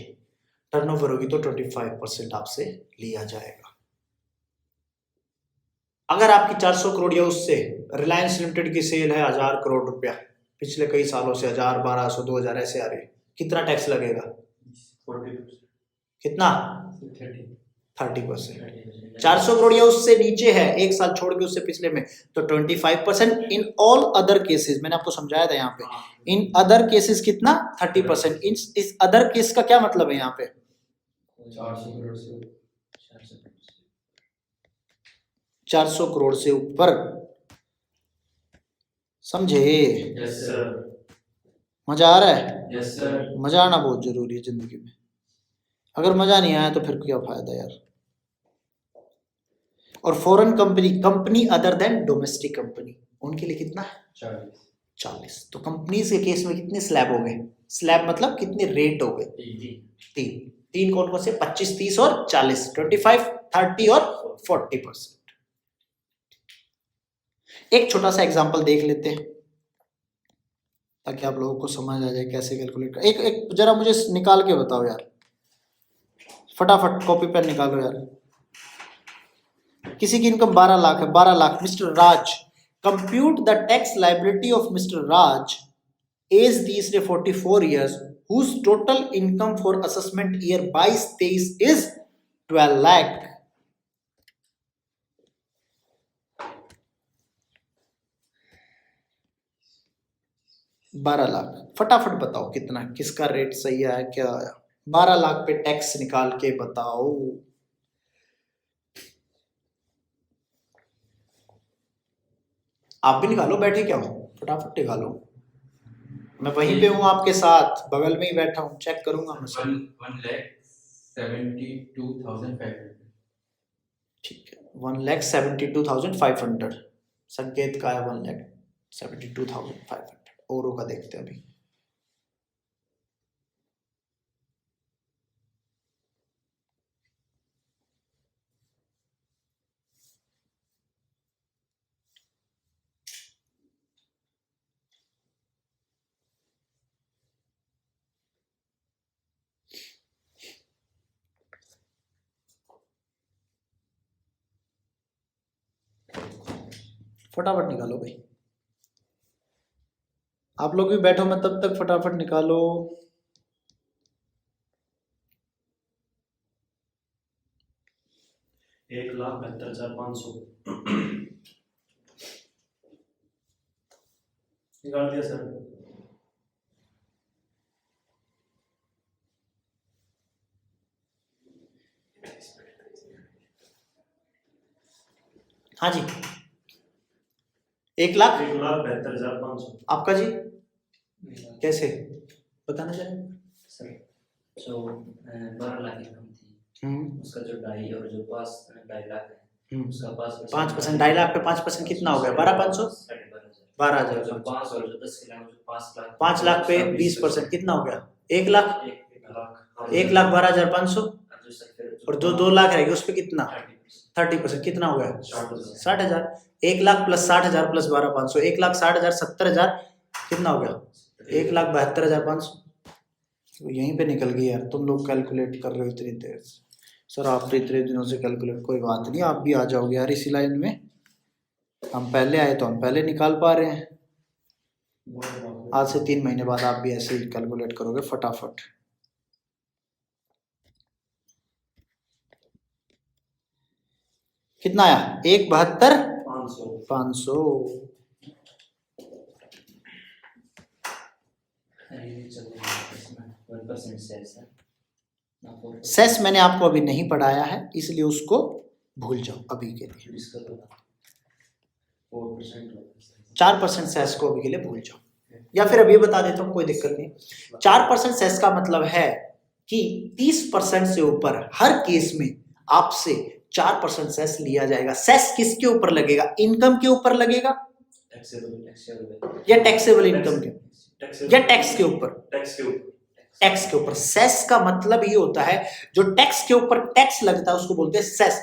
टर्नओवर होगी तो 25% आपसे लिया जाएगा। अगर आपकी 400 करोड़ या उससे, रिलायंस लिमिटेड की सेल है 1000 करोड़ रुपया, पिछले कई सालों से 1000, 1200, 2000 ऐसे आ रहे, कितना टैक्स लगेगा 40%, कितना 30%। 400 करोड़ या उससे नीचे है, एक साल छोड़ के उससे पिछले में, तो 25%। इन ऑल अदर केसेस, मैंने आपको समझाया था यहाँ पे, इन अदर केसेस कितना 30%। इस अदर केस का क्या मतलब है यहाँ पे, 400 करोड़ से ऊपर, समझे? यस सर, मजा आ रहा है? यस सर, मजा आना बहुत जरूरी है जिंदगी में, अगर मजा नहीं आया तो फिर क्या फायदा यार। और foreign company, company other than domestic company, उनके लिए कितना है 40। तो कंपनीज के केस में कितने स्लैब हो गए, स्लैब मतलब कितने रेट हो गए, तीन कौन कौन से, 25, 30 और 40, 25, 30 और 40%। एक छोटा सा एग्जांपल देख लेते हैं ताकि आप लोगों को समझ आ जाए कैसे कैलकुलेट कर। एक जरा मुझे निकाल के बताओ यार, फटाफट कॉपी पेन निकालो यार। किसी की इनकम 12 लाख है, 12 lakh, mister Raj, compute the tax liability of mister Raj, as 30 से 44 years, whose total income for assessment year 22-23 is 12 lakh। बारह लाख, फटाफट बताओ कितना, किसका रेट सही आया, क्या आया, 12 लाख पे टैक्स निकाल के बताओ। आप भी निकालो, बैठे क्या हो, फटाफट निकालो, मैं वहीं पे हूँ आपके साथ, बगल में ही बैठा हूँ, चेक करूंगा मैं सब। 1,72,500। ठीक है, 1,72,500, संकेत का है 1,72,500, औरों का देखते हैं अभी। फटाफट निकालो भाई, आप लोग भी बैठो, मैं तब तक फटाफट निकालो। एक 1,72,500 निकाल दिया सर। हाँ जी, 1,72,500 आपका जी कैसे बताना चाहिए सर, जो 12 लाख इनकम थी, उसका जो 2.5 और जो 2.5 लाख है, उसका 5%, 2.5 लाख पे 5% कितना हो गया, 12,500, 12,000, जो 5 और जो 10 लाख, जो 5 लाख पे 20% कितना हो गया, 1 लाख, 1,12,500, और जो 2 लाख रहेगी उस पे कितना 30%, कितना हो गया? 60,000 60,000। 1 लाख प्लस 60,000 प्लस 12,500, 1,60,000 70,000, कितना हो गया? 1,72,500। तो यहीं पे निकल गई यार, तुम लोग कैलकुलेट कर रहे हो इतनी देर से। सर आप तो इतने दिनों से कैलकुलेट, कोई बात नहीं, आप भी आ जाओगे यार इसी लाइन में। हम पहले आए तो हम पहले निकाल पा रहे हैं, आज से 3 महीने बाद आप भी ऐसे ही कैलकुलेट करोगे फटाफट। कितना आया? 1,72,500। सेस मैंने आपको अभी नहीं पढ़ाया है, इसलिए उसको भूल जाओ अभी के लिए। 4% सेस को अभी के लिए भूल जाओ, या फिर अभी बता देता हूँ, कोई दिक्कत नहीं। 4% सेस का मतलब है कि 30% से ऊपर हर केस में आपसे 4% सेस लिया जाएगा। सेस किसके ऊपर लगेगा? इनकम के ऊपर लगेगा या टैक्सेबल इनकम के, या टैक्स के ऊपर? टैक्स के ऊपर। सेस का मतलब ये होता है जो टैक्स के ऊपर टैक्स लगता है उसको बोलते हैं सेस।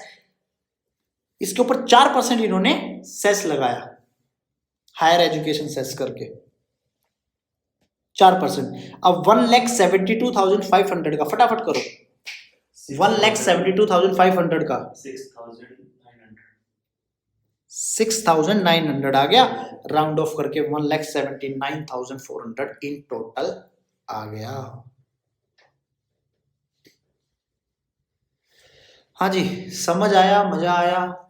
इसके ऊपर 4% इन्होंने सेस लगाया, हायर एजुकेशन सेस करके 4%। अब 1,72,500 का फटाफट करो, 1,72,500 का 6,900 आ गया, राउंड ऑफ करके 1,79,400 इन टोटल आ गया। हाँ जी, समझ आया? मजा आया?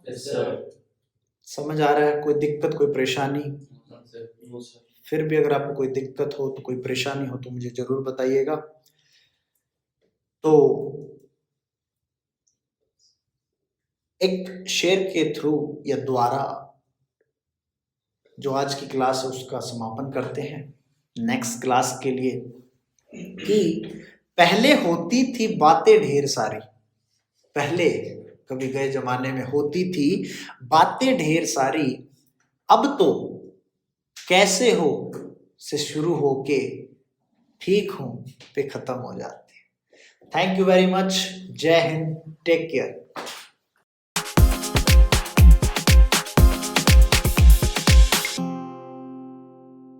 समझ आ रहा है? कोई दिक्कत, कोई परेशानी? फिर भी अगर आपको कोई दिक्कत हो तो, कोई परेशानी हो तो मुझे जरूर बताइएगा। तो एक शेयर के थ्रू या द्वारा जो आज की क्लास है उसका समापन करते हैं नेक्स्ट क्लास के लिए, कि पहले होती थी बातें ढेर सारी, पहले कभी गए जमाने में होती थी बातें ढेर सारी, अब तो कैसे हो से शुरू होके ठीक हूं पे खत्म हो जाती है। Thank you very much. जय हिंद, टेक केयर।